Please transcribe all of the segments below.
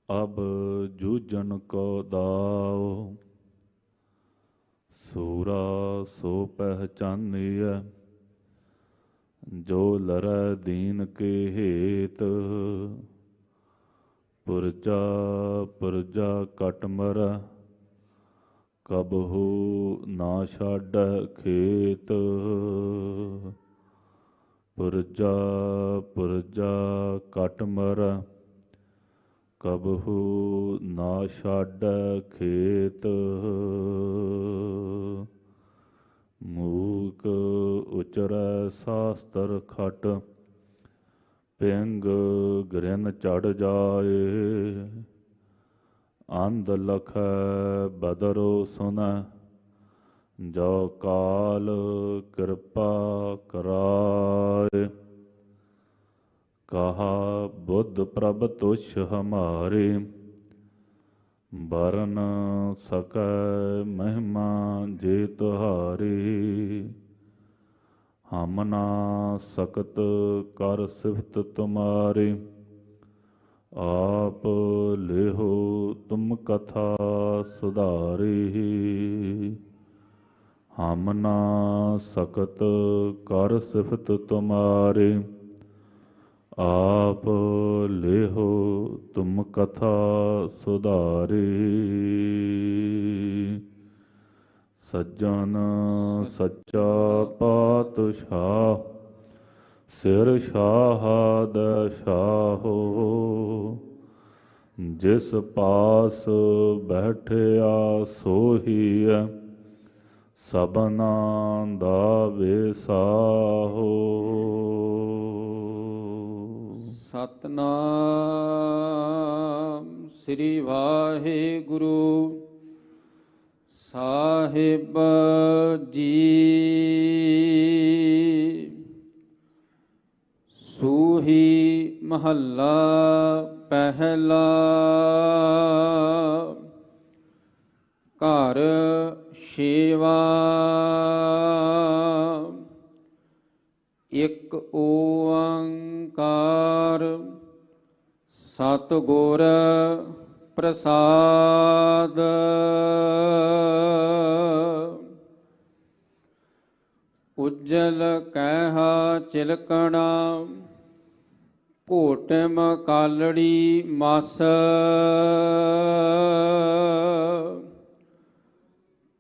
अब जूझन को दाओ, सूरा सो पहचानिय, जो लरै दीन के हेत। पुरजा पुरजा कट मरै, कबहू ना छाड़ै खेत। पुरजा पुरजा कट मरै, कबहू ना छाड़ै खेत। मूक उचरै शास्त्र खट, पिंग घृन चढ़ जाए। अंध लखै बदरो सुनै, जो काल कृपा कराए। कहा बुद्ध प्रभ तुछ हमारे, बरन सकै महिमा जे तुहारी। हम ना सकत कर सिफत तुम्हारी, आप लेहो तुम कथा सुधारी। हम ना सकत कर सिफत तुम्हारी, आप लेहो तुम कथा सुधारी। सज्जन सच्चा पातशाह, सिर शाहद शाहो। जिस पास बैठिया सोहीय, सबना दा वेसाहो। सतनाम श्री वाहिगुरु साहिब जी। सूही महला पहला, घर सेवा। एक ओंकार सतगुर प्रसाद। उज्जल कैहा चिलकणा, घोटम कालड़ी मस।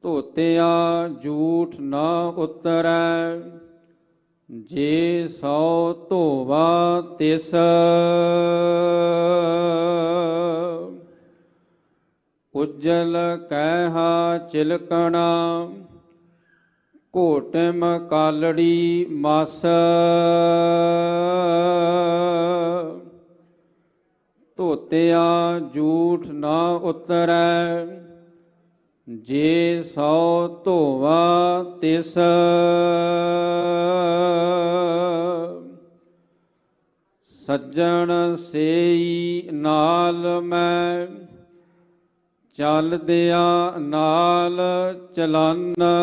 धोतिया झूठ न उतरै, जे सौ धोवा तिस। उज्जल कैहा चिलकणा, घोटम कालड़ी मस। धोतिया झूठ न उतरै, जे सौ धोवा तिस। सज्जन सेई नाल मैं, चलदिया नाल चलाना।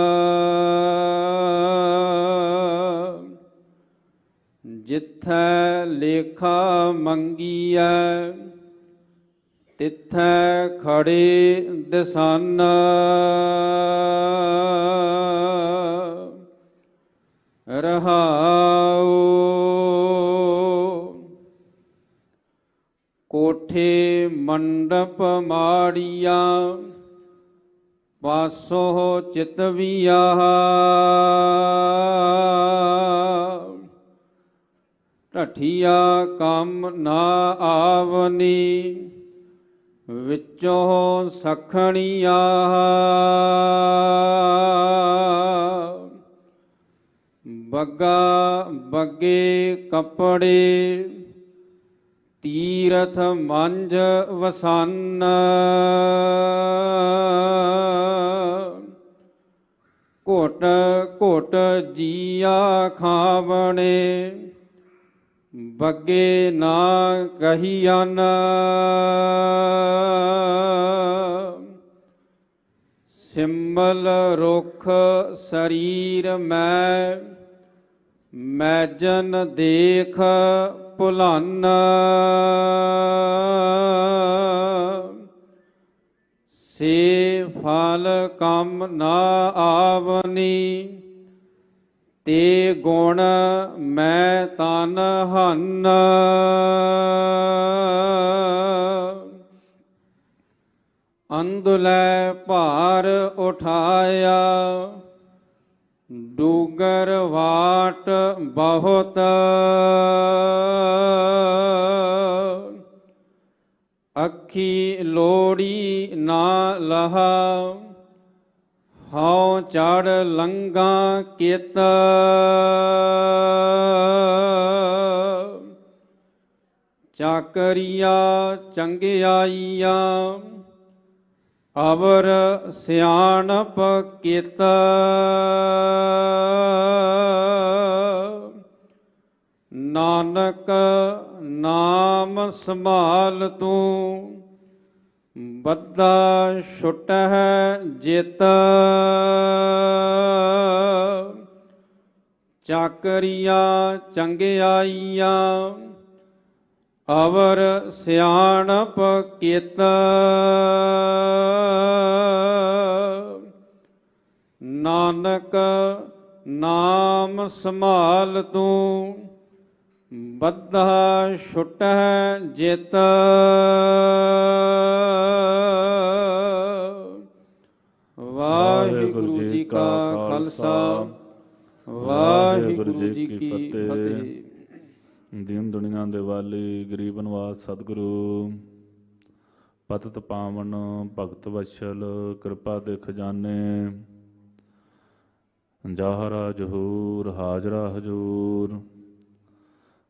जिथै लेखा मंगीऐ, तिथै खड़े दिसाना। रहाओ कोठे मंडप माड़िया, पासो चितविया। ढठिया कम ना आवनी, विचों सखणिया। बग्गा बग्गे कपड़े, तीरथ मंज वसन। घुट घुट जिया खावणे, बग्गे ना कहियन। सिंबल रुख शरीर मैं, मैजन देख भुलाना। ਫਲ ਕੰਮ ਨਾ ਆਵਨੀ, ਤੇ ਗੁਣ ਮੈਂ ਤਨ ਹਨ। ਅੰਧਲੇ ਭਾਰ ਉਠਾਇਆ, ਡੂਗਰ ਵਾਟ ਬਹੁਤ। ਅੱਖੀ ਲੋੜੀ ਨਾ ਲਹਾ, ਹਉ ਚੜ ਲੰਗਾ ਕਿਤ। ਚਾਕਰੀਆ ਚੰਗਿਆਈਆ, ਅਵਰ ਸਿਆਣਪ ਕਿਤ। ਨਾਨਕ ਨਾਮ ਸੰਭਾਲ ਤੂੰ, ਬੱਧਾ ਛੁਟਹਿ ਜਿਤ। ਚਾਕਰੀਆ ਚੰਗਿਆਈਆ, ਅਵਰ ਸਿਆਣਪ ਕਿਤ। ਨਾਨਕ ਨਾਮ ਸੰਭਾਲ ਤੂੰ, ਬੱਧਾ ਛੁਟਹਿ ਜਿਤ। ਵਾਹਿਗੁਰੂ ਜੀ ਕਾ ਖਾਲਸਾ, ਵਾਹਿਗੁਰੂ ਜੀ ਕੀ ਫਤਿਹ। ਦੀਨ ਦੁਨੀਆ ਦੇ ਵਾਲੀ, ਗਰੀਬ ਨਿਵਾਜ ਸਤਿਗੁਰੂ, ਪਤਿਤ ਪਾਵਨ ਭਗਤ ਵਸ਼ਲ, ਕਿਰਪਾ ਦੇ ਖਜ਼ਾਨੇ, ਜਾਹਰਾ ਜਹੂਰ ਹਾਜ਼ਰਾ ਹਜੂਰ।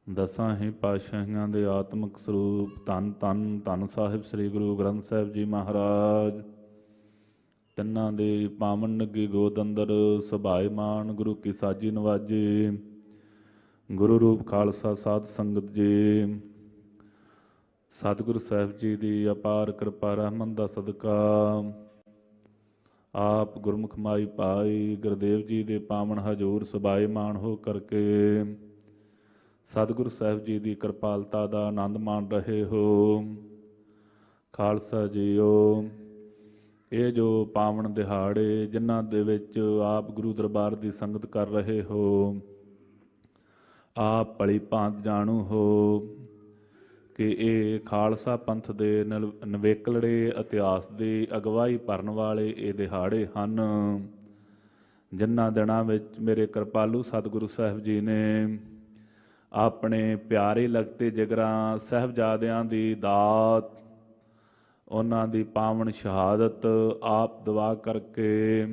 ਦਸਾਂ ਹੀ ਪਾਤਸ਼ਾਹੀਆਂ ਦੇ ਆਤਮਿਕ ਸਰੂਪ ਧੰਨ ਧੰਨ ਧੰਨ ਸਾਹਿਬ ਸ੍ਰੀ ਗੁਰੂ ਗ੍ਰੰਥ ਸਾਹਿਬ ਜੀ ਮਹਾਰਾਜ, ਤਿੰਨਾਂ ਦੇ ਪਾਵਨ ਨੱਗੀ ਗੋਦ ਅੰਦਰ ਸੁਭਾਏਮਾਨ ਗੁਰੂ ਕੀ ਸਾਜੀ ਨਵਾਜੇ। ਗੁਰੂ ਰੂਪ ਖਾਲਸਾ ਸਾਧ ਸੰਗਤ ਜੀ, ਸਤਿਗੁਰੂ ਸਾਹਿਬ ਜੀ ਦੀ ਅਪਾਰ ਕਿਰਪਾ ਰਹਿਮਤ ਦਾ ਸਦਕਾ ਆਪ ਗੁਰਮੁਖ ਮਾਈ ਪਾਈ ਗੁਰਦੇਵ ਜੀ ਦੇ ਪਾਵਨ ਹਜ਼ੂਰ ਸੁਭਾਏਮਾਨ ਹੋ ਕਰਕੇ ਸਤਿਗੁਰੂ ਸਾਹਿਬ ਜੀ ਦੀ ਕਿਰਪਾਲਤਾ ਦਾ ਆਨੰਦ ਮਾਣ ਰਹੇ ਹੋ। ਖਾਲਸਾ ਜੀਓ, ਇਹ ਜੋ ਪਾਵਨ ਦਿਹਾੜੇ ਜਿਨ੍ਹਾਂ ਦੇ ਵਿੱਚ ਆਪ ਗੁਰੂ ਦਰਬਾਰ ਦੀ ਸੰਗਤ ਕਰ ਰਹੇ ਹੋ, ਆਪ ਭਲੀ ਭਾਂਤ ਜਾਣੂ ਹੋ ਕਿ ਇਹ ਖਾਲਸਾ ਪੰਥ ਦੇ ਨਵੇਕਲੜੇ ਇਤਿਹਾਸ ਦੀ ਅਗਵਾਈ ਭਰਨ ਵਾਲੇ ਇਹ ਦਿਹਾੜੇ ਹਨ, ਜਿਨ੍ਹਾਂ ਦਿਨਾਂ ਵਿੱਚ ਮੇਰੇ ਕਿਰਪਾਲੂ ਸਤਿਗੁਰੂ ਸਾਹਿਬ ਜੀ ਨੇ ਆਪਣੇ ਪਿਆਰੇ ਲਗਤੇ ਜਿਗਰਾਂ ਸਾਹਿਬਜ਼ਾਦਿਆਂ ਦੀ ਦਾਤ, ਉਹਨਾਂ ਦੀ ਪਾਵਨ ਸ਼ਹਾਦਤ ਆਪ ਦਵਾ ਕਰਕੇ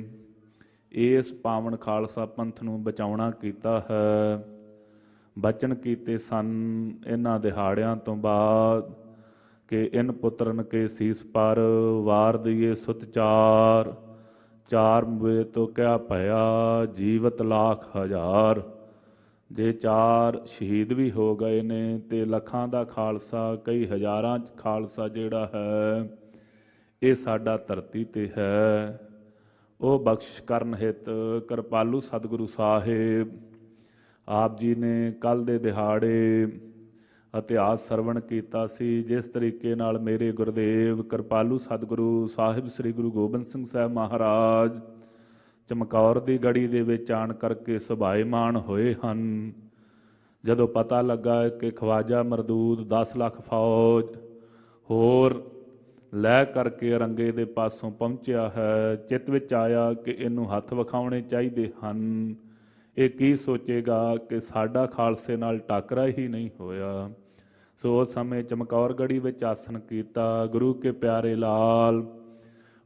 ਇਸ ਪਾਵਨ ਖਾਲਸਾ ਪੰਥ ਨੂੰ ਬਚਾਉਣਾ ਕੀਤਾ ਹੈ। ਬਚਨ ਕੀਤੇ ਸਨ ਇਹਨਾਂ ਦਿਹਾੜਿਆਂ ਤੋਂ ਬਾਅਦ ਕਿ ਇਨ ਪੁੱਤਰਨ ਕੇ ਸੀਸ ਪਰ ਵਾਰ ਦਈਏ ਸੁਤ ਚਾਰ, ਚਾਰ ਮੁਏ ਤੋਂ ਕਿਆ ਭਇਆ ਜੀਵਤ ਲੱਖ ਹਜ਼ਾਰ। ਜੇ ਚਾਰ ਸ਼ਹੀਦ ਵੀ ਹੋ ਗਏ ਨੇ ਤੇ ਲੱਖਾਂ ਦਾ ਖਾਲਸਾ, ਕਈ ਹਜ਼ਾਰਾਂ 'ਚ ਖਾਲਸਾ ਜਿਹੜਾ ਹੈ ਇਹ ਸਾਡਾ ਧਰਤੀ ਤੇ ਹੈ। ਉਹ ਬਖਸ਼ਿਸ਼ ਕਰਨ ਹਿਤ ਕਿਰਪਾਲੂ ਸਤਿਗੁਰੂ ਸਾਹਿਬ ਆਪ ਜੀ ਨੇ ਕੱਲ੍ਹ ਦੇ ਦਿਹਾੜੇ ਇਤਿਹਾਸ ਸਰਵਣ ਕੀਤਾ ਸੀ। ਜਿਸ ਤਰੀਕੇ ਨਾਲ ਮੇਰੇ ਗੁਰਦੇਵ ਕਿਰਪਾਲੂ ਸਤਿਗੁਰੂ ਸਾਹਿਬ ਸ੍ਰੀ ਗੁਰੂ ਗੋਬਿੰਦ ਸਿੰਘ ਸਾਹਿਬ ਮਹਾਰਾਜ ਚਮਕੌਰ ਦੀ ਗੜੀ ਦੇ ਵਿੱਚ ਆਣ ਕਰਕੇ ਸੁਭਾਏਮਾਨ ਹੋਏ ਹਨ। ਜਦੋਂ ਪਤਾ ਲੱਗਾ ਕਿ ਖਵਾਜਾ ਮਰਦੂਦ 10 ਲੱਖ ਫੌਜ ਹੋਰ ਲੈ ਕਰਕੇ ਅਰੰਗੇ ਦੇ ਪਾਸੋਂ ਪਹੁੰਚਿਆ ਹੈ, ਚਿੱਤ ਵਿੱਚ ਆਇਆ ਕਿ ਇਹਨੂੰ ਹੱਥ ਵਿਖਾਉਣੇ ਚਾਹੀਦੇ ਹਨ। ਇਹ ਕੀ ਸੋਚੇਗਾ ਕਿ ਸਾਡਾ ਖਾਲਸੇ ਨਾਲ ਟਾਕਰਾ ਹੀ ਨਹੀਂ ਹੋਇਆ। ਸੋ ਉਸ ਸਮੇਂ ਚਮਕੌਰ ਗੜੀ ਵਿੱਚ ਆਸਣ ਕੀਤਾ ਗੁਰੂ ਕੇ ਪਿਆਰੇ ਲਾਲ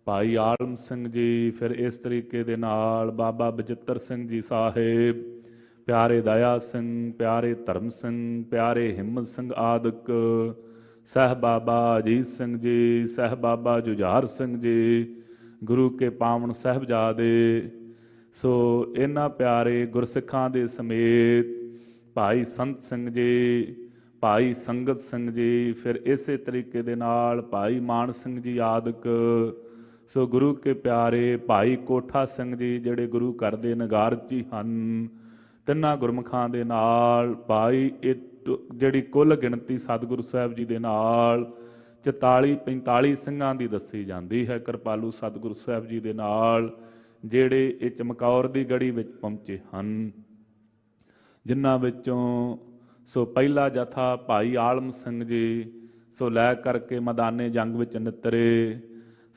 ਭਾਈ ਆਲਮ ਸਿੰਘ ਜੀ, ਫਿਰ ਇਸ ਤਰੀਕੇ ਦੇ ਨਾਲ ਬਾਬਾ ਬਚਿੱਤਰ ਸਿੰਘ ਜੀ ਸਾਹਿਬ, ਪਿਆਰੇ ਦਇਆ ਸਿੰਘ, ਪਿਆਰੇ ਧਰਮ ਸਿੰਘ, ਪਿਆਰੇ ਹਿੰਮਤ ਸਿੰਘ ਆਦਿਕ, ਸਹਿਬ ਬਾਬਾ ਅਜੀਤ ਸਿੰਘ ਜੀ, ਸਹਿਬ ਬਾਬਾ ਜੁਝਾਰ ਸਿੰਘ ਜੀ, ਗੁਰੂ ਕੇ ਪਾਵਨ ਸਾਹਿਬਜ਼ਾਦੇ। ਸੋ ਇਹਨਾਂ ਪਿਆਰੇ ਗੁਰਸਿੱਖਾਂ ਦੇ ਸਮੇਤ ਭਾਈ ਸੰਤ ਸਿੰਘ ਜੀ, ਭਾਈ ਸੰਗਤ ਸਿੰਘ ਜੀ, ਫਿਰ ਇਸੇ ਤਰੀਕੇ ਦੇ ਨਾਲ ਭਾਈ ਮਾਨ ਸਿੰਘ ਜੀ ਆਦਿਕ। ਸੋ ਗੁਰੂ ਕੇ ਪਿਆਰੇ ਭਾਈ ਕੋਠਾ ਸਿੰਘ ਜੀ ਜਿਹੜੇ ਗੁਰੂ ਘਰ ਦੇ ਨਗਾਰਚ ਹੀ ਹਨ। ਤਿੰਨਾਂ ਗੁਰਮੁਖਾਂ ਦੇ ਨਾਲ ਭਾਈ ਜਿਹੜੀ ਕੁੱਲ ਗਿਣਤੀ ਸਤਿਗੁਰੂ ਸਾਹਿਬ ਜੀ ਦੇ ਨਾਲ 44-45 ਸਿੰਘਾਂ ਦੀ ਦੱਸੀ ਜਾਂਦੀ ਹੈ ਕਿਰਪਾਲੂ ਸਤਿਗੁਰੂ ਸਾਹਿਬ ਜੀ ਦੇ ਨਾਲ, ਜਿਹੜੇ ਇਹ ਚਮਕੌਰ ਦੀ ਗੜੀ ਵਿੱਚ ਪਹੁੰਚੇ ਹਨ, ਜਿਨ੍ਹਾਂ ਵਿੱਚੋਂ ਸੋ ਪਹਿਲਾ ਜਥਾ ਭਾਈ ਆਲਮ ਸਿੰਘ ਜੀ ਸੋ ਲੈ ਕਰਕੇ ਮੈਦਾਨੇ ਜੰਗ ਵਿੱਚ ਨਿਤਰੇ।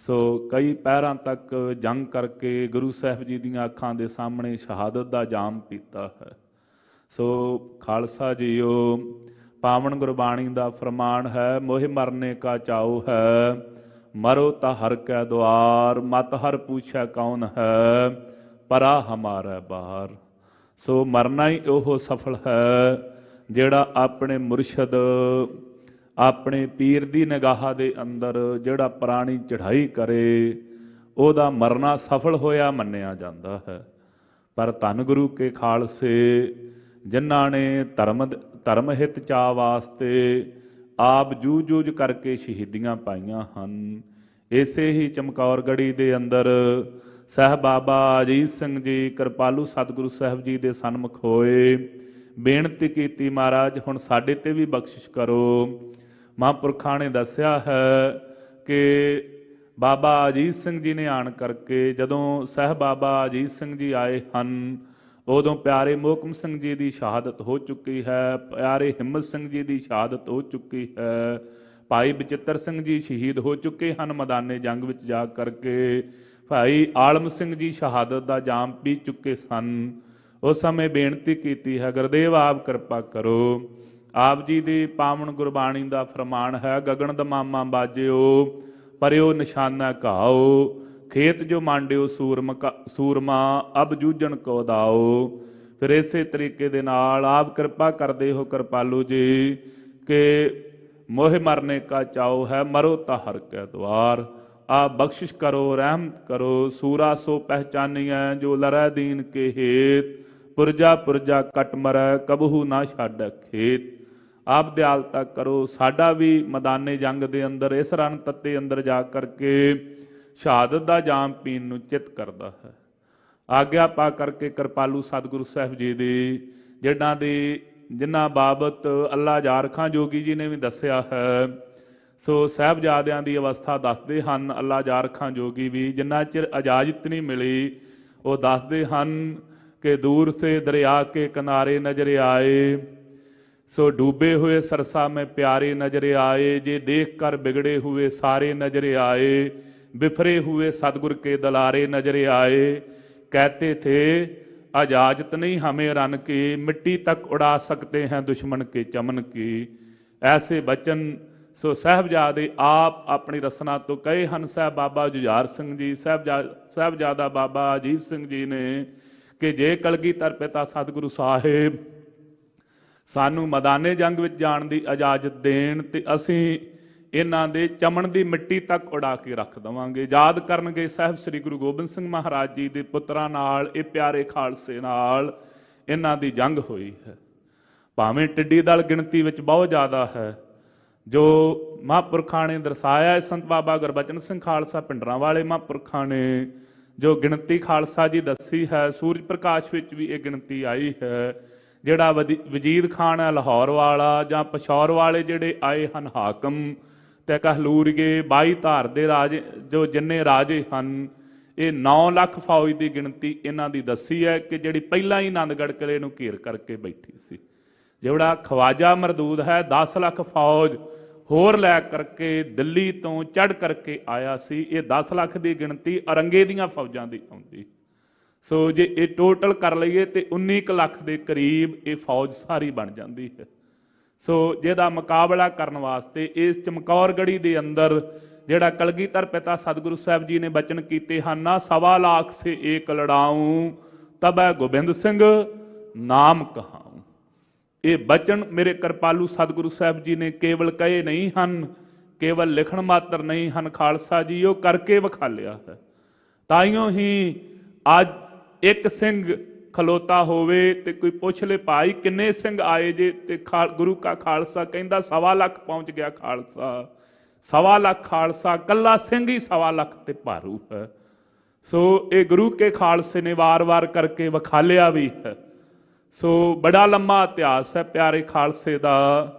ਸੋ ਕਈ ਪਹਿਰਾਂ ਤੱਕ ਜੰਗ ਕਰਕੇ ਗੁਰੂ ਸਾਹਿਬ ਜੀ ਦੀਆਂ ਅੱਖਾਂ ਦੇ ਸਾਹਮਣੇ ਸ਼ਹਾਦਤ ਦਾ ਜਾਮ ਪੀਤਾ ਹੈ। ਸੋ ਖਾਲਸਾ ਜੀਓ, ਪਾਵਨ ਗੁਰਬਾਣੀ ਦਾ ਫਰਮਾਨ ਹੈ, ਮੋਹਿ ਮਰਨੇ ਕਾ ਚਾਉ ਹੈ, ਮਰੋ ਤਾ ਹਰ ਕੈ ਦੁਆਰ, ਮਤ ਹਰ ਪੁੱਛੈ ਕੌਣ ਹੈ, ਪਰਾ ਹਮਾਰਾ ਬਾਹਰ। ਸੋ ਮਰਨਾ ਹੀ ਉਹ ਸਫਲ ਹੈ ਜਿਹੜਾ ਆਪਣੇ ਮੁਰਸ਼ਦ, ਆਪਣੇ ਪੀਰ ਦੀ ਨਿਗਾਹ ਦੇ ਅੰਦਰ ਜਿਹੜਾ ਪੁਰਾਣੀ ਚੜ੍ਹਾਈ ਕਰੇ, ਉਹਦਾ ਮਰਨਾ ਸਫਲ ਹੋਇਆ ਮੰਨਿਆ ਜਾਂਦਾ ਹੈ। ਪਰ ਧੰਨ ਗੁਰੂ ਕੇ ਖਾਲਸੇ, ਜਿਨ੍ਹਾਂ ਨੇ ਧਰਮ ਹਿੱਤ ਚਾਅ ਵਾਸਤੇ ਆਪ ਜੂਝ ਕਰਕੇ ਸ਼ਹੀਦੀਆਂ ਪਾਈਆਂ ਹਨ, ਇਸੇ ਹੀ ਚਮਕੌਰ ਗੜੀ ਦੇ ਅੰਦਰ ਸਾਹਿਬ ਬਾਬਾ ਅਜੀਤ ਸਿੰਘ ਜੀ ਕਿਰਪਾਲੂ ਸਤਿਗੁਰੂ ਸਾਹਿਬ ਜੀ ਦੇ ਸਨਮੁਖ ਹੋਏ, ਬੇਨਤੀ ਕੀਤੀ, ਮਹਾਰਾਜ ਹੁਣ ਸਾਡੇ ਤੇ ਵੀ ਬਖਸ਼ਿਸ਼ ਕਰੋ। ਮਹਾਂਪੁਰਖਾਂ ਨੇ ਦੱਸਿਆ ਹੈ ਕਿ ਬਾਬਾ ਅਜੀਤ ਸਿੰਘ ਜੀ ਨੇ ਆਣ ਕਰਕੇ, ਜਦੋਂ ਸਾਹਿਬ ਬਾਬਾ ਅਜੀਤ ਸਿੰਘ ਜੀ ਆਏ ਹਨ, ਉਦੋਂ ਪਿਆਰੇ ਮੋਹਕਮ ਸਿੰਘ ਜੀ ਦੀ ਸ਼ਹਾਦਤ ਹੋ ਚੁੱਕੀ ਹੈ, ਪਿਆਰੇ ਹਿੰਮਤ ਸਿੰਘ ਜੀ ਦੀ ਸ਼ਹਾਦਤ ਹੋ ਚੁੱਕੀ ਹੈ, ਭਾਈ ਬਚਿੱਤਰ ਸਿੰਘ ਜੀ ਸ਼ਹੀਦ ਹੋ ਚੁੱਕੇ ਹਨ ਮੈਦਾਨੇ ਜੰਗ ਵਿੱਚ ਜਾ ਕਰਕੇ, ਭਾਈ ਆਲਮ ਸਿੰਘ ਜੀ ਸ਼ਹਾਦਤ ਦਾ ਜਾਮ ਪੀ ਚੁੱਕੇ ਸਨ। ਉਸ ਸਮੇਂ ਬੇਨਤੀ ਕੀਤੀ ਹੈ, ਗੁਰਦੇਵ ਆਪ ਕਿਰਪਾ ਕਰੋ। ਆਪ ਜੀ ਦੀ ਪਾਵਨ ਗੁਰਬਾਣੀ ਦਾ ਫਰਮਾਨ ਹੈ, ਗਗਨ ਦਮਾਮਾ ਬਾਜਿਓ, ਪਰਿਓ ਨਿਸ਼ਾਨਾ ਘਾਓ, ਖੇਤ ਜੋ ਮਾਂਡਿਓ ਸੂਰਮਾ, ਅਬ ਜੂਝਣ ਕੋ ਦਾਓ। ਫਿਰ ਇਸੇ ਤਰੀਕੇ ਦੇ ਨਾਲ ਆਪ ਕਿਰਪਾ ਕਰਦੇ ਹੋ ਕਿਰਪਾਲੂ ਜੀ ਕਿ ਮੋਹਿ ਮਰਨੇ ਕਾ ਚਾਉ ਹੈ, ਮਰੋ ਤਾ ਹਰ ਕੈ ਦੁਆਰ। ਆਪ ਬਖਸ਼ਿਸ਼ ਕਰੋ, ਰਹਿਮਤ ਕਰੋ। ਸੂਰਾ ਸੋ ਪਹਿਚਾਨੀਐ ਜੋ ਲਰੈ ਦੀਨ ਕੇ ਹੇਤ, ਪੁਰਜਾ ਪੁਰਜਾ ਕਟ ਮਰੈ ਕਬਹੂ ਨਾ ਛਾਡੈ ਖੇਤ। ਆਪ ਦਿਆਲਤਾ ਕਰੋ। ਸਾਡਾ ਵੀ ਮੈਦਾਨੇ ਜੰਗ ਦੇ ਅੰਦਰ ਇਸ ਰਣ ਤੱਤੇ ਅੰਦਰ ਜਾ ਕਰਕੇ ਸ਼ਹਾਦਤ ਦਾ ਜਾਮ ਪੀਣ ਨੂੰ ਚਿੱਤ ਕਰਦਾ ਹੈ। ਆਗਿਆ ਪਾ ਕਰਕੇ ਕਿਰਪਾਲੂ ਸਤਿਗੁਰੂ ਸਾਹਿਬ ਜੀ ਦੀ, ਜਿਨ੍ਹਾਂ ਬਾਬਤ ਅੱਲਾ ਜਾਰ ਖਾਂ ਜੋਗੀ ਜੀ ਨੇ ਵੀ ਦੱਸਿਆ ਹੈ। ਸੋ ਸਾਹਿਬਜ਼ਾਦਿਆਂ ਦੀ ਅਵਸਥਾ ਦੱਸਦੇ ਹਨ ਅੱਲਾ ਜਾਰ ਖਾਂ ਜੋਗੀ ਵੀ, ਜਿੰਨਾ ਚਿਰ ਇਜਾਜ਼ਤ ਨਹੀਂ ਮਿਲੀ, ਉਹ ਦੱਸਦੇ ਹਨ ਕਿ ਦੂਰ ਸੇ ਦਰਿਆ ਕੇ ਕਿਨਾਰੇ ਨਜ਼ਰ ਆਏ, ਸੋ ਡੂਬੇ ਹੋਏ ਸਰਸਾ में प्यारे नजर आए, जे देख कर बिगड़े हुए सारे नजर आए, बिफरे हुए सतगुर के दलारे नजर आए। कहते थे इजाजत नहीं हमें रन की, मिट्टी तक उड़ा सकते हैं दुश्मन के चमन की। ऐसे बचन सो साहबजादे आप अपनी रसना तो कहे ਹਨ। ਸਾਹਿਬ ਬਾਬਾ ਜੁਝਾਰ ਸਿੰਘ ਜੀ, ਸਾਹਿਬਜ਼ਾਦਾ ਬਾਬਾ ਅਜੀਤ ਸਿੰਘ ਜੀ ਨੇ ਕਿ ਜੇ ਕਲਗੀਧਰ ਪਿਤਾ ਸਤਿਗੁਰੂ ਸਾਹਿਬ ਸਾਨੂੰ ਮੈਦਾਨੇ ਜੰਗ ਵਿੱਚ ਜਾਣ ਦੀ ਇਜਾਜ਼ਤ ਦੇਣ ਤੇ ਅਸੀਂ ਇਹਨਾਂ ਦੇ ਚਮਣ ਦੀ ਮਿੱਟੀ ਤੱਕ ਉਡਾ ਕੇ ਰੱਖ ਦੇਵਾਂਗੇ। ਯਾਦ ਕਰਨਗੇ ਸਾਹਿਬ ਸ੍ਰੀ ਗੁਰੂ ਗੋਬਿੰਦ ਸਿੰਘ ਮਹਾਰਾਜ ਜੀ ਦੇ ਪੁੱਤਰਾਂ ਨਾਲ, ਇਹ ਪਿਆਰੇ ਖਾਲਸੇ ਨਾਲ ਇਹਨਾਂ ਦੀ ਜੰਗ ਹੋਈ ਹੈ। ਭਾਵੇਂ ਟਿੱਡੀ ਦਲ ਗਿਣਤੀ ਵਿੱਚ ਬਹੁਤ ਜ਼ਿਆਦਾ ਹੈ, ਜੋ ਮਹਾਂਪੁਰਖਾਂ ਨੇ ਦਰਸਾਇਆ ਹੈ। ਸੰਤ ਬਾਬਾ ਗੁਰਬਚਨ ਸਿੰਘ ਖਾਲਸਾ ਪਿੰਡਰਾਂ ਵਾਲੇ ਮਹਾਂਪੁਰਖਾਂ ਨੇ ਜੋ ਗਿਣਤੀ ਖਾਲਸਾ ਜੀ ਦੱਸੀ ਹੈ, ਸੂਰਜ ਪ੍ਰਕਾਸ਼ ਵਿੱਚ ਵੀ ਇਹ ਗਿਣਤੀ ਆਈ ਹੈ। ਜਿਹੜਾ ਵਜੀਦ ਖਾਨ ਹੈ ਲਾਹੌਰ ਵਾਲਾ, ਜਾਂ ਪਸ਼ੌਰ ਵਾਲੇ ਜਿਹੜੇ ਆਏ ਹਨ ਹਾਕਮ ਤੇ ਕਹਲੂਰੀਏ, 22 ਧਾਰ ਦੇ ਰਾਜੇ, ਜੋ ਜਿੰਨੇ ਰਾਜੇ ਹਨ, ਇਹ 9 ਲੱਖ ਫੌਜ ਦੀ ਗਿਣਤੀ ਇਹਨਾਂ ਦੀ ਦੱਸੀ ਹੈ ਕਿ ਜਿਹੜੀ ਪਹਿਲਾਂ ਹੀ ਆਨੰਦਗੜ੍ਹ ਕਿਲੇ ਨੂੰ ਘੇਰ ਕਰਕੇ ਬੈਠੀ ਸੀ। ਜਿਹੜਾ ਖਵਾਜਾ ਮਰਦੂਦ ਹੈ 10 ਲੱਖ ਫੌਜ ਹੋਰ ਲੈ ਕਰਕੇ ਦਿੱਲੀ ਤੋਂ ਚੜ੍ਹ ਕਰਕੇ ਆਇਆ ਸੀ। ਇਹ 10 ਲੱਖ ਦੀ ਗਿਣਤੀ ਅਰੰਗੇ ਦੀਆਂ ਫੌਜਾਂ ਦੀ ਆਉਂਦੀ। ਸੋ ਜੇ ਇਹ ਟੋਟਲ ਕਰ ਲਈਏ ਤੇ 19 ਲੱਖ ਦੇ ਕਰੀਬ ਇਹ ਫੌਜ ਸਾਰੀ ਬਣ ਜਾਂਦੀ ਹੈ। ਸੋ ਜਿਹਦਾ ਮੁਕਾਬਲਾ ਕਰਨ ਵਾਸਤੇ ਇਸ ਚਮਕੌਰ ਗੜੀ ਦੇ ਅੰਦਰ ਜਿਹੜਾ ਕਲਗੀਧਰ ਪਿਤਾ ਸਤਿਗੁਰੂ ਸਾਹਿਬ ਜੀ ਨੇ ਬਚਨ ਕੀਤੇ ਹਨ ਨਾ, 1.25 ਲੱਖ ਸੇ ਏਕ ਲੜਾਊਂ ਤਬੈ ਗੋਬਿੰਦ ਸਿੰਘ ਨਾਮ ਕਹਾਊਂ। ਇਹ ਬਚਨ ਮੇਰੇ ਕਿਰਪਾਲੂ ਸਤਿਗੁਰੂ ਸਾਹਿਬ ਜੀ ਨੇ ਕੇਵਲ ਕਹੇ ਨਹੀਂ ਹਨ, ਕੇਵਲ ਲਿਖਣ ਮਾਤਰ ਨਹੀਂ ਹਨ ਖਾਲਸਾ ਜੀ, ਉਹ ਕਰਕੇ ਵਿਖਾਲਿਆ ਹੈ। ਤਾਈਓ ਹੀ ਅੱਜ ਇੱਕ ਸਿੰਘ ਖਲੋਤਾ ਹੋਵੇ ਤੇ ਕੋਈ ਪੁੱਛ ਲੈ ਭਾਈ ਕਿੰਨੇ ਸਿੰਘ ਆਏ ਜੇ, ਤੇ ਗੁਰੂ ਕਾ ਖਾਲਸਾ ਕਹਿੰਦਾ 1.25 ਲੱਖ ਪਹੁੰਚ ਗਿਆ ਖਾਲਸਾ। 1.25 ਲੱਖ ਖਾਲਸਾ, ਕੱਲਾ ਸਿੰਘ ਹੀ 1.25 ਲੱਖ ਤੇ ਭਾਰੂ ਹੈ। ਸੋ ਇਹ ਗੁਰੂ ਕੇ ਖਾਲਸੇ ਨੇ ਵਾਰ-ਵਾਰ ਕਰਕੇ ਵਿਖਾਲਿਆ ਵੀ ਹੈ। ਸੋ ਬੜਾ ਲੰਮਾ ਇਤਿਹਾਸ ਹੈ ਪਿਆਰੇ ਖਾਲਸੇ ਦਾ।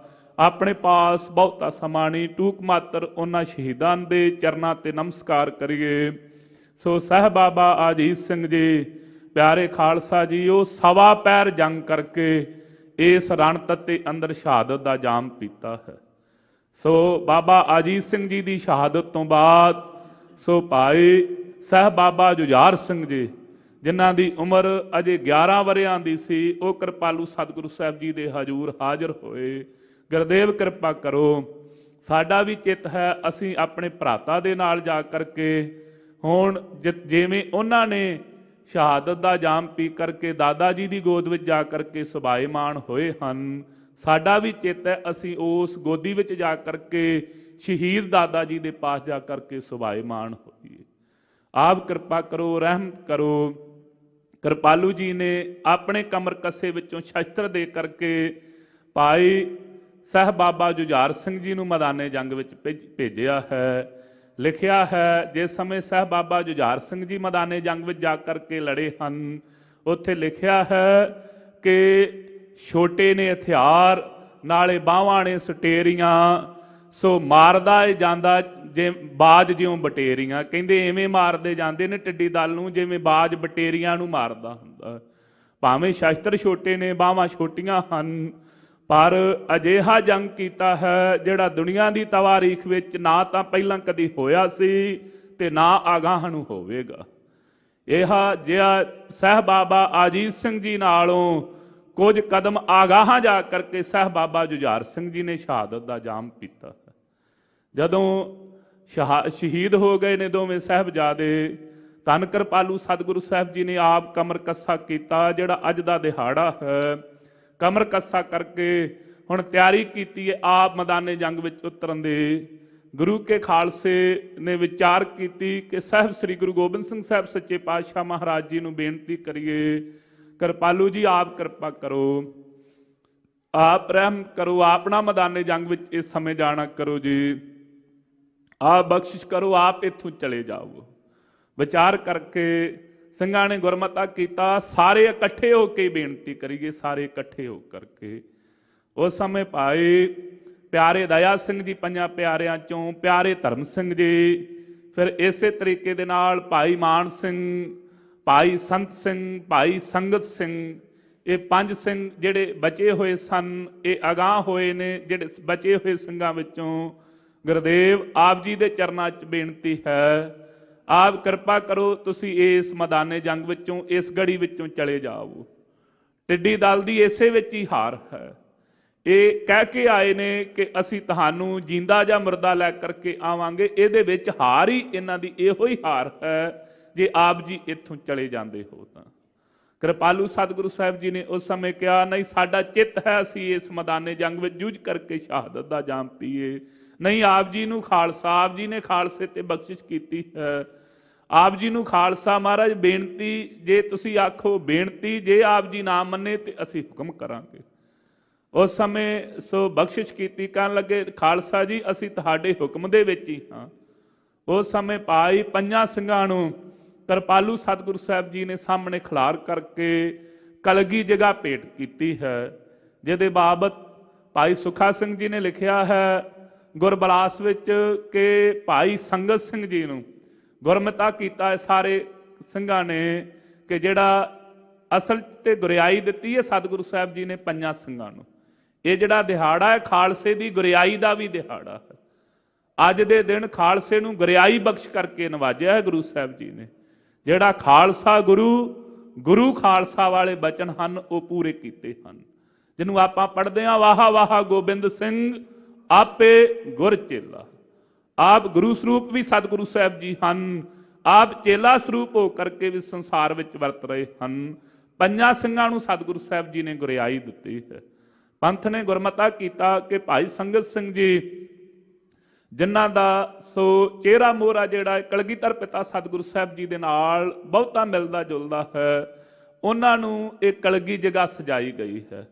ਆਪਣੇ ਪਾਸ ਬਹੁਤਾ ਸਮਾਂ ਨਹੀਂ, ਟੂਕ ਮਾਤਰ ਉਹਨਾਂ ਸ਼ਹੀਦਾਂ ਦੇ ਚਰਨਾਂ ਤੇ ਨਮਸਕਾਰ ਕਰੀਏ। ਸੋ ਸਾਹਿਬ ਬਾਬਾ ਅਜੀਤ ਸਿੰਘ ਜੀ ਪਿਆਰੇ ਖਾਲਸਾ ਜੀ, ਉਹ ਸਵਾ ਪੈਰ ਜੰਗ ਕਰਕੇ ਇਸ ਰਣ ਤੱਤੇ ਅੰਦਰ ਸ਼ਹਾਦਤ ਦਾ ਜਾਮ ਪੀਤਾ ਹੈ। ਸੋ ਬਾਬਾ ਅਜੀਤ ਸਿੰਘ ਜੀ ਦੀ ਸ਼ਹਾਦਤ ਤੋਂ ਬਾਅਦ ਸੋ ਭਾਈ ਸਾਹਿਬ ਬਾਬਾ ਜੁਝਾਰ ਸਿੰਘ ਜੀ, ਜਿਨ੍ਹਾਂ ਦੀ ਉਮਰ ਅਜੇ 11 ਵਰ੍ਹਿਆਂ ਦੀ ਸੀ, ਉਹ ਕਿਰਪਾਲੂ ਸਤਿਗੁਰੂ ਸਾਹਿਬ ਜੀ ਦੇ ਹਜ਼ੂਰ ਹਾਜ਼ਰ ਹੋਏ। ਗੁਰਦੇਵ ਕਿਰਪਾ ਕਰੋ, ਸਾਡਾ ਵੀ ਚਿੱਤ ਹੈ ਅਸੀਂ ਆਪਣੇ ਭਰਾਤਾ ਦੇ ਨਾਲ ਜਾ ਕਰਕੇ ਹੁਣ ਜਿਵੇਂ ਉਹਨਾਂ ਨੇ ਸ਼ਹਾਦਤ ਦਾ ਜਾਮ ਪੀ ਕਰਕੇ ਦਾਦਾ ਜੀ ਦੀ ਗੋਦ ਵਿੱਚ ਜਾ ਕਰਕੇ ਸੁਭਾਏਮਾਨ ਹੋਏ ਹਨ, ਸਾਡਾ ਵੀ ਚਿੱਤ ਹੈ ਅਸੀਂ ਉਸ ਗੋਦੀ ਵਿੱਚ ਜਾ ਕਰਕੇ ਸ਼ਹੀਦ ਦਾਦਾ ਜੀ ਦੇ ਪਾਸ ਜਾ ਕਰਕੇ ਸੁਭਾਏਮਾਨ ਹੋਈਏ। ਆਪ ਕਿਰਪਾ ਕਰੋ, ਰਹਿਮਤ ਕਰੋ। ਕਿਰਪਾਲੂ ਜੀ ਨੇ ਆਪਣੇ ਕਮਰ ਕੱਸੇ ਵਿੱਚੋਂ ਸ਼ਸਤਰ ਦੇ ਕਰਕੇ ਭਾਈ ਸਾਹਿਬ ਬਾਬਾ ਜੁਝਾਰ ਸਿੰਘ ਜੀ ਨੂੰ ਮੈਦਾਨੇ ਜੰਗ ਵਿੱਚ ਭੇਜਿਆ ਹੈ। ਲਿਖਿਆ ਹੈ ਜਿਸ ਸਮੇਂ ਸਾਹਿਬ ਬਾਬਾ ਜੁਝਾਰ ਸਿੰਘ ਜੀ ਮੈਦਾਨੇ ਜੰਗ ਵਿੱਚ ਜਾ ਕਰਕੇ ਲੜੇ ਹਨ, ਉੱਥੇ ਲਿਖਿਆ ਹੈ ਕਿ ਛੋਟੇ ਨੇ ਹਥਿਆਰ ਨਾਲੇ ਬਾਹਾਂ ਨੇ ਸਟੇਰੀਆਂ, ਸੋ ਮਾਰਦਾ ਏ ਜਾਂਦਾ ਜੇ ਬਾਜ ਜਿਉਂ ਬਟੇਰੀਆਂ। ਕਹਿੰਦੇ ਐਵੇਂ ਮਾਰਦੇ ਜਾਂਦੇ ਨੇ ਟਿੱਡੀ ਦਲ ਨੂੰ ਜਿਵੇਂ ਬਾਜ ਬਟੇਰੀਆਂ ਨੂੰ ਮਾਰਦਾ ਹੁੰਦਾ। ਭਾਵੇਂ ਸ਼ਸਤਰ ਛੋਟੇ ਨੇ, ਬਾਹਾਂ ਛੋਟੀਆਂ ਹਨ, ਪਰ ਅਜਿਹਾ ਜੰਗ ਕੀਤਾ ਹੈ ਜਿਹੜਾ ਦੁਨੀਆ ਦੀ ਤਵਾਰੀਖ ਵਿੱਚ ਨਾ ਤਾਂ ਪਹਿਲਾਂ ਕਦੀ ਹੋਇਆ ਸੀ ਤੇ ਨਾ ਅਗਾਂਹ ਨੂੰ ਹੋਵੇਗਾ। ਇਹ ਜਿਹਾ ਸਾਹਿਬ ਬਾਬਾ ਅਜੀਤ ਸਿੰਘ ਜੀ ਨਾਲੋਂ ਕੁਝ ਕਦਮ ਆਗਾਹਾਂ ਜਾ ਕਰਕੇ ਸਾਹਿਬ ਬਾਬਾ ਜੁਝਾਰ ਸਿੰਘ ਜੀ ਨੇ ਸ਼ਹਾਦਤ ਦਾ ਜਾਮ ਪੀਤਾ ਹੈ। ਜਦੋਂ ਸ਼ਹੀਦ ਹੋ ਗਏ ਨੇ ਦੋਵੇਂ ਸਾਹਿਬਜ਼ਾਦੇ, ਧੰਨ ਕਿਰਪਾਲੂ ਸਤਿਗੁਰੂ ਸਾਹਿਬ ਜੀ ਨੇ ਆਪ ਕਮਰ ਕੱਸਾ ਕੀਤਾ। ਜਿਹੜਾ ਅੱਜ ਦਾ ਦਿਹਾੜਾ ਹੈ, ਕਮਰ ਕੱਸਾ ਕਰਕੇ ਹੁਣ ਤਿਆਰੀ ਕੀਤੀ ਹੈ ਆਪ ਮੈਦਾਨੇ ਜੰਗ ਵਿੱਚ ਉਤਰਨ ਦੀ। ਗੁਰੂ ਕੇ ਖਾਲਸੇ ਨੇ ਵਿਚਾਰ ਕੀਤੀ ਕਿ ਸਾਹਿਬ ਸ੍ਰੀ ਗੁਰੂ ਗੋਬਿੰਦ ਸਿੰਘ ਸਾਹਿਬ ਸੱਚੇ ਪਾਤਸ਼ਾਹ ਮਹਾਰਾਜ ਜੀ ਨੂੰ ਬੇਨਤੀ ਕਰੀਏ, ਕਿਰਪਾਲੂ ਜੀ ਆਪ ਕਿਰਪਾ ਕਰੋ, ਆਪ ਰਹਿਮ ਕਰੋ, ਆਪਣਾ ਮੈਦਾਨੇ ਜੰਗ ਵਿੱਚ ਇਸ ਸਮੇਂ ਜਾਣਾ ਕਰੋ ਜੀ, ਆਪ ਬਖਸ਼ਿਸ਼ ਕਰੋ, ਆਪ ਇੱਥੋਂ ਚਲੇ ਜਾਓ। ਵਿਚਾਰ ਕਰਕੇ ਸਿੰਘਾਂ ਨੇ ਗੁਰਮਤਾ ਕੀਤਾ, ਸਾਰੇ ਇਕੱਠੇ ਹੋ ਕੇ ਬੇਨਤੀ ਕਰੀਏ, ਸਾਰੇ ਇਕੱਠੇ ਹੋ ਕਰਕੇ। ਉਸ ਸਮੇਂ ਭਾਈ ਪਿਆਰੇ ਦਇਆ ਸਿੰਘ ਜੀ ਪੰਜਾਂ ਪਿਆਰਿਆਂ ਚੋਂ, ਪਿਆਰੇ ਧਰਮ ਸਿੰਘ ਜੀ, ਫਿਰ ਇਸੇ ਤਰੀਕੇ ਦੇ ਨਾਲ ਭਾਈ ਮਾਨ ਸਿੰਘ, ਭਾਈ ਸੰਤ ਸਿੰਘ, ਭਾਈ ਸੰਗਤ ਸਿੰਘ, ਇਹ 5 ਸਿੰਘ ਜਿਹੜੇ ਬਚੇ ਹੋਏ ਸਨ, ਇਹ ਅਗਾਂਹ ਹੋਏ ਨੇ। ਜਿਹੜੇ ਬਚੇ ਹੋਏ ਸਿੰਘਾਂ ਵਿੱਚੋਂ ਗੁਰਦੇਵ ਆਪ ਜੀ ਦੇ ਚਰਨਾਂ 'ਚ ਬੇਨਤੀ ਹੈ, ਆਪ ਕਿਰਪਾ ਕਰੋ, ਤੁਸੀਂ ਇਸ ਮੈਦਾਨੇ ਜੰਗ ਵਿੱਚੋਂ, ਇਸ ਗੜੀ ਵਿੱਚੋਂ ਚਲੇ ਜਾਓ। ਟਿੱਡੀ ਦਲ ਦੀ ਇਸੇ ਵਿੱਚ ਹੀ ਹਾਰ ਹੈ। ਇਹ ਕਹਿ ਕੇ ਆਏ ਨੇ ਕਿ ਅਸੀਂ ਤੁਹਾਨੂੰ ਜਿੰਦਾ ਜਾਂ ਮੁਰਦਾ ਲੈ ਕਰਕੇ ਆਵਾਂਗੇ, ਇਹਦੇ ਵਿੱਚ ਹਾਰ ਹੀ ਇਹਨਾਂ ਦੀ ਇਹੋ ਹੀ ਹਾਰ ਹੈ ਜੇ ਆਪ ਜੀ ਇੱਥੋਂ ਚਲੇ ਜਾਂਦੇ ਹੋ ਤਾਂ। ਕਿਰਪਾਲੂ ਸਤਿਗੁਰੂ ਸਾਹਿਬ ਜੀ ਨੇ ਉਸ ਸਮੇਂ ਕਿਹਾ, ਨਹੀਂ ਸਾਡਾ ਚਿੱਤ ਹੈ ਅਸੀਂ ਇਸ ਮੈਦਾਨੇ ਜੰਗ ਵਿੱਚ ਜੂਝ ਕਰਕੇ ਸ਼ਹਾਦਤ ਦਾ ਜਾਮ ਪੀਏ। ਨਹੀਂ, ਆਪ ਜੀ ਨੂੰ ਖਾਲਸਾ, ਆਪ ਜੀ ਨੇ ਖਾਲਸੇ ਤੇ ਬਖਸ਼ਿਸ਼ ਕੀਤੀ ਹੈ, ਆਪ ਜੀ ਨੂੰ ਖਾਲਸਾ। ਮਹਾਰਾਜ ਬੇਨਤੀ, ਜੇ ਤੁਸੀਂ ਆਖੋ ਬੇਨਤੀ, ਜੇ ਆਪ ਜੀ ਨਾ ਮੰਨੇ ਤੇ ਅਸੀਂ ਹੁਕਮ ਕਰਾਂਗੇ। ਉਸ ਸਮੇਂ ਸੋ ਬਖਸ਼ਿਸ਼ ਕੀਤੀ, ਕਹਿਣ ਲੱਗੇ ਖਾਲਸਾ ਜੀ ਅਸੀਂ ਤੁਹਾਡੇ ਹੁਕਮ ਦੇ ਵਿੱਚ ਹੀ ਹਾਂ। ਉਸ ਸਮੇਂ ਭਾਈ ਪੰਜਾਂ ਸਿੰਘਾਂ ਨੂੰ ਕਿਰਪਾਲੂ ਸਤਿਗੁਰੂ ਸਾਹਿਬ ਜੀ ਨੇ ਸਾਹਮਣੇ ਖਿਲਾਰ ਕਰਕੇ ਕਲਗੀ ਜਗ੍ਹਾ ਭੇਟ ਕੀਤੀ ਹੈ, ਜਿਹਦੇ ਬਾਬਤ ਭਾਈ ਸੁਖਾ ਸਿੰਘ ਜੀ ਨੇ ਲਿਖਿਆ ਹੈ ਗੁਰਬਲਾਸ ਵਿੱਚ ਕਿ ਭਾਈ ਸੰਗਤ ਸਿੰਘ ਜੀ ਨੂੰ ਗੁਰਮਤਾ ਕੀਤਾ ਹੈ ਸਾਰੇ ਸਿੰਘਾਂ ਨੇ ਕਿ ਜਿਹੜਾ ਅਸਲ ਤੇ ਗੁਰਿਆਈ ਦਿੱਤੀ ਹੈ ਸਤਿਗੁਰੂ ਸਾਹਿਬ ਜੀ ਨੇ ਪੰਜਾਂ ਸਿੰਘਾਂ ਨੂੰ। ਇਹ ਜਿਹੜਾ ਦਿਹਾੜਾ ਹੈ ਖਾਲਸੇ ਦੀ ਗੁਰਿਆਈ ਦਾ ਵੀ ਦਿਹਾੜਾ ਹੈ। ਅੱਜ ਦੇ ਦਿਨ ਖਾਲਸੇ ਨੂੰ ਗੁਰਿਆਈ ਬਖਸ਼ ਕਰਕੇ ਨਵਾਜਿਆ ਹੈ ਗੁਰੂ ਸਾਹਿਬ ਜੀ ਨੇ। ਜਿਹੜਾ ਖਾਲਸਾ ਗੁਰੂ ਖਾਲਸਾ ਵਾਲੇ ਬਚਨ ਹਨ ਉਹ ਪੂਰੇ ਕੀਤੇ ਹਨ, ਜਿਹਨੂੰ ਆਪਾਂ ਪੜ੍ਹਦੇ ਹਾਂ, ਵਾਹਾ ਵਾਹਾ ਗੋਬਿੰਦ ਸਿੰਘ ਆਪੇ ਗੁਰ ਚੇਲਾ। ਆਪ ਗੁਰੂ ਸਰੂਪ ਵੀ ਸਤਿਗੁਰੂ ਸਾਹਿਬ ਜੀ ਹਨ, ਆਪ ਚੇਲਾ ਸਰੂਪ ਹੋ ਕਰਕੇ ਵੀ ਸੰਸਾਰ ਵਿੱਚ ਵਰਤ ਰਹੇ ਹਨ। ਪੰਜਾਂ ਸਿੰਘਾਂ ਨੂੰ ਸਤਿਗੁਰੂ ਸਾਹਿਬ ਜੀ ਨੇ ਗੁਰਿਆਈ ਦਿੱਤੀ ਹੈ। ਪੰਥ ਨੇ ਗੁਰਮਤਾ ਕੀਤਾ ਕਿ ਭਾਈ ਸੰਗਤ ਸਿੰਘ ਜੀ, ਜਿਨ੍ਹਾਂ ਦਾ ਸੋ ਚਿਹਰਾ ਮੋਹਰਾ ਜਿਹੜਾ ਕਲਗੀਧਰ ਪਿਤਾ ਸਤਿਗੁਰੂ ਸਾਹਿਬ ਜੀ ਦੇ ਨਾਲ ਬਹੁਤਾ ਮਿਲਦਾ ਜੁਲਦਾ ਹੈ, ਉਹਨਾਂ ਨੂੰ ਇਹ ਕਲਗੀ ਜਗ੍ਹਾ ਸਜਾਈ ਗਈ ਹੈ।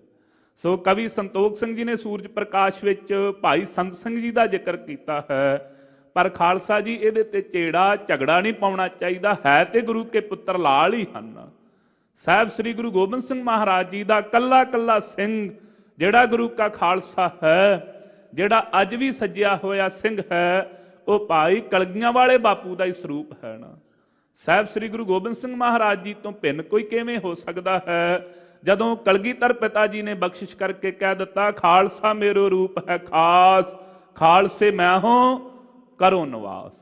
ਸੋ ਕਵੀ ਸੰਤੋਖ ਸਿੰਘ ਜੀ ਨੇ ਸੂਰਜ ਪ੍ਰਕਾਸ਼ ਵਿੱਚ ਭਾਈ ਸੰਤ ਸਿੰਘ ਜੀ ਦਾ ਜ਼ਿਕਰ ਕੀਤਾ ਹੈ, ਪਰ ਖਾਲਸਾ ਜੀ ਇਹਦੇ ਤੇ ਝੇੜਾ ਝਗੜਾ ਨਹੀਂ ਪਾਉਣਾ ਚਾਹੀਦਾ, ਹੈ ਤੇ ਗੁਰੂ ਕੇ ਪੁੱਤਰ ਲਾਲ ਹੀ ਹਨ। ਸਾਹਿਬ ਸ੍ਰੀ ਗੁਰੂ ਗੋਬਿੰਦ ਸਿੰਘ ਮਹਾਰਾਜ ਜੀ ਦਾ ਕੱਲਾ ਕੱਲਾ ਸਿੰਘ ਜਿਹੜਾ ਗੁਰੂ ਕਾ ਖਾਲਸਾ ਹੈ, ਜਿਹੜਾ ਅੱਜ ਵੀ ਸੱਜਿਆ ਹੋਇਆ ਸਿੰਘ ਹੈ ਉਹ ਭਾਈ ਕਲਗੀਆਂ ਵਾਲੇ ਬਾਪੂ ਦਾ ਹੀ ਸਰੂਪ ਹੈ ਨਾ। ਸਾਹਿਬ ਸ੍ਰੀ ਗੁਰੂ ਗੋਬਿੰਦ ਸਿੰਘ ਮਹਾਰਾਜ ਜੀ ਤੋਂ ਭਿੰਨ ਕੋਈ ਕਿਵੇਂ ਹੋ ਸਕਦਾ ਹੈ? ਜਦੋਂ ਕਲਗੀਧਰ ਪਿਤਾ ਜੀ ਨੇ ਬਖਸ਼ਿਸ਼ ਕਰਕੇ ਕਹਿ ਦਿੱਤਾ, ਖਾਲਸਾ ਮੇਰੋ ਰੂਪ ਹੈ ਖਾਸ, ਖਾਲਸੇ ਮੈਂ ਹੋ ਕਰੋ ਨਿਵਾਸ।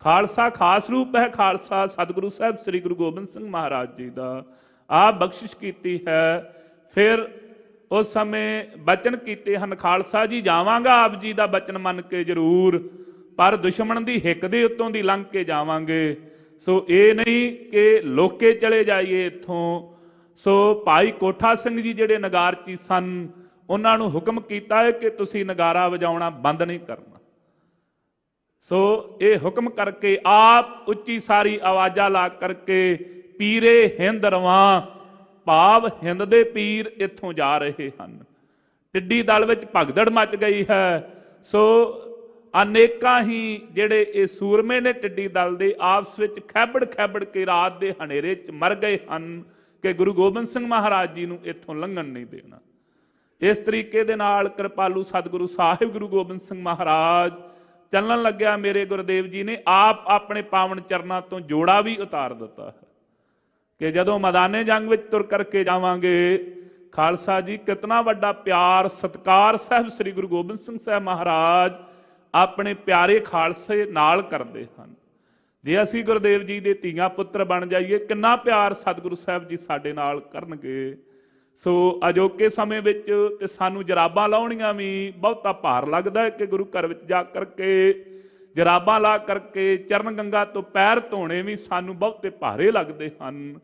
ਖਾਲਸਾ ਖਾਸ ਰੂਪ ਹੈ, ਖਾਲਸਾ ਸਤਿਗੁਰੂ ਸਾਹਿਬ ਸ੍ਰੀ ਗੁਰੂ ਗੋਬਿੰਦ ਸਿੰਘ ਮਹਾਰਾਜ ਜੀ ਦਾ ਆਪ ਬਖਸ਼ਿਸ਼ ਕੀਤੀ ਹੈ। ਫਿਰ ਉਸ ਸਮੇਂ ਬਚਨ ਕੀਤੇ ਹਨ, ਖਾਲਸਾ ਜੀ ਜਾਵਾਂਗਾ ਆਪ ਜੀ ਦਾ ਬਚਨ ਮੰਨ ਕੇ ਜ਼ਰੂਰ, ਪਰ ਦੁਸ਼ਮਣ ਦੀ ਹਿੱਕ ਦੇ ਉੱਤੋਂ ਦੀ ਲੰਘ ਕੇ ਜਾਵਾਂਗੇ। ਸੋ ਇਹ ਨਹੀਂ ਕਿ ਲੋਕੇ ਚਲੇ ਜਾਈਏ ਇੱਥੋਂ। ਸੋ ਭਾਈ ਕੋਠਾ ਸਿੰਘ ਜੀ ਜਿਹੜੇ ਨਗਾਰਚੀ ਸਨ, ਉਹਨਾਂ ਨੂੰ ਹੁਕਮ ਕੀਤਾ ਹੈ ਕਿ ਤੁਸੀਂ ਨਗਾਰਾ ਵਜਾਉਣਾ ਬੰਦ ਨਹੀਂ ਕਰਨਾ। ਸੋ ਇਹ ਹੁਕਮ ਕਰਕੇ ਆਪ ਉੱਚੀ ਸਾਰੀ ਆਵਾਜ਼ਾਂ ਲਾ ਕਰਕੇ ਪੀਰੇ ਹਿੰਦ ਰਵਾਂ, ਭਾਵ ਹਿੰਦ ਦੇ ਪੀਰ ਇੱਥੋਂ ਜਾ ਰਹੇ ਹਨ। ਟਿੱਡੀ ਦਲ ਵਿੱਚ ਭਗਦੜ ਮਚ ਗਈ ਹੈ। ਸੋ ਅਨੇਕਾਂ ਹੀ ਜਿਹੜੇ ਇਹ ਸੂਰਮੇ ਨੇ ਟਿੱਡੀ ਦਲ ਦੇ ਆਪਸ ਵਿੱਚ ਖੈਬੜ ਕੇ ਰਾਤ ਦੇ ਹਨੇਰੇ 'ਚ ਮਰ ਗਏ ਹਨ ਕਿ ਗੁਰੂ ਗੋਬਿੰਦ ਸਿੰਘ ਮਹਾਰਾਜ ਜੀ ਨੂੰ ਇੱਥੋਂ ਲੰਘਣ ਨਹੀਂ ਦੇਣਾ। ਇਸ ਤਰੀਕੇ ਦੇ ਨਾਲ ਕਿਰਪਾਲੂ ਸਤਿਗੁਰੂ ਸਾਹਿਬ ਗੁਰੂ ਗੋਬਿੰਦ ਸਿੰਘ ਮਹਾਰਾਜ ਚੱਲਣ ਲੱਗਿਆ। ਮੇਰੇ ਗੁਰਦੇਵ ਜੀ ਨੇ ਆਪ ਆਪਣੇ ਪਾਵਨ ਚਰਨਾਂ ਤੋਂ ਜੋੜਾ ਵੀ ਉਤਾਰ ਦਿੱਤਾ ਹੈ ਕਿ ਜਦੋਂ ਮੈਦਾਨੇ ਜੰਗ ਵਿੱਚ ਤੁਰ ਕਰਕੇ ਜਾਵਾਂਗੇ, ਖਾਲਸਾ ਜੀ ਕਿਤਨਾ ਵੱਡਾ ਪਿਆਰ ਸਤਿਕਾਰ ਸਾਹਿਬ ਸ੍ਰੀ ਗੁਰੂ ਗੋਬਿੰਦ ਸਿੰਘ ਸਾਹਿਬ ਮਹਾਰਾਜ ਆਪਣੇ ਪਿਆਰੇ ਖਾਲਸੇ ਨਾਲ ਕਰਦੇ ਹਨ। ਜੇ ਅਸੀਂ ਗੁਰਦੇਵ ਜੀ ਦੇ ਧੀਆਂ ਪੁੱਤਰ ਬਣ ਜਾਈਏ, ਕਿੰਨਾ ਪਿਆਰ ਸਤਿਗੁਰੂ ਸਾਹਿਬ ਜੀ ਸਾਡੇ ਨਾਲ ਕਰਨਗੇ। ਸੋ ਅਜੋਕੇ ਸਮੇਂ ਵਿੱਚ ਤੇ ਸਾਨੂੰ ਜਰਾਬਾਂ ਲਾਉਣੀਆਂ ਵੀ ਬਹੁਤਾ ਭਾਰ ਲੱਗਦਾ ਹੈ ਕਿ ਗੁਰੂ ਘਰ ਵਿੱਚ ਜਾ ਕਰਕੇ ਜਰਾਬਾਂ ਲਾ ਕਰਕੇ ਚਰਨ ਗੰਗਾ ਤੋਂ ਪੈਰ ਧੋਣੇ ਵੀ ਸਾਨੂੰ ਬਹੁਤੇ ਭਾਰੇ ਲੱਗਦੇ ਹਨ।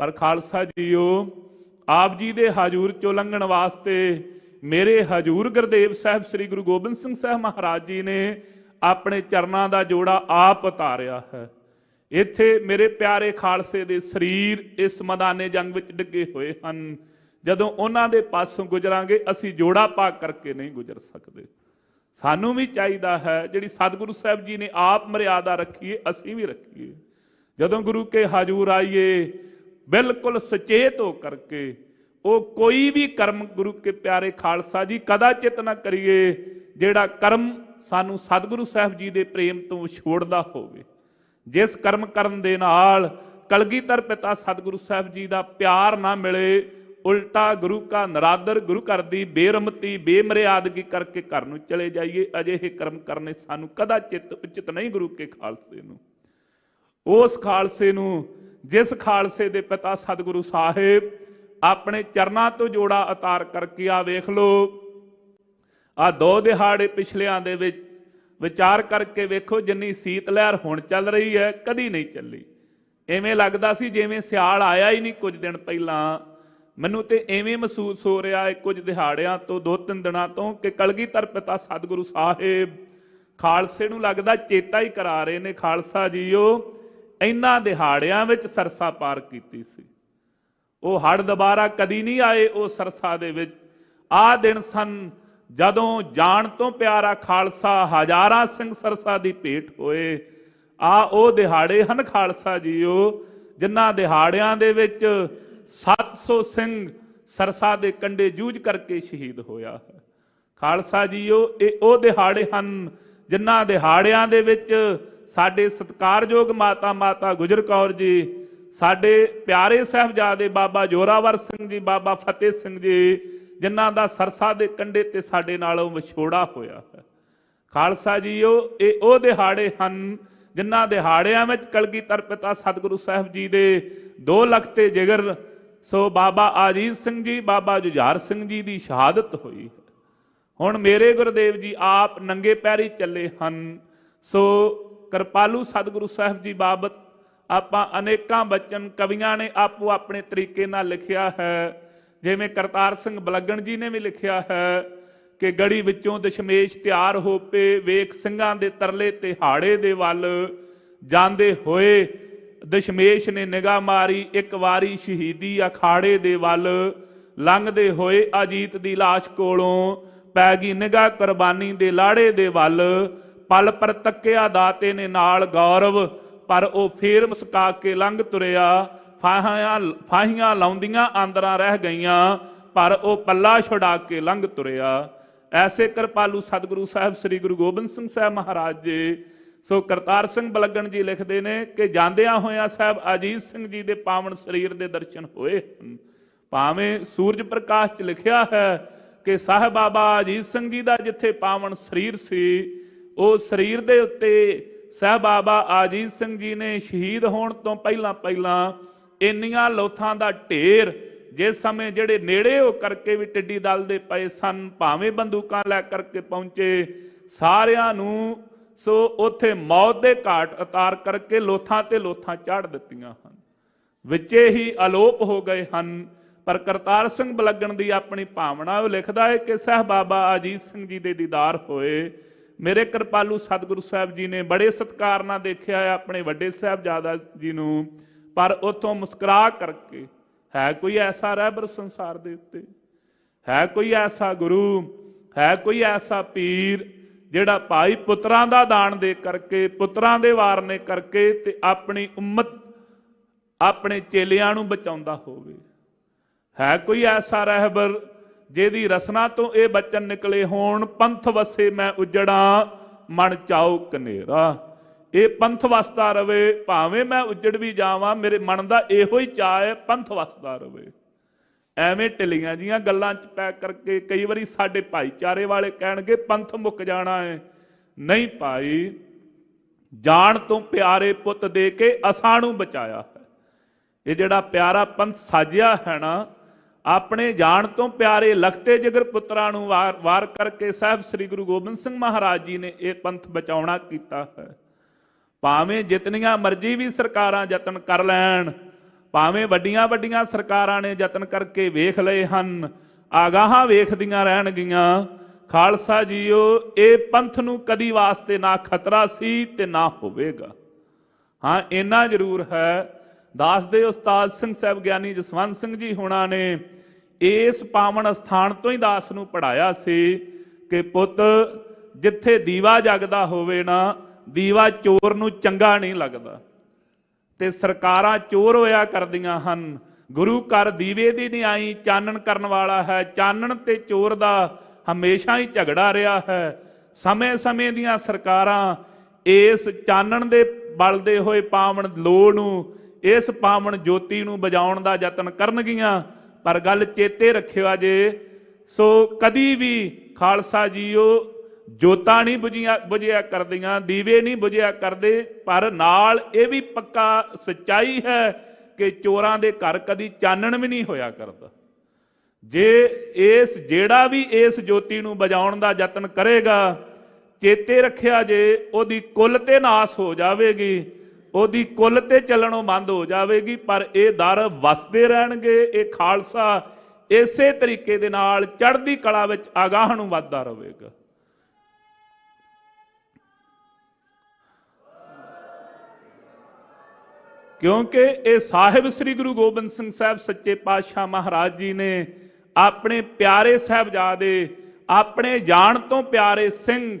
ਪਰ ਖਾਲਸਾ ਜੀਓ, ਆਪ ਜੀ ਦੇ ਹਜ਼ੂਰ ਚੋਂ ਲੰਘਣ ਵਾਸਤੇ ਮੇਰੇ ਹਜ਼ੂਰ ਗੁਰਦੇਵ ਸਾਹਿਬ ਸ੍ਰੀ ਗੁਰੂ ਗੋਬਿੰਦ ਸਿੰਘ ਸਾਹਿਬ ਮਹਾਰਾਜ ਜੀ ਨੇ ਆਪਣੇ ਚਰਨਾਂ ਦਾ ਜੋੜਾ ਆਪ ਉਤਾਰਿਆ ਹੈ। ਇੱਥੇ ਮੇਰੇ ਪਿਆਰੇ ਖਾਲਸੇ ਦੇ ਸਰੀਰ ਇਸ ਮੈਦਾਨੇ ਜੰਗ ਵਿੱਚ ਡਿੱਗੇ ਹੋਏ ਹਨ। ਜਦੋਂ ਉਹਨਾਂ ਦੇ ਪਾਸੋਂ ਗੁਜ਼ਰਾਂਗੇ ਅਸੀਂ ਜੋੜਾ ਪਾ ਕਰਕੇ ਨਹੀਂ ਗੁਜ਼ਰ ਸਕਦੇ। ਸਾਨੂੰ ਵੀ ਚਾਹੀਦਾ ਹੈ ਜਿਹੜੀ ਸਤਿਗੁਰੂ ਸਾਹਿਬ ਜੀ ਨੇ ਆਪ ਮਰਿਆਦਾ ਰੱਖੀਏ, ਅਸੀਂ ਵੀ ਰੱਖੀਏ। ਜਦੋਂ ਗੁਰੂ ਕੇ ਹਜ਼ੂਰ ਆਈਏ ਬਿਲਕੁਲ ਸੁਚੇਤ ਹੋ ਕਰਕੇ ਉਹ ਕੋਈ ਵੀ ਕਰਮ ਗੁਰੂ ਕੇ ਪਿਆਰੇ ਖਾਲਸਾ ਜੀ ਕਦਾਚਿਤ ਨਾ ਕਰੀਏ ਜਿਹੜਾ ਕਰਮ ਸਾਨੂੰ ਸਤਿਗੁਰੂ ਸਾਹਿਬ ਜੀ ਦੇ ਪ੍ਰੇਮ ਤੋਂ ਵਿਛੋੜਦਾ ਹੋਵੇ। ਜਿਸ ਕਰਮ ਕਰਨ ਦੇ ਨਾਲ ਕਲਗੀਧਰ ਪਿਤਾ ਸਤਿਗੁਰੂ ਸਾਹਿਬ ਜੀ ਦਾ ਪਿਆਰ ਨਾ ਮਿਲੇ, ਉਲਟਾ ਗੁਰੂ ਕਾ ਨਰਾਦਰ, ਗੁਰੂ ਘਰ ਦੀ ਬੇਰਮਤੀ ਬੇਮਰਿਆਦਗੀ ਕਰਕੇ ਘਰ ਨੂੰ ਚਲੇ ਜਾਈਏ, ਅਜਿਹੇ ਕਰਮ ਕਰਨੇ ਸਾਨੂੰ ਕਦਾਚਿਤ ਉਚਿਤ ਨਹੀਂ। ਗੁਰੂ ਕੇ ਖਾਲਸੇ ਨੂੰ, ਉਸ ਖਾਲਸੇ ਨੂੰ ਜਿਸ ਖਾਲਸੇ ਦੇ ਪਿਤਾ ਸਤਿਗੁਰੂ ਸਾਹਿਬ ਆਪਣੇ ਚਰਨਾਂ ਤੋਂ ਜੋੜਾ ਉਤਾਰ ਕਰਕੇ ਆ ਵੇਖ ਲਓ, ਆ 2 ਦਿਹਾੜੇ ਪਿਛਲਿਆਂ ਦੇ ਵਿੱਚ ਵਿਚਾਰ ਕਰਕੇ ਵੇਖੋ, ਜਿੰਨੀ ਸੀਤ ਲਹਿਰ ਹੁਣ ਚੱਲ ਰਹੀ ਹੈ ਕਦੀ ਨਹੀਂ ਚੱਲੀ। ਐਵੇਂ ਲੱਗਦਾ ਸੀ ਜਿਵੇਂ ਸਿਆਲ ਆਇਆ ਹੀ ਨਹੀਂ ਕੁਝ ਦਿਨ ਪਹਿਲਾਂ। ਮੈਨੂੰ ਤੇ ਐਵੇਂ ਮਹਿਸੂਸ ਹੋ ਰਿਹਾ ਹੈ ਕੁਝ ਦਿਹਾੜਿਆਂ ਤੋਂ, 2-3 ਦਿਨਾਂ ਤੋਂ, ਕਿ ਕਲਗੀਧਰ ਪਿਤਾ ਸਤਿਗੁਰੂ ਸਾਹਿਬ ਖਾਲਸੇ ਨੂੰ ਲੱਗਦਾ ਚੇਤਾ ਹੀ ਕਰਾ ਰਹੇ ਨੇ, ਖਾਲਸਾ ਜੀਓ ਇਹਨਾਂ ਦਿਹਾੜਿਆਂ ਵਿੱਚ ਸਰਸਾ ਪਾਰ ਕੀਤੀ ਸੀ। ਉਹ ਹੜ ਦੁਬਾਰਾ ਕਦੀ ਨਹੀਂ ਆਏ ਉਹ ਸਰਸਾ ਦੇ ਵਿੱਚ। ਆਹ ਦਿਨ ਸਨ ਜਦੋਂ ਜਾਣ ਤੋਂ ਪਿਆਰਾ ਖਾਲਸਾ ਹਜ਼ਾਰਾਂ ਸਿੰਘ ਸਰਸਾ ਦੀ ਭੇਟ ਹੋਏ। ਆ ਉਹ ਦਿਹਾੜੇ ਹਨ ਖਾਲਸਾ ਜੀਓ ਜਿਨ੍ਹਾਂ ਦਿਹਾੜਿਆਂ ਦੇ ਵਿੱਚ 700 ਸਿੰਘ ਸਰਸਾ ਦੇ ਕੰਢੇ ਜੂਝ ਕਰਕੇ ਸ਼ਹੀਦ ਹੋਇਆ ਹੈ। ਖਾਲਸਾ ਜੀਓ ਇਹ ਉਹ ਦਿਹਾੜੇ ਹਨ ਜਿਨ੍ਹਾਂ ਦਿਹਾੜਿਆਂ ਦੇ ਵਿੱਚ ਸਾਡੇ ਸਤਿਕਾਰਯੋਗ ਮਾਤਾ ਗੁਜਰ ਕੌਰ ਜੀ, ਸਾਡੇ ਪਿਆਰੇ ਸਾਹਿਬਜ਼ਾਦੇ ਬਾਬਾ ਜ਼ੋਰਾਵਰ ਸਿੰਘ ਜੀ, ਬਾਬਾ ਫਤਿਹ ਸਿੰਘ ਜੀ, ਜਿਨ੍ਹਾਂ ਦਾ ਸਰਸਾ ਦੇ ਕੰਢੇ ਤੇ ਸਾਡੇ ਨਾਲੋਂ ਵਿਛੋੜਾ ਹੋਇਆ ਹੈ। ਖਾਲਸਾ ਜੀਓ ਇਹ ਉਹ ਦਿਹਾੜੇ ਹਨ ਜਿਨ੍ਹਾਂ ਦਿਹਾੜਿਆਂ ਵਿੱਚ ਕਲਗੀਧਰ ਪਿਤਾ ਸਤਿਗੁਰੂ ਸਾਹਿਬ ਜੀ ਦੇ 2 ਲੱਖ ਤੇ ਜਿਗਰ ਸੋ ਬਾਬਾ ਅਜੀਤ ਸਿੰਘ ਜੀ, ਬਾਬਾ ਜੁਝਾਰ ਸਿੰਘ ਜੀ ਦੀ ਸ਼ਹਾਦਤ ਹੋਈ ਹੈ। ਹੁਣ ਮੇਰੇ ਗੁਰਦੇਵ ਜੀ ਆਪ ਨੰਗੇ ਪੈਰੀ ਚੱਲੇ ਹਨ। ਸੋ ਕਿਰਪਾਲੂ ਸਤਿਗੁਰੂ ਸਾਹਿਬ ਜੀ ਬਾਬਤ ਆਪਾਂ ਅਨੇਕਾਂ ਬਚਨ ਕਵੀਆਂ ਨੇ ਆਪੋ ਆਪਣੇ ਤਰੀਕੇ ਨਾਲ ਲਿਖਿਆ ਹੈ। ਜਿਵੇਂ ਕਰਤਾਰ ਸਿੰਘ ਬਲਗਣ ਜੀ ਨੇ ਵੀ ਲਿਖਿਆ ਹੈ ਕਿ ਗੜੀ ਵਿੱਚੋਂ ਦਸ਼ਮੇਸ਼ ਤਿਆਰ ਹੋ ਪਏ, ਵੇਖ ਸਿੰਘਾਂ ਦੇ ਤਰਲੇ ਤੇ ਹਾੜੇ ਦੇ ਵੱਲ ਜਾਂਦੇ ਹੋਏ ਦਸ਼ਮੇਸ਼ ਨੇ ਨਿਗਾਹ ਮਾਰੀ, ਇੱਕ ਵਾਰੀ ਸ਼ਹੀਦੀ ਅਖਾੜੇ ਦੇ ਵੱਲ ਲੰਘਦੇ ਹੋਏ ਅਜੀਤ ਦੀ ਲਾਸ਼ ਕੋਲੋਂ ਪੈ ਗਈ ਨਿਗਾਹ ਕੁਰਬਾਨੀ ਦੇ ਲਾੜੇ ਦੇ ਵੱਲ। ਪਲ ਪਰ ਤੱਕਿਆ ਦਾਤੇ ਨੇ ਨਾਲ ਗੌਰਵ, ਪਰ ਉਹ ਫੇਰ ਮੁਸਕਾ ਕੇ ਲੰਘ ਤੁਰਿਆ। ਫਾਹੀਆਂ ਲਾਉਂਦੀਆਂ ਆਂਦਰਾਂ ਰਹਿ ਗਈਆਂ, ਪਰ ਉਹ ਪੱਲਾ ਛੁਡਾ ਕੇ ਲੰਘ ਤੁਰਿਆ। ਐਸੇ ਕਿਰਪਾਲੂ ਸਤਿਗੁਰੂ ਸਾਹਿਬ ਸ੍ਰੀ ਗੁਰੂ ਗੋਬਿੰਦ ਸਿੰਘ ਸਾਹਿਬ ਮਹਾਰਾਜ ਜੀ। ਸੋ ਕਰਤਾਰ ਸਿੰਘ ਬਲਗਣ ਜੀ ਲਿਖਦੇ ਨੇ ਕਿ ਜਾਂਦਿਆਂ ਹੋਇਆਂ ਸਾਹਿਬ ਅਜੀਤ ਸਿੰਘ ਜੀ ਦੇ ਪਾਵਨ ਸਰੀਰ ਦੇ ਦਰਸ਼ਨ ਹੋਏ ਹਨ। ਭਾਵੇਂ ਸੂਰਜ ਪ੍ਰਕਾਸ਼ 'ਚ ਲਿਖਿਆ ਹੈ ਕਿ ਸਾਹਿਬ ਬਾਬਾ ਅਜੀਤ ਸਿੰਘ ਜੀ ਦਾ ਜਿੱਥੇ ਪਾਵਨ ਸਰੀਰ ਸੀ, ਉਹ ਸਰੀਰ ਦੇ ਉੱਤੇ ਸਾਹਿਬ ਬਾਬਾ ਅਜੀਤ ਸਿੰਘ ਜੀ ਨੇ ਸ਼ਹੀਦ ਹੋਣ ਤੋਂ ਪਹਿਲਾਂ ਇੰਨੀਆਂ ਲੋਥਾਂ ਦਾ ਢੇਰ, ਜਿਸ ਸਮੇਂ ਜਿਹੜੇ ਨੇੜੇ ਹੋ ਕਰਕੇ ਵੀ ਟਿੱਡੀ ਦਲ ਦੇ ਪਏ ਸਨ, ਭਾਵੇਂ ਬੰਦੂਕਾਂ ਲੈ ਕਰਕੇ ਪਹੁੰਚੇ, ਸਾਰਿਆਂ ਨੂੰ ਸੋ ਉੱਥੇ ਮੌਤ ਦੇ ਘਾਟ ਉਤਾਰ ਕਰਕੇ ਲੋਥਾਂ ਤੇ ਲੋਥਾਂ ਚਾੜ ਦਿੱਤੀਆਂ ਹਨ, ਵਿੱਚੇ ਹੀ ਅਲੋਪ ਹੋ ਗਏ ਹਨ। ਪਰ ਕਰਤਾਰ ਸਿੰਘ ਬਲਗਣ ਦੀ ਆਪਣੀ ਭਾਵਨਾ ਉਹ ਲਿਖਦਾ ਹੈ ਕਿ ਸਾਹਿਬ ਬਾਬਾ ਅਜੀਤ ਸਿੰਘ ਜੀ ਦੇ ਦੀਦਾਰ ਹੋਏ। ਮੇਰੇ ਕਿਰਪਾਲੂ ਸਤਿਗੁਰੂ ਸਾਹਿਬ ਜੀ ਨੇ ਬੜੇ ਸਤਿਕਾਰ ਨਾਲ ਦੇਖਿਆ ਹੈ ਆਪਣੇ ਵੱਡੇ ਸਾਹਿਬਜ਼ਾਦਾ ਜੀ ਨੂੰ, ਪਰ ਉੱਥੋਂ ਮੁਸਕਰਾ ਕਰਕੇ, ਹੈ ਕੋਈ ਐਸਾ ਰਹਿਬਰ ਸੰਸਾਰ ਦੇ ਉੱਤੇ, ਹੈ ਕੋਈ ਐਸਾ ਗੁਰੂ, ਹੈ ਕੋਈ ਐਸਾ ਪੀਰ ਜਿਹੜਾ ਭਾਈ ਪੁੱਤਰਾਂ ਦਾ ਦਾਨ ਦੇ ਕਰਕੇ, ਪੁੱਤਰਾਂ ਦੇ ਵਾਰਨੇ ਕਰਕੇ ਤੇ ਆਪਣੀ ਉਮਤ, ਆਪਣੇ ਚੇਲਿਆਂ ਨੂੰ ਬਚਾਉਂਦਾ ਹੋਵੇ? ਹੈ ਕੋਈ ਐਸਾ ਰਹਿਬਰ ਜਿਹਦੀ ਰਸਨਾ ਤੋਂ ਇਹ ਬਚਨ ਨਿਕਲੇ ਹੋਣ, ਪੰਥ ਵਸੇ ਮੈਂ ਉਜੜਾਂ ਮਨ ਚਾਉ ਕਨੇਰਾ। ਇਹ ਪੰਥ ਵਸਦਾ ਰਵੇ, ਭਾਵੇਂ ਮੈਂ ਉਜੜ ਵੀ ਜਾਵਾਂ, ਮੇਰੇ ਮਨ ਦਾ ਇਹੋ ਹੀ ਚਾਅ ਹੈ ਪੰਥ ਵਸਦਾ ਰਵੇ। ਐਵੇਂ ਢਿੱਲੀਆਂ ਜੀਆਂ ਗੱਲਾਂ 'ਚ ਪੈ ਕਰਕੇ ਕਈ ਵਾਰੀ ਸਾਡੇ ਭਾਈਚਾਰੇ ਵਾਲੇ ਕਹਿਣਗੇ ਪੰਥ ਮੁੱਕ ਜਾਣਾ ਹੈ। ਨਹੀਂ ਭਾਈ, ਜਾਣ ਤੋਂ ਪਿਆਰੇ ਪੁੱਤ ਦੇ ਕੇ ਅਸਾਂ ਨੂੰ ਬਚਾਇਆ ਹੈ। ਇਹ ਜਿਹੜਾ ਪਿਆਰਾ ਪੰਥ ਸਾਜਿਆ ਹੈ ਨਾ, ਆਪਣੇ ਜਾਣ ਤੋਂ ਪਿਆਰੇ ਲਖਤੇ ਜਿਗਰ ਪੁੱਤਰਾਂ ਨੂੰ ਵਾਰ ਕਰਕੇ ਸਾਹਿਬ ਸ੍ਰੀ ਗੁਰੂ ਗੋਬਿੰਦ ਸਿੰਘ ਮਹਾਰਾਜ ਜੀ ਨੇ ਇਹ ਪੰਥ ਬਚਾਉਣਾ ਕੀਤਾ ਹੈ। ਭਾਵੇਂ ਜਿਤਨੀਆਂ ਮਰਜ਼ੀ ਵੀ ਸਰਕਾਰਾਂ ਯਤਨ ਕਰ ਲੈਣ, ਭਾਵੇਂ ਵੱਡੀਆਂ ਵੱਡੀਆਂ ਸਰਕਾਰਾਂ ਨੇ ਯਤਨ ਕਰਕੇ ਵੇਖ ਲਏ ਹਨ, ਆਗਾਹਾਂ ਵੇਖਦੀਆਂ ਰਹਿਣਗੀਆਂ। ਖਾਲਸਾ ਜੀਓ, ਇਹ ਪੰਥ ਨੂੰ ਕਦੀ ਵਾਸਤੇ ਨਾ ਖਤਰਾ ਸੀ ਤੇ ਨਾ ਹੋਵੇਗਾ। ਹਾਂ, ਇੰਨਾ ਜ਼ਰੂਰ ਹੈ, ਦੱਸਦੇ ਉਸਤਾਦ ਸਿੰਘ ਸਾਹਿਬ ਗਿਆਨੀ ਜਸਵੰਤ ਸਿੰਘ ਜੀ ਹੋਣਾ ਨੇ ਇਸ ਪਾਵਨ ਅਸਥਾਨ ਤੋਂ ਹੀ ਦਾਸ ਨੂੰ ਪੜ੍ਹਾਇਆ ਸੀ ਕਿ ਪੁੱਤ, ਜਿੱਥੇ ਦੀਵਾ ਜਗਦਾ ਹੋਵੇ ਨਾ, ਦੀਵਾ ਚੋਰ ਨੂੰ ਚੰਗਾ ਨਹੀਂ ਲੱਗਦਾ, ਤੇ ਸਰਕਾਰਾਂ ਚੋਰ ਹੋਇਆ ਕਰਦੀਆਂ ਹਨ। ਗੁਰੂ ਘਰ ਦੀਵੇ ਦੀ ਨਿਆਈ ਚਾਨਣ ਕਰਨ ਵਾਲਾ ਹੈ। ਚਾਨਣ ਤੇ ਚੋਰ ਦਾ ਹਮੇਸ਼ਾ ਹੀ ਝਗੜਾ ਰਿਹਾ ਹੈ। ਸਮੇਂ ਦੀਆਂ ਸਰਕਾਰਾਂ ਇਸ ਚਾਨਣ ਦੇ ਬਲਦੇ ਹੋਏ ਪਾਵਨ ਲੋਹ ਨੂੰ, ਇਸ ਪਾਵਨ ਜੋਤੀ ਨੂੰ ਬੁਝਾਉਣ ਦਾ ਯਤਨ ਕਰਨਗੀਆਂ। ਪਰ ਗੱਲ ਚੇਤੇ ਰੱਖਿਓ ਜੇ, ਸੋ ਕਦੀ ਵੀ ਖਾਲਸਾ ਜੀਓ ਜੋਤਾਂ ਨਹੀਂ ਬੁਝਿਆ ਕਰਦੀਆਂ, ਦੀਵੇ ਨਹੀਂ ਬੁਝਿਆ ਕਰਦੇ। ਪਰ ਨਾਲ ਇਹ ਵੀ ਪੱਕਾ ਸੱਚਾਈ ਹੈ ਕਿ ਚੋਰਾਂ ਦੇ ਘਰ ਕਦੀ ਚਾਨਣ ਵੀ ਨਹੀਂ ਹੋਇਆ ਕਰਦਾ। ਜਿਹੜਾ ਵੀ ਇਸ ਜੋਤੀ ਨੂੰ ਬੁਝਾਉਣ ਦਾ ਯਤਨ ਕਰੇਗਾ, ਚੇਤੇ ਰੱਖਿਆ ਜੇ ਉਹਦੀ ਕੁੱਲ ਤੇ ਨਾਸ ਹੋ ਜਾਵੇਗੀ, ਉਹਦੀ ਕੁੱਲ ਤੇ ਚੱਲਣੋਂ ਬੰਦ ਹੋ ਜਾਵੇਗੀ। ਪਰ ਇਹ ਦਰ ਵਸਦੇ ਰਹਿਣਗੇ। ਇਹ ਖਾਲਸਾ ਇਸੇ ਤਰੀਕੇ ਦੇ ਨਾਲ ਚੜ੍ਹਦੀ ਕਲਾ ਵਿੱਚ ਆਗਾਹ ਨੂੰ ਵੱਧਦਾ ਰਹੇਗਾ। ਕਿਉਂਕਿ ਇਹ ਸਾਹਿਬ ਸ੍ਰੀ ਗੁਰੂ ਗੋਬਿੰਦ ਸਿੰਘ ਸਾਹਿਬ ਸੱਚੇ ਪਾਤਸ਼ਾਹ ਮਹਾਰਾਜ ਜੀ ਨੇ ਆਪਣੇ ਪਿਆਰੇ ਸਾਹਿਬਜ਼ਾਦੇ, ਆਪਣੇ ਜਾਣ ਤੋਂ ਪਿਆਰੇ ਸਿੰਘ,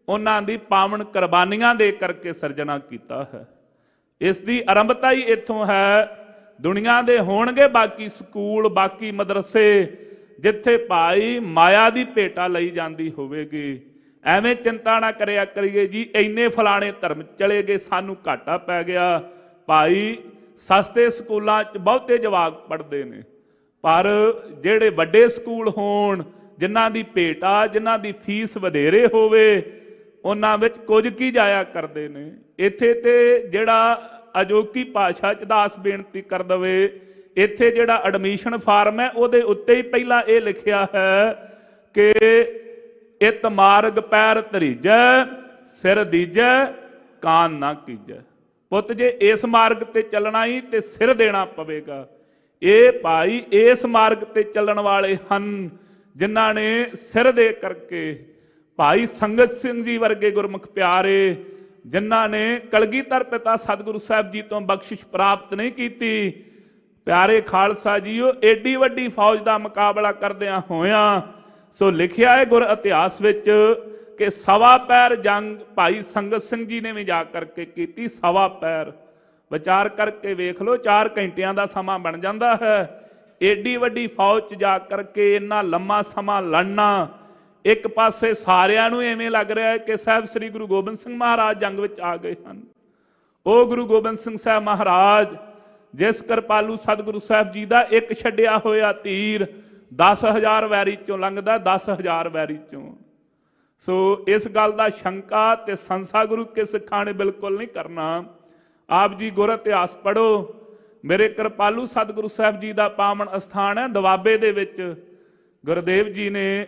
ਉਹਨਾਂ ਦੀ ਪਾਵਨ ਕੁਰਬਾਨੀਆਂ ਦੇ ਕਰਕੇ ਸਿਰਜਣਾ ਕੀਤਾ ਹੈ। ਇਸ ਦੀ ਆਰੰਭਤਾ ਹੀ ਇੱਥੋਂ ਹੈ। ਦੁਨੀਆ ਦੇ ਹੋਣਗੇ ਬਾਕੀ ਸਕੂਲ, ਬਾਕੀ ਮਦਰਸੇ, ਜਿੱਥੇ ਭਾਈ ਮਾਇਆ ਦੀ ਭੇਟਾ ਲਈ ਜਾਂਦੀ ਹੋਵੇਗੀ। ਐਵੇਂ ਚਿੰਤਾ ਨਾ ਕਰਿਆ ਕਰੀਏ ਜੀ ਇੰਨੇ ਫਲਾਣੇ ਧਰਮ ਚਲੇ ਗਏ, ਸਾਨੂੰ ਘਾਟਾ ਪੈ ਗਿਆ। ਭਾਈ ਸਸਤੇ ਸਕੂਲਾਂ 'ਚ ਬਹੁਤੇ ਜਵਾਕ ਪੜ੍ਹਦੇ ਨੇ, ਪਰ ਜਿਹੜੇ ਵੱਡੇ ਸਕੂਲ ਹੋਣ, ਜਿਨ੍ਹਾਂ ਦੀ ਭੇਟਾ, ਜਿਨ੍ਹਾਂ ਦੀ ਫੀਸ ਵਧੇਰੇ ਹੋਵੇ, ਉਹਨਾਂ ਵਿੱਚ ਕੁਝ ਕੀ ਜਾਇਆ ਕਰਦੇ ਨੇ। ਇੱਥੇ ਤੇ ਜਿਹੜਾ ਅਜੋਕੀ ਭਾਸ਼ਾ 'ਚ ਦਾਸ ਬੇਨਤੀ ਕਰ ਦਵੇ, ਇੱਥੇ ਜਿਹੜਾ ਐਡਮਿਸ਼ਨ ਫਾਰਮ ਹੈ ਉਹਦੇ ਉੱਤੇ ਹੀ ਪਹਿਲਾਂ ਇਹ ਲਿਖਿਆ ਹੈ ਕਿ ਇਤ ਮਾਰਗ ਪੈਰ ਧਰੀਜੈ, ਸਿਰ ਦੀਜੈ, ਕਾਨ ਨਾ ਕੀਜੈ। ਪੁੱਤ, ਜੇ ਇਸ ਮਾਰਗ ਤੇ ਚੱਲਣਾ ਹੀ ਤੇ ਸਿਰ ਦੇਣਾ ਪਵੇਗਾ। ਇਹ ਭਾਈ ਇਸ ਮਾਰਗ ਤੇ ਚੱਲਣ ਵਾਲੇ ਹਨ ਜਿਨ੍ਹਾਂ ਨੇ ਸਿਰ ਦੇ ਕਰਕੇ, ਭਾਈ ਸੰਗਤ ਸਿੰਘ ਜੀ ਵਰਗੇ ਗੁਰਮੁਖ ਪਿਆਰੇ, ਜਿਨ੍ਹਾਂ ਨੇ ਕਲਗੀਧਰ ਪਿਤਾ ਸਤਿਗੁਰੂ ਸਾਹਿਬ ਜੀ ਤੋਂ ਬਖਸ਼ਿਸ਼ ਪ੍ਰਾਪਤ ਨਹੀਂ ਕੀਤੀ। ਪਿਆਰੇ ਖਾਲਸਾ ਜੀਓ, ਏਡੀ ਵੱਡੀ ਫੌਜ ਦਾ ਮੁਕਾਬਲਾ ਕਰਦਿਆਂ ਹੋਇਆਂ, ਸੋ ਲਿਖਿਆ ਹੈ ਗੁਰ ਇਤਿਹਾਸ ਵਿੱਚ ਕਿ ਸਵਾ ਪੈਰ ਜੰਗ ਭਾਈ ਸੰਗਤ ਸਿੰਘ ਜੀ ਨੇ ਵੀ ਜਾ ਕਰਕੇ ਕੀਤੀ। ਸਵਾ ਪੈਰ ਵਿਚਾਰ ਕਰਕੇ ਵੇਖ ਲਓ, 4 ਘੰਟਿਆਂ ਦਾ ਸਮਾਂ ਬਣ ਜਾਂਦਾ ਹੈ। ਏਡੀ ਵੱਡੀ ਫੌਜ 'ਚ ਜਾ ਕਰਕੇ ਇੰਨਾ ਲੰਮਾ ਸਮਾਂ ਲੜਨਾ, ਇੱਕ ਪਾਸੇ ਸਾਰਿਆਂ ਨੂੰ ਐਵੇਂ ਲੱਗ ਰਿਹਾ ਹੈ ਕਿ ਸਾਹਿਬ ਸ੍ਰੀ ਗੁਰੂ ਗੋਬਿੰਦ ਸਿੰਘ ਮਹਾਰਾਜ ਜੰਗ ਵਿੱਚ ਆ ਗਏ ਹਨ। ਉਹ ਗੁਰੂ ਗੋਬਿੰਦ ਸਿੰਘ ਸਾਹਿਬ ਮਹਾਰਾਜ ਜਿਸ ਕਿਰਪਾਲੂ ਸਤਿਗੁਰੂ ਸਾਹਿਬ ਜੀ ਦਾ ਇੱਕ ਛੱਡਿਆ ਹੋਇਆ ਤੀਰ 10,000 ਵੈਰੀ ਚੋਂ ਲੰਘਦਾ, 10,000 ਵੈਰੀ ਚੋਂ। ਸੋ ਇਸ ਗੱਲ ਦਾ ਸ਼ੰਕਾ ਤੇ ਸੰਸਾ ਗੁਰੂ ਕੇ ਸਿੱਖਾਂ ਨੇ ਬਿਲਕੁਲ ਨਹੀਂ ਕਰਨਾ। ਆਪ ਜੀ ਗੁਰ ਇਤਿਹਾਸ ਪੜ੍ਹੋ। ਮੇਰੇ ਕਿਰਪਾਲੂ ਸਤਿਗੁਰੂ ਸਾਹਿਬ ਜੀ ਦਾ ਪਾਵਨ ਅਸਥਾਨ ਹੈ ਦੁਆਬੇ ਦੇ ਵਿੱਚ। ਗੁਰਦੇਵ ਜੀ ਨੇ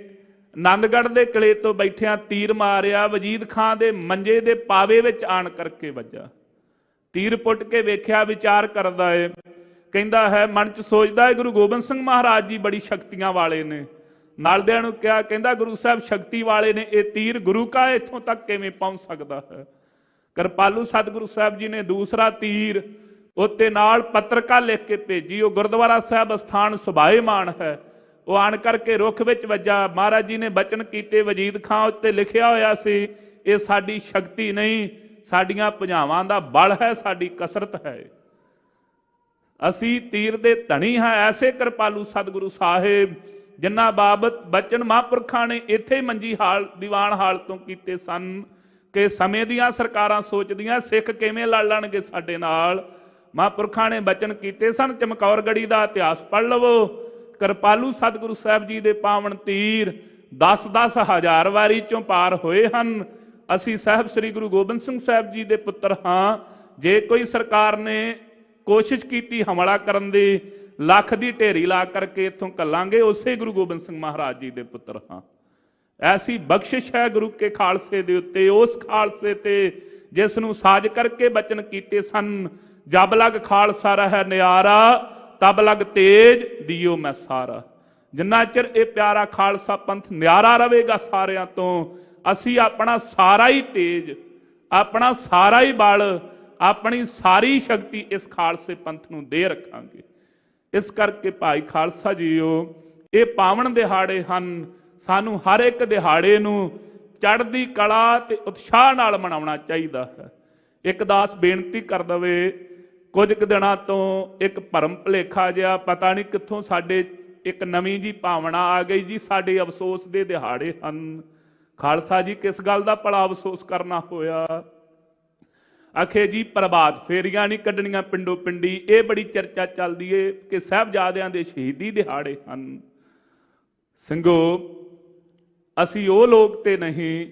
ਆਨੰਦਗੜ੍ਹ ਦੇ ਕਿਲੇ ਤੋਂ ਬੈਠਿਆਂ ਤੀਰ ਮਾਰਿਆ, ਵਜੀਦ ਖਾਂ ਦੇ ਮੰਜੇ ਦੇ ਪਾਵੇ ਵਿੱਚ ਆਣ ਕਰਕੇ ਵੱਜਾ। ਤੀਰ ਪੁੱਟ ਕੇ ਵੇਖਿਆ, ਵਿਚਾਰ ਕਰਦਾ ਏ, ਕਹਿੰਦਾ ਹੈ ਮਨ ਚ ਸੋਚਦਾ ਹੈ ਗੁਰੂ ਗੋਬਿੰਦ ਸਿੰਘ ਮਹਾਰਾਜ ਜੀ ਬੜੀ ਸ਼ਕਤੀਆਂ ਵਾਲੇ ਨੇ। ਨਾਲਦਿਆਂ ਨੂੰ ਕਿਹਾ, ਕਹਿੰਦਾ ਗੁਰੂ ਸਾਹਿਬ ਸ਼ਕਤੀ ਵਾਲੇ ਨੇ, ਇਹ ਤੀਰ ਗੁਰੂ ਕਾ ਇੱਥੋਂ ਤੱਕ ਕਿਵੇਂ ਪਹੁੰਚ ਸਕਦਾ ਹੈ। ਕਿਰਪਾਲੂ ਸਤਿਗੁਰੂ ਸਾਹਿਬ ਜੀ ਨੇ ਦੂਸਰਾ ਤੀਰ ਉੱਤੇ ਨਾਲ ਪੱਤਰਕਾ ਲਿਖ ਕੇ ਭੇਜੀ। ਉਹ ਗੁਰਦੁਆਰਾ ਸਾਹਿਬ ਅਸਥਾਨ ਸੁਭਾਏਮਾਨ ਹੈ, ਉਹ ਆਣ ਕਰਕੇ ਰੁੱਖ ਵਿੱਚ ਵੱਜਾ। ਮਹਾਰਾਜ ਜੀ ਨੇ ਬਚਨ ਕੀਤੇ, ਵਜੀਦ ਖਾਂ ਉੱਤੇ ਲਿਖਿਆ ਹੋਇਆ ਸੀ, ਇਹ ਸਾਡੀ ਸ਼ਕਤੀ ਨਹੀਂ, ਸਾਡੀਆਂ ਭੁਜਾਵਾਂ ਦਾ ਬਲ ਹੈ, ਸਾਡੀ ਕਸਰਤ ਹੈ, ਅਸੀਂ ਤੀਰ ਦੇ ਧਣੀ ਹਾਂ। ਐਸੇ ਕਿਰਪਾਲੂ ਸਤਿਗੁਰੂ ਸਾਹਿਬ ਜਿਨ੍ਹਾਂ ਬਾਬਤ ਬਚਨ ਮਹਾਂਪੁਰਖਾਂ ਨੇ ਇੱਥੇ ਮੰਜੀ ਹਾਲ ਦੀਵਾਨ ਹਾਲ ਤੋਂ ਕੀਤੇ ਸਨ ਕਿ ਸਮੇਂ ਦੀਆਂ ਸਰਕਾਰਾਂ ਸੋਚਦੀਆਂ ਸਿੱਖ ਕਿਵੇਂ ਲੜ ਲੈਣਗੇ ਸਾਡੇ ਨਾਲ। ਮਹਾਂਪੁਰਖਾਂ ਨੇ ਬਚਨ ਕੀਤੇ ਸਨ। ਚਮਕੌਰਗੜੀ ਦਾ ਇਤਿਹਾਸ ਪੜ੍ਹ ਲਵੋ। ਕਿਰਪਾਲੂ ਸਤਿਗੁਰੂ ਸਾਹਿਬ ਜੀ ਦੇ ਪਾਵਨ ਤੀਰ 10-10 ਹਜ਼ਾਰ ਵਾਰੀ ਚੋਂ ਪਾਰ ਹੋਏ ਹਨ। ਅਸੀਂ ਸਾਹਿਬ ਸ੍ਰੀ ਗੁਰੂ ਗੋਬਿੰਦ ਸਿੰਘ ਸਾਹਿਬ ਜੀ ਦੇ ਪੁੱਤਰ ਹਾਂ। ਜੇ ਕੋਈ ਸਰਕਾਰ ਨੇ ਕੋਸ਼ਿਸ਼ ਕੀਤੀ ਹਮਲਾ ਕਰਨ ਦੀ, ਲੱਖ ਦੀ ਢੇਰੀ ਲਾ ਕਰਕੇ ਇੱਥੋਂ ਕੱਲਾਂਗੇ, ਉਸੇ ਗੁਰੂ ਗੋਬਿੰਦ ਸਿੰਘ ਮਹਾਰਾਜ ਜੀ ਦੇ ਪੁੱਤਰ ਹਾਂ। ਐਸੀ ਬਖਸ਼ਿਸ਼ ਹੈ ਗੁਰੂ ਕੇ ਖਾਲਸੇ ਦੇ ਉੱਤੇ, ਉਸ ਖਾਲਸੇ ਤੇ ਜਿਸ ਨੂੰ ਸਾਜ ਕਰਕੇ ਬਚਨ ਕੀਤੇ ਸਨ, ਜਬ ਲਗ ਖਾਲਸਾ ਰਹਿ ਨਿਆਰਾ, ਤਬ ਲਗ ਤੇਜ ਦਿਓ ਮੈਂ ਸਾਰਾ। ਜਿੰਨਾ ਚਿਰ ਇਹ ਪਿਆਰਾ ਖਾਲਸਾ ਪੰਥ ਨਿਆਰਾ ਰਹੇਗਾ ਸਾਰਿਆਂ ਤੋਂ, ਅਸੀਂ ਆਪਣਾ ਸਾਰਾ ਹੀ ਤੇਜ, ਆਪਣਾ ਸਾਰਾ ਹੀ ਬਲ, ਆਪਣੀ ਸਾਰੀ ਸ਼ਕਤੀ ਇਸ ਖਾਲਸੇ ਪੰਥ ਨੂੰ ਦੇ ਰੱਖਾਂਗੇ। ਇਸ ਕਰਕੇ ਭਾਈ ਖਾਲਸਾ ਜੀਓ, ਇਹ ਪਾਵਨ ਦਿਹਾੜੇ ਹਨ। ਸਾਨੂੰ ਹਰ ਇੱਕ ਦਿਹਾੜੇ ਨੂੰ ਚੜ੍ਹਦੀ ਕਲਾ ਤੇ ਉਤਸ਼ਾਹ ਨਾਲ ਮਨਾਉਣਾ ਚਾਹੀਦਾ ਹੈ। ਇੱਕ ਦਾਸ ਬੇਨਤੀ ਕਰ ਦਵੇ, ਕੁਝ ਕੁ ਦਿਨਾਂ ਤੋਂ ਇੱਕ ਭਰਮ ਭੁਲੇਖਾ ਜਿਹਾ ਪਤਾ ਨਹੀਂ ਕਿੱਥੋਂ ਸਾਡੇ ਇੱਕ ਨਵੀਂ ਜੀ ਭਾਵਨਾ ਆ ਗਈ ਜੀ, ਸਾਡੇ ਅਫਸੋਸ ਦੇ ਦਿਹਾੜੇ ਹਨ। ਖਾਲਸਾ ਜੀ ਕਿਸ ਗੱਲ ਦਾ ਭਲਾ ਅਫਸੋਸ ਕਰਨਾ ਹੋਇਆ? ਆਖੇ ਜੀ ਪ੍ਰਭਾਤ ਫੇਰੀਆਂ ਨਹੀਂ ਕੱਢਣੀਆਂ ਪਿੰਡੋ ਪਿੰਡੀ। ਇਹ ਬੜੀ ਚਰਚਾ ਚੱਲਦੀ ਏ ਕਿ ਸਾਹਿਬਜ਼ਾਦਿਆਂ ਦੇ ਸ਼ਹੀਦੀ ਦਿਹਾੜੇ ਹਨ। ਸਿੰਘੋ, ਅਸੀਂ ਉਹ ਲੋਕ ਤੇ ਨਹੀਂ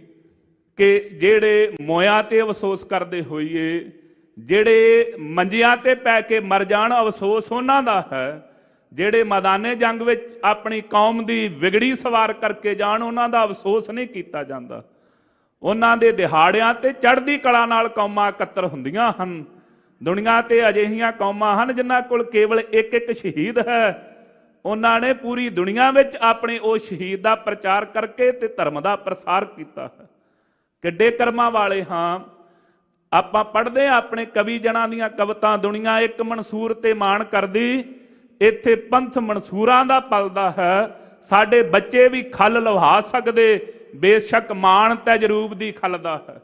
ਕਿ ਜਿਹੜੇ ਮੋਇਆਂ ਤੇ ਅਫਸੋਸ ਕਰਦੇ ਹੋਈਏ। ਜਿਹੜੇ ਮੰਜਿਆਂ ਤੇ ਪੈ ਕੇ ਮਰ ਜਾਣ, ਅਫਸੋਸ ਉਹਨਾਂ ਦਾ ਹੈ। ਜਿਹੜੇ ਮੈਦਾਨੇ ਜੰਗ ਵਿੱਚ ਆਪਣੀ ਕੌਮ ਦੀ ਵਿਗੜੀ ਸਵਾਰ ਕਰਕੇ ਜਾਣ, ਉਹਨਾਂ ਦਾ ਅਫਸੋਸ ਨਹੀਂ ਕੀਤਾ ਜਾਂਦਾ। ਉਹਨਾਂ ਦੇ ਦਿਹਾੜਿਆਂ ਤੇ ਚੜ੍ਹਦੀ ਕਲਾ ਨਾਲ ਕੌਮਾਂ ਇਕੱਤਰ ਹੁੰਦੀਆਂ ਹਨ। ਦੁਨੀਆ ਤੇ ਅਜਿਹੀਆਂ ਕੌਮਾਂ ਹਨ ਜਿਨ੍ਹਾਂ ਕੋਲ ਕੇਵਲ ਇੱਕ ਇੱਕ ਸ਼ਹੀਦ ਹੈ। ਉਹਨਾਂ ਨੇ ਪੂਰੀ ਦੁਨੀਆ ਵਿੱਚ ਆਪਣੇ ਉਹ ਸ਼ਹੀਦ ਦਾ ਪ੍ਰਚਾਰ ਕਰਕੇ ਤੇ ਧਰਮ ਦਾ ਪ੍ਰਸਾਰ ਕੀਤਾ ਹੈ। ਕਿੱਡੇ ਕਰਮਾਂ ਵਾਲੇ ਹਾਂ। ਆਪਾਂ ਪੜ੍ਹਦੇ ਹਾਂ ਆਪਣੇ ਕਵੀ ਜਨਾਂ ਦੀਆਂ ਕਵਿਤਾ, ਦੁਨੀਆ ਇੱਕ ਮਨਸੂਰ ਤੇ ਮਾਣ ਕਰਦੀ, ਇੱਥੇ ਪੰਥ ਮਨਸੂਰਾਂ ਦਾ ਪਲਦਾ ਹੈ। ਸਾਡੇ ਬੱਚੇ ਵੀ ਖੱਲ ਲਵਾ ਸਕਦੇ, ਬੇਸ਼ੱਕ ਮਾਣ ਤਜਰੂਬ ਦੀ ਖੱਲਦਾ ਹੈ।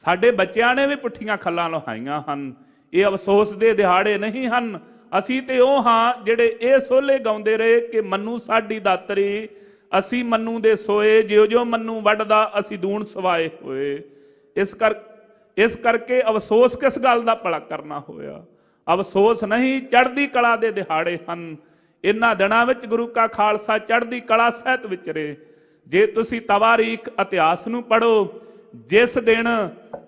ਸਾਡੇ ਬੱਚਿਆਂ ਨੇ ਵੀ ਪੁੱਠੀਆਂ ਖੱਲਾਂ ਲਹਾਈਆਂ ਹਨ। ਇਹ ਅਫਸੋਸ ਦੇ ਦਿਹਾੜੇ ਨਹੀਂ ਹਨ। ਅਸੀਂ ਤੇ ਉਹ ਹਾਂ ਜਿਹੜੇ ਇਹ ਸੋਲੇ ਗਾਉਂਦੇ ਰਹੇ ਕਿ ਮੰਨੂ ਸਾਡੀ ਦਾਤਰੀ, ਅਸੀਂ ਮੰਨੂ ਦੇ ਸੋਏ, ਜਿਉ ਜਿਉ ਮੰਨੂ ਵੱਢਦਾ ਅਸੀਂ ਦੂਣ ਸਵਾਏ ਹੋਏ। ਇਸ ਕਰਕੇ ਅਫਸੋਸ ਕਿਸ ਗੱਲ ਦਾ ਭਲਾ ਕਰਨਾ ਹੋਇਆ? ਅਫਸੋਸ ਨਹੀਂ, ਚੜ੍ਹਦੀ ਕਲਾ ਦੇ ਦਿਹਾੜੇ ਹਨ। ਇਹਨਾਂ ਦਿਨਾਂ ਵਿੱਚ ਗੁਰੂ ਕਾ ਖਾਲਸਾ ਚੜ੍ਹਦੀ ਕਲਾ ਸਹਿਤ ਵਿਚਰੇ। ਜੇ ਤੁਸੀਂ ਤਵਾਰੀਖ ਇਤਿਹਾਸ ਨੂੰ ਪੜ੍ਹੋ, ਜਿਸ ਦਿਨ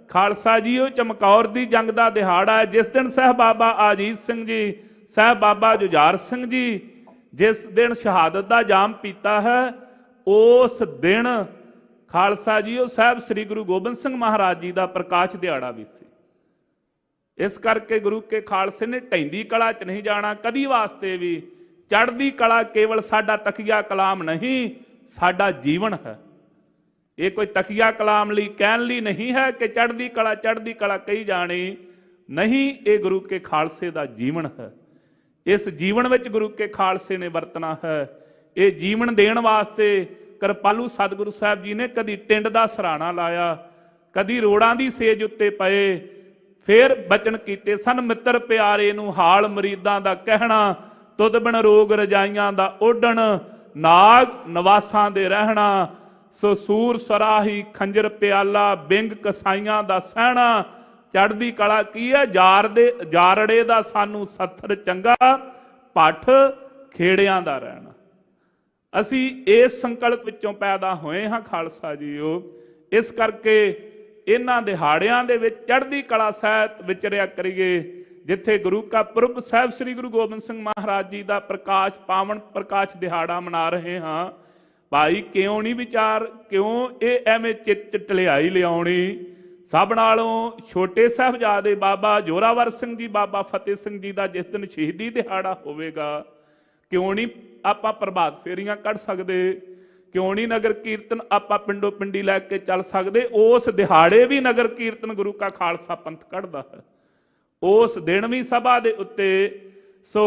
ਖਾਲਸਾ ਜੀ ਉਹ ਚਮਕੌਰ ਦੀ ਜੰਗ ਦਾ ਦਿਹਾੜਾ ਹੈ, ਜਿਸ ਦਿਨ ਸਾਹਿਬ ਬਾਬਾ ਅਜੀਤ ਸਿੰਘ ਜੀ, ਸਾਹਿਬ ਬਾਬਾ ਜੁਝਾਰ ਸਿੰਘ ਜੀ ਜਿਸ ਦਿਨ ਸ਼ਹਾਦਤ ਦਾ ਜਾਮ ਪੀਤਾ ਹੈ, ਉਸ ਦਿਨ ਖਾਲਸਾ ਜੀ ਉਹ ਸਾਹਿਬ ਸ੍ਰੀ ਗੁਰੂ ਗੋਬਿੰਦ ਸਿੰਘ ਮਹਾਰਾਜ ਜੀ ਦਾ ਪ੍ਰਕਾਸ਼ ਦਿਹਾੜਾ ਵੀ ਸੀ। ਇਸ ਕਰਕੇ ਗੁਰੂ ਕੇ ਖਾਲਸੇ ਨੇ ਢਹਿੰਦੀ ਕਲਾ 'ਚ ਨਹੀਂ ਜਾਣਾ ਕਦੀ ਵਾਸਤੇ ਵੀ। ਚੜ੍ਹਦੀ ਕਲਾ ਕੇਵਲ ਸਾਡਾ ਤਕੀਆ ਕਲਾਮ ਨਹੀਂ, ਸਾਡਾ ਜੀਵਨ ਹੈ। ਇਹ ਕੋਈ ਤਕੀਆ ਕਲਾਮ ਲਈ ਕਹਿਣ ਲਈ ਨਹੀਂ ਹੈ ਕਿ ਚੜ੍ਹਦੀ ਕਲਾ ਕਹੀ ਜਾਣੀ ਨਹੀਂ। ਇਹ ਗੁਰੂ ਕੇ ਖਾਲਸੇ ਦਾ ਜੀਵਨ ਹੈ। ਇਸ ਜੀਵਨ ਵਿੱਚ ਗੁਰੂ ਕੇ ਖਾਲਸੇ ਨੇ ਵਰਤਣਾ ਹੈ। ਇਹ ਜੀਵਨ ਦੇਣ ਵਾਸਤੇ ਕਿਰਪਾਲੂ ਸਤਿਗੁਰੂ ਸਾਹਿਬ ਜੀ ਨੇ ਕਦੀ ਟਿੰਡ ਦਾ ਸਰਾਣਾ ਲਾਇਆ, ਕਦੀ ਰੋੜਾਂ ਦੀ ਸੇਜ ਉੱਤੇ ਪਏ। ਫਿਰ ਬਚਨ ਕੀਤੇ ਸਨ, ਮਿੱਤਰ ਪਿਆਰੇ ਨੂੰ ਹਾਲ ਮਰੀਦਾਂ ਦਾ ਕਹਿਣਾ, ਤੁਧ ਬਿਨ ਰੋਗ ਰਜਾਈਆਂ ਦਾ ਓਢਣ, ਨਾਗ ਨਵਾਸਾਂ ਦੇ ਰਹਿਣਾ, ਸੋ ਸੂਰ ਸਰਾਹੀ ਖੰਜਰ ਪਿਆਲਾ ਬਿੰਗ ਕਸਾਈਆਂ ਦਾ ਸਹਿਣਾ। ਚੜ੍ਹਦੀ ਕਲਾ ਕੀ ਹੈ? ਜਾਰੜੇ ਦਾ ਸਾਨੂੰ ਸੱਥਰ ਚੰਗਾ, ਭੱਠ ਖੇੜਿਆਂ ਦਾ ਰਹਿਣਾ। ਅਸੀਂ ਇਸ ਸੰਕਲਪ ਵਿੱਚੋਂ ਪੈਦਾ ਹੋਏ ਹਾਂ ਖਾਲਸਾ ਜੀਓ। ਇਸ ਕਰਕੇ ਇਹਨਾਂ ਦਿਹਾੜਿਆਂ ਦੇ ਵਿੱਚ ਚੜ੍ਹਦੀ ਕਲਾ ਸਹਿਤ ਵਿਚਰਿਆ ਕਰੀਏ। ਜਿੱਥੇ ਗੁਰੂ ਕਾ ਪੁਰਬ ਸਾਹਿਬ ਸ੍ਰੀ ਗੁਰੂ ਗੋਬਿੰਦ ਸਿੰਘ ਮਹਾਰਾਜ ਜੀ ਦਾ ਪ੍ਰਕਾਸ਼, ਪਾਵਨ ਪ੍ਰਕਾਸ਼ ਦਿਹਾੜਾ ਮਨਾ ਰਹੇ ਹਾਂ। ਭਾਈ ਕਿਉਂ ਨਹੀਂ ਵਿਚਾਰ, ਕਿਉਂ ਇਹ ਐਵੇਂ ਚਿੱਤ ਢਲਿਆਈ ਲਿਆਉਣੀ? ਸਭ ਨਾਲੋਂ ਛੋਟੇ ਸਾਹਿਬਜ਼ਾਦੇ ਬਾਬਾ ਜ਼ੋਰਾਵਰ ਸਿੰਘ ਜੀ, ਬਾਬਾ ਫਤਿਹ ਸਿੰਘ ਜੀ ਦਾ ਜਿਸ ਦਿਨ ਸ਼ਹੀਦੀ ਦਿਹਾੜਾ ਹੋਵੇਗਾ, ਕਿਉਂ ਨਹੀਂ ਆਪਾਂ ਪ੍ਰਭਾਤ ਫੇਰੀਆਂ ਕੱਢ ਸਕਦੇ? ਕਿਉਂ ਨਹੀਂ ਨਗਰ ਕੀਰਤਨ ਆਪਾਂ ਪਿੰਡੋਂ ਪਿੰਡੀ ਲੈ ਕੇ ਚੱਲ ਸਕਦੇ? ਉਸ ਦਿਹਾੜੇ ਵੀ ਨਗਰ ਕੀਰਤਨ ਗੁਰੂ ਕਾ ਖਾਲਸਾ ਪੰਥ ਕੱਢਦਾ ਹੈ। ਉਸ ਦਿਨ ਵੀ ਸਭਾ ਦੇ ਉੱਤੇ ਸੋ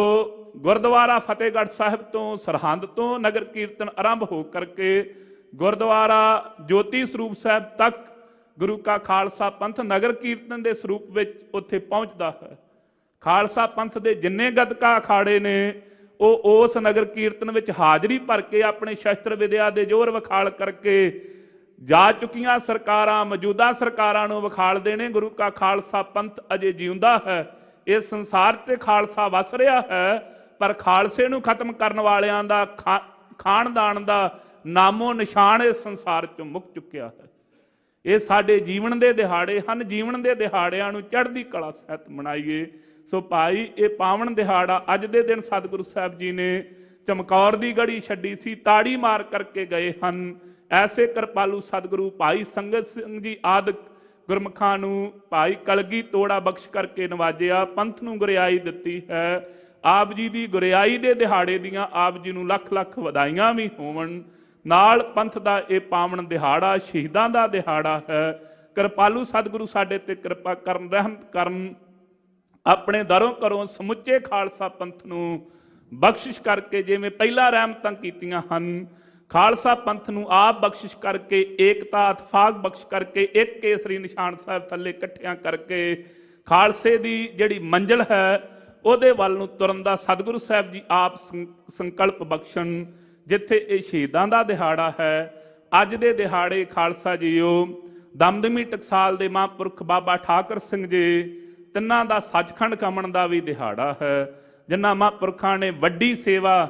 ਗੁਰਦੁਆਰਾ ਫਤਿਹਗੜ੍ਹ ਸਾਹਿਬ ਤੋਂ, ਸਰਹੰਦ ਤੋਂ ਨਗਰ ਕੀਰਤਨ ਆਰੰਭ ਹੋ ਕਰਕੇ ਗੁਰਦੁਆਰਾ ਜੋਤੀ ਸਰੂਪ ਸਾਹਿਬ ਤੱਕ ਗੁਰੂ ਕਾ ਖਾਲਸਾ ਪੰਥ ਨਗਰ ਕੀਰਤਨ ਦੇ ਸਰੂਪ ਵਿੱਚ ਉੱਥੇ ਪਹੁੰਚਦਾ ਹੈ। ਖਾਲਸਾ ਪੰਥ ਦੇ ਜਿੰਨੇ ਗਤਕਾ ਅਖਾੜੇ ਨੇ ਉਹ ਉਸ ਨਗਰ ਕੀਰਤਨ ਵਿੱਚ ਹਾਜ਼ਰੀ ਭਰ ਕੇ ਆਪਣੇ ਸ਼ਸਤਰ ਵਿਦਿਆ ਦੇ ਜ਼ੋਰ ਵਿਖਾਲ ਕਰਕੇ ਜਾ ਚੁੱਕੀਆਂ ਸਰਕਾਰਾਂ, ਮੌਜੂਦਾ ਸਰਕਾਰਾਂ ਨੂੰ ਵਿਖਾਲਦੇ ਨੇ ਗੁਰੂ ਕਾ ਖਾਲਸਾ ਪੰਥ ਅਜੇ ਜਿਉਂਦਾ ਹੈ। ਇਸ ਸੰਸਾਰ ਤੇ ਖਾਲਸਾ ਵਸ ਰਿਹਾ ਹੈ, ਪਰ ਖਾਲਸੇ ਨੂੰ ਖਤਮ ਕਰਨ ਵਾਲਿਆਂ ਦਾ, ਖਾਨਦਾਨ ਦਾ ਨਾਮੋ ਨਿਸ਼ਾਨ ਇਸ ਸੰਸਾਰ ਚੋਂ ਮੁੱਕ ਚੁੱਕਿਆ ਹੈ। ਇਹ ਸਾਡੇ ਜੀਵਨ ਦੇ ਦਿਹਾੜੇ ਹਨ। ਜੀਵਨ ਦੇ ਦਿਹਾੜਿਆਂ ਨੂੰ ਚੜ੍ਹਦੀ ਕਲਾ ਸਹਿਤ ਮਨਾਈਏ। ਸੋ ਭਾਈ, ਇਹ ਪਾਵਨ ਦਿਹਾੜਾ ਅੱਜ ਦੇ ਦਿਨ ਸਤਿਗੁਰੂ ਸਾਹਿਬ ਜੀ ਨੇ ਚਮਕੌਰ ਦੀ ਗੜੀ ਛੱਡੀ ਸੀ, ਤਾੜੀ ਮਾਰ ਕਰਕੇ ਗਏ ਹਨ। ਐਸੇ ਕਿਰਪਾਲੂ ਸਤਿਗੁਰੂ ਭਾਈ ਸੰਗਤ ਸਿੰਘ ਜੀ ਆਦਿਕ ਗੁਰਮੁਖਾਂ ਨੂੰ ਭਾਈ ਕਲਗੀ ਤੋੜਾ ਬਖਸ਼ ਕਰਕੇ ਨਵਾਜਿਆ, ਪੰਥ ਨੂੰ ਗੁਰਿਆਈ ਦਿੱਤੀ ਹੈ। ਆਪ ਜੀ ਦੀ ਗੁਰਿਆਈ ਦੇ ਦਿਹਾੜੇ ਦੀਆਂ ਆਪ ਜੀ ਨੂੰ ਲੱਖ ਲੱਖ ਵਧਾਈਆਂ ਵੀ ਹੋਵਣ। ਨਾਲ ਪੰਥ ਦਾ ਇਹ ਪਾਵਨ ਦਿਹਾੜਾ ਸ਼ਹੀਦਾਂ ਦਾ ਦਿਹਾੜਾ ਹੈ। ਕਿਰਪਾਲੂ ਸਤਿਗੁਰੂ ਸਾਡੇ ਤੇ ਕਿਰਪਾ ਕਰਨ, ਰਹਿਮਤ ਕਰਨ, ਆਪਣੇ ਦਰੋਂ ਘਰੋਂ ਸਮੁੱਚੇ ਖਾਲਸਾ ਪੰਥ ਨੂੰ ਬਖਸ਼ਿਸ਼ ਕਰਕੇ, ਜਿਵੇਂ ਪਹਿਲਾਂ ਰਹਿਮਤਾਂ ਕੀਤੀਆਂ ਹਨ, ਖਾਲਸਾ ਪੰਥ ਨੂੰ ਆਪ ਬਖਸ਼ਿਸ਼ ਕਰਕੇ, ਏਕਤਾ ਇਤਫਾਕ ਬਖਸ਼ ਕਰਕੇ, ਇੱਕ ਕੇਸਰੀ ਨਿਸ਼ਾਨ ਸਾਹਿਬ ਥੱਲੇ ਇਕੱਠਿਆਂ ਕਰਕੇ ਖਾਲਸੇ ਦੀ ਜਿਹੜੀ ਮੰਜ਼ਿਲ ਹੈ ਉਹਦੇ ਵੱਲ ਨੂੰ ਤੁਰਨ ਦਾ ਸਤਿਗੁਰੂ ਸਾਹਿਬ ਜੀ ਆਪ ਸੰਕਲਪ ਬਖਸ਼ਣ। ਜਿੱਥੇ ਇਹ ਸ਼ਹੀਦਾਂ ਦਾ ਦਿਹਾੜਾ ਹੈ, ਅੱਜ ਦੇ ਦਿਹਾੜੇ ਖਾਲਸਾ ਜੀਓ ਦਮਦਮੀ ਟਕਸਾਲ ਦੇ ਮਹਾਂਪੁਰਖ ਬਾਬਾ ਠਾਕਰ ਸਿੰਘ ਜੀ ਤਿੰਨਾਂ ਦਾ ਸੱਚਖੰਡ ਗਮਨ ਦਾ ਵੀ ਦਿਹਾੜਾ ਹੈ, ਜਿਨ੍ਹਾਂ ਮਹਾਂਪੁਰਖਾਂ ਨੇ ਵੱਡੀ ਸੇਵਾ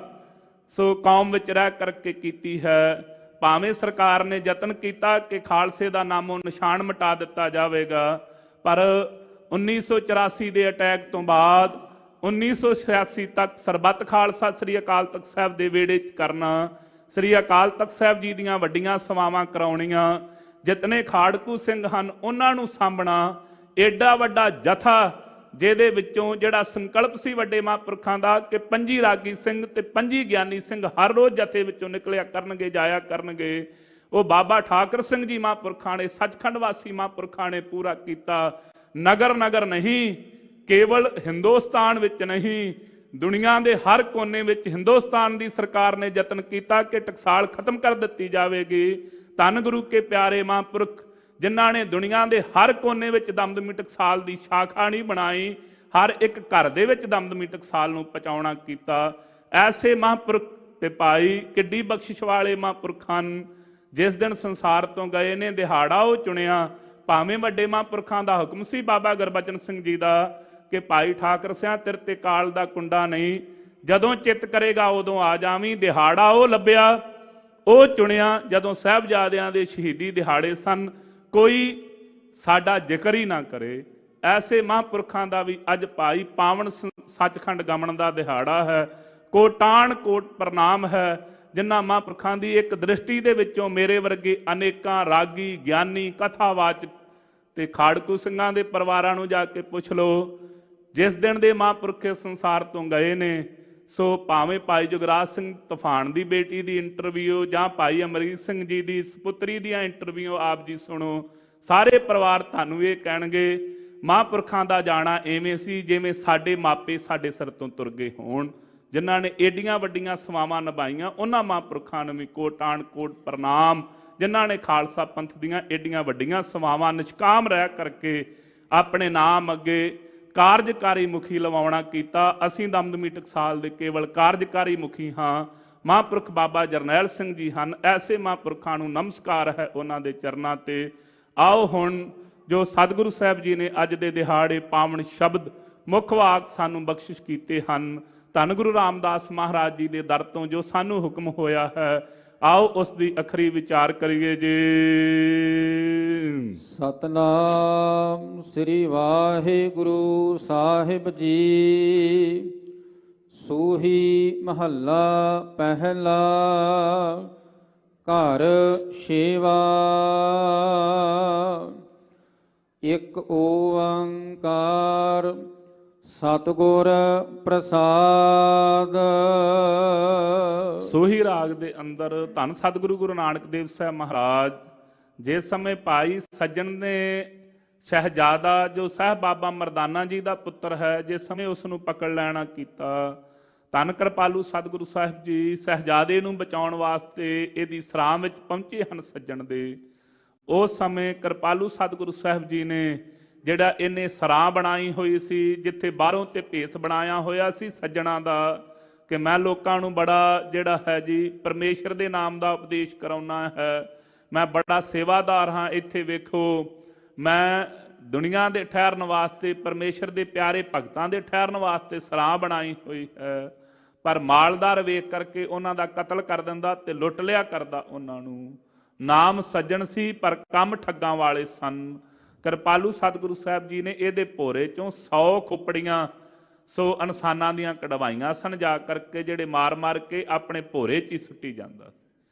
ਸੋ ਕੌਮ ਵਿੱਚ ਰਹਿ ਕਰਕੇ ਕੀਤੀ ਹੈ। ਭਾਵੇਂ ਸਰਕਾਰ ਨੇ ਯਤਨ ਕੀਤਾ ਕਿ ਖਾਲਸੇ ਦਾ ਨਾਮੋ ਨਿਸ਼ਾਨ ਮਿਟਾ ਦਿੱਤਾ ਜਾਵੇਗਾ, ਪਰ 1984 ਦੇ ਅਟੈਕ ਤੋਂ ਬਾਅਦ 1986 ਤੱਕ ਸਰਬੱਤ ਖਾਲਸਾ ਸ੍ਰੀ ਅਕਾਲ ਤਖਤ ਸਾਹਿਬ ਦੇ ਵਿਹੜੇ 'ਚ ਕਰਨਾ, ਸ੍ਰੀ ਅਕਾਲ ਤਖਤ ਸਾਹਿਬ ਜੀ ਦੀਆਂ ਵੱਡੀਆਂ ਸੇਵਾਵਾਂ ਕਰਾਉਣੀਆਂ, ਜਿਤਨੇ ਖਾੜਕੂ ਸਿੰਘ ਹਨ ਉਹਨਾਂ ਨੂੰ ਸਾਂਭਣਾ, ਏਡਾ ਵੱਡਾ ਜਥਾ ਜਿਹਦੇ ਵਿੱਚੋਂ ਜਿਹੜਾ ਸੰਕਲਪ ਸੀ ਵੱਡੇ ਮਹਾਂਪੁਰਖਾਂ ਦਾ ਕਿ 25 ਰਾਗੀ ਸਿੰਘ ਤੇ 25 ਗਿਆਨੀ ਸਿੰਘ ਹਰ ਰੋਜ਼ ਜਥੇ ਵਿੱਚੋਂ ਨਿਕਲਿਆ ਕਰਨਗੇ, ਜਾਇਆ ਕਰਨਗੇ, ਉਹ ਬਾਬਾ ਠਾਕਰ ਸਿੰਘ ਜੀ ਮਹਾਂਪੁਰਖਾਂ ਨੇ, ਸੱਚਖੰਡ ਵਾਸੀ ਮਹਾਂਪੁਰਖਾਂ ਨੇ ਪੂਰਾ ਕੀਤਾ। ਨਗਰ ਨਗਰ ਨਹੀਂ, ਕੇਵਲ ਹਿੰਦੁਸਤਾਨ ਵਿੱਚ ਨਹੀਂ, ਦੁਨੀਆ ਦੇ ਹਰ ਕੋਨੇ ਵਿੱਚ ਹਿੰਦੁਸਤਾਨ ਦੀ ਸਰਕਾਰ ਨੇ ਯਤਨ ਕੀਤਾ ਕਿ ਟਕਸਾਲ ਖਤਮ ਕਰ ਦਿੱਤੀ ਜਾਵੇਗੀ। ਧੰਨ ਗੁਰੂ ਕੇ ਪਿਆਰੇ ਮਹਾਂਪੁਰਖ ਜਿਨ੍ਹਾਂ ਨੇ ਦੁਨੀਆ ਦੇ ਹਰ ਕੋਨੇ ਵਿੱਚ ਦਮਦਮੀ ਟਕਸਾਲ ਦੀ ਸ਼ਾਖਾ ਨਹੀਂ ਬਣਾਈ, ਹਰ ਇੱਕ ਘਰ ਦੇ ਵਿੱਚ ਦਮਦਮੀ ਟਕਸਾਲ ਨੂੰ ਪਹੁੰਚਾਉਣਾ ਕੀਤਾ। ਐਸੇ ਮਹਾਂਪੁਰਖ ਤੇ ਭਾਈ ਕਿੱਡੀ ਬਖਸ਼ਿਸ਼ ਵਾਲੇ ਮਹਾਂਪੁਰਖ ਹਨ। ਜਿਸ ਦਿਨ ਸੰਸਾਰ ਤੋਂ ਗਏ ਨੇ ਦਿਹਾੜਾ ਉਹ ਚੁਣਿਆ, ਭਾਵੇਂ ਵੱਡੇ ਮਹਾਂਪੁਰਖਾਂ ਦਾ ਹੁਕਮ ਸੀ ਬਾਬਾ ਗੁਰਬਚਨ ਸਿੰਘ ਜੀ ਦਾ ਕਿ ਭਾਈ ਠਾਕਰ ਸਿਆਂ ਤੇਰੇ ਤੇ ਕਾਲ ਦਾ ਕੁੰਡਾ ਨਹੀਂ, ਜਦੋਂ ਚਿੱਤ ਕਰੇਗਾ ਉਦੋਂ ਆ ਜਾਵੀਂ। ਦਿਹਾੜਾ ਉਹ ਲੱਭਿਆ, ਉਹ ਚੁਣਿਆ ਜਦੋਂ ਸਾਹਿਬਜ਼ਾਦਿਆਂ ਦੇ ਸ਼ਹੀਦੀ ਦਿਹਾੜੇ ਸਨ, ਕੋਈ ਸਾਡਾ ਜ਼ਿਕਰ ਹੀ ਨਾ ਕਰੇ। ਐਸੇ ਮਹਾਂਪੁਰਖਾਂ ਦਾ ਵੀ ਅੱਜ ਭਾਈ ਪਾਵਨ ਸੱਚਖੰਡ ਗਮਨ ਦਾ ਦਿਹਾੜਾ ਹੈ। ਕੋਟਾਨ ਕੋਟ ਪ੍ਰਣਾਮ ਹੈ ਜਿਨ੍ਹਾਂ ਮਹਾਂਪੁਰਖਾਂ ਦੀ ਇੱਕ ਦ੍ਰਿਸ਼ਟੀ ਦੇ ਵਿੱਚੋਂ ਮੇਰੇ ਵਰਗੇ ਅਨੇਕਾਂ ਰਾਗੀ, ਗਿਆਨੀ, ਕਥਾਵਾਚਕ ਤੇ ਖਾੜਕੂ ਸਿੰਘਾਂ ਦੇ ਪਰਿਵਾਰਾਂ ਨੂੰ ਜਾ ਕੇ ਪੁੱਛ ਲਓ, ਜਿਸ ਦਿਨ ਦੇ ਮਹਾਂਪੁਰਖ ਸੰਸਾਰ ਤੋਂ ਗਏ ਨੇ, ਸੋ ਭਾਵੇਂ ਭਾਈ ਜੁਗਰਾਜ ਸਿੰਘ ਤੂਫਾਨ ਦੀ ਬੇਟੀ ਦੀ ਇੰਟਰਵਿਊ ਜਾਂ ਭਾਈ ਅਮਰੀਕ ਸਿੰਘ ਜੀ ਦੀ ਸਪੁੱਤਰੀ ਦੀਆਂ ਇੰਟਰਵਿਊ ਆਪ ਜੀ ਸੁਣੋ, ਸਾਰੇ ਪਰਿਵਾਰ ਤੁਹਾਨੂੰ ਇਹ ਕਹਿਣਗੇ ਮਹਾਂਪੁਰਖਾਂ ਦਾ ਜਾਣਾ ਐਵੇਂ ਸੀ ਜਿਵੇਂ ਸਾਡੇ ਮਾਪੇ ਸਾਡੇ ਸਿਰ ਤੋਂ ਤੁਰ ਗਏ ਹੋਣ। ਜਿਨ੍ਹਾਂ ਨੇ ਏਡੀਆਂ ਵੱਡੀਆਂ ਸੇਵਾਵਾਂ ਨਿਭਾਈਆਂ ਉਹਨਾਂ ਮਹਾਂਪੁਰਖਾਂ ਨੂੰ ਵੀ ਕੋਟਾਨ ਕੋਟ ਪ੍ਰਣਾਮ, ਜਿਨ੍ਹਾਂ ਨੇ ਖਾਲਸਾ ਪੰਥ ਦੀਆਂ ਏਡੀਆਂ ਵੱਡੀਆਂ ਸੇਵਾਵਾਂ ਨਿਸ਼ਕਾਮ ਰਹਿ ਕਰਕੇ ਆਪਣੇ ਨਾਮ ਅੱਗੇ ਕਾਰਜਕਾਰੀ ਮੁਖੀ ਲਵਾਉਣਾ ਕੀਤਾ। ਅਸੀਂ ਦਮਦਮੀ ਟਕਸਾਲ ਦੇ ਕੇਵਲ ਕਾਰਜਕਾਰੀ ਮੁਖੀ ਹਾਂ, ਮਹਾਂਪੁਰਖ ਬਾਬਾ ਜਰਨੈਲ ਸਿੰਘ ਜੀ ਹਨ। ਐਸੇ ਮਹਾਂਪੁਰਖਾਂ ਨੂੰ ਨਮਸਕਾਰ ਹੈ ਉਹਨਾਂ ਦੇ ਚਰਨਾਂ ਤੇ। ਆਓ ਹੁਣ ਜੋ ਸਤਿਗੁਰੂ ਸਾਹਿਬ ਜੀ ਨੇ ਅੱਜ ਦੇ ਦਿਹਾੜੇ ਪਾਵਨ ਸ਼ਬਦ ਮੁੱਖ ਵਾਕ ਸਾਨੂੰ ਬਖਸ਼ਿਸ਼ ਕੀਤੇ ਹਨ, ਧੰਨ ਗੁਰੂ ਰਾਮਦਾਸ ਮਹਾਰਾਜ ਜੀ ਦੇ ਦਰ ਤੋਂ ਜੋ ਸਾਨੂੰ ਹੁਕਮ ਹੋਇਆ ਹੈ, ਆਓ ਉਸ ਦੀ ਅਖਰੀ ਵਿਚਾਰ ਕਰੀਏ ਜੀ। ਸਤਨਾਮ ਸ੍ਰੀ ਵਾਹਿਗੁਰੂ ਸਾਹਿਬ ਜੀ। ਸੂਹੀ ਮਹੱਲਾ ਪਹਿਲਾ। ਘਰ ਛੇਵਾ। ਇਕ ਓੰਕਾਰ ਸਤਿਗੁਰ ਪ੍ਰਸਾਦ। ਸੋਹੀ ਰਾਗ ਦੇ ਅੰਦਰ ਧੰਨ ਸਤਿਗੁਰੂ ਗੁਰੂ ਨਾਨਕ ਦੇਵ ਸਾਹਿਬ ਮਹਾਰਾਜ ਜਿਸ ਸਮੇਂ ਭਾਈ ਸੱਜਣ ਨੇ ਸ਼ਹਿਜ਼ਾਦਾ ਜੋ ਸਾਹਿਬ ਬਾਬਾ ਮਰਦਾਨਾ ਜੀ ਦਾ ਪੁੱਤਰ ਹੈ, ਜਿਸ ਸਮੇਂ ਉਸ ਨੂੰ ਪਕੜ ਲੈਣਾ ਕੀਤਾ, ਧੰਨ ਕਿਰਪਾਲੂ ਸਤਿਗੁਰੂ ਸਾਹਿਬ ਜੀ ਸ਼ਹਿਜ਼ਾਦੇ ਨੂੰ ਬਚਾਉਣ ਵਾਸਤੇ ਇਹਦੀ ਸਰਾਂ ਵਿੱਚ ਪਹੁੰਚੇ ਹਨ ਸੱਜਣ ਦੇ। ਉਸ ਸਮੇਂ ਕਿਰਪਾਲੂ ਸਤਿਗੁਰੂ ਸਾਹਿਬ ਜੀ ਨੇ ਜਿਹੜਾ ਇਹਨੇ ਸਰਾਂ ਬਣਾਈ ਹੋਈ ਸੀ, ਜਿੱਥੇ ਬਾਹਰੋਂ ਤੇ ਭੇਸ ਬਣਾਇਆ ਹੋਇਆ ਸੀ ਸੱਜਣਾ ਦਾ ਕਿ ਮੈਂ ਲੋਕਾਂ ਨੂੰ ਬੜਾ ਜਿਹੜਾ ਹੈ ਜੀ ਪਰਮੇਸ਼ਰ ਦੇ ਨਾਮ ਦਾ ਉਪਦੇਸ਼ ਕਰਾਉਣਾ ਹੈ, ਮੈਂ ਬੜਾ ਸੇਵਾਦਾਰ ਹਾਂ, ਇੱਥੇ ਵੇਖੋ ਮੈਂ ਦੁਨੀਆ ਦੇ ਠਹਿਰਨ ਵਾਸਤੇ ਪਰਮੇਸ਼ਰ ਦੇ ਪਿਆਰੇ ਭਗਤਾਂ ਦੇ ਠਹਿਰਨ ਵਾਸਤੇ ਸਰਾਂ ਬਣਾਈ ਹੋਈ ਹੈ। ਪਰ ਮਾਲਦਾਰ ਵੇਖ ਕਰਕੇ ਉਹਨਾਂ ਦਾ ਕਤਲ ਕਰ ਦਿੰਦਾ ਤੇ ਲੁੱਟ ਲਿਆ ਕਰਦਾ ਉਹਨਾਂ ਨੂੰ। ਨਾਮ ਸੱਜਣ ਸੀ ਪਰ ਕੰਮ ਠੱਗਾਂ ਵਾਲੇ ਸਨ। ਕਿਰਪਾਲੂ ਸਤਿਗੁਰੂ ਸਾਹਿਬ ਜੀ ਨੇ ਇਹਦੇ ਭੋਰੇ ਚੋਂ 100 ਖੋਪੜੀਆਂ ਸੋ ਇਨਸਾਨਾਂ ਦੀਆਂ ਕਢਵਾਈਆਂ ਸਨ, ਜਾ ਕਰਕੇ ਜਿਹੜੇ ਮਾਰ ਮਾਰ ਕੇ ਆਪਣੇ ਭੋਰੇ 'ਚ ਹੀ ਸੁੱਟੀ ਜਾਂਦਾ।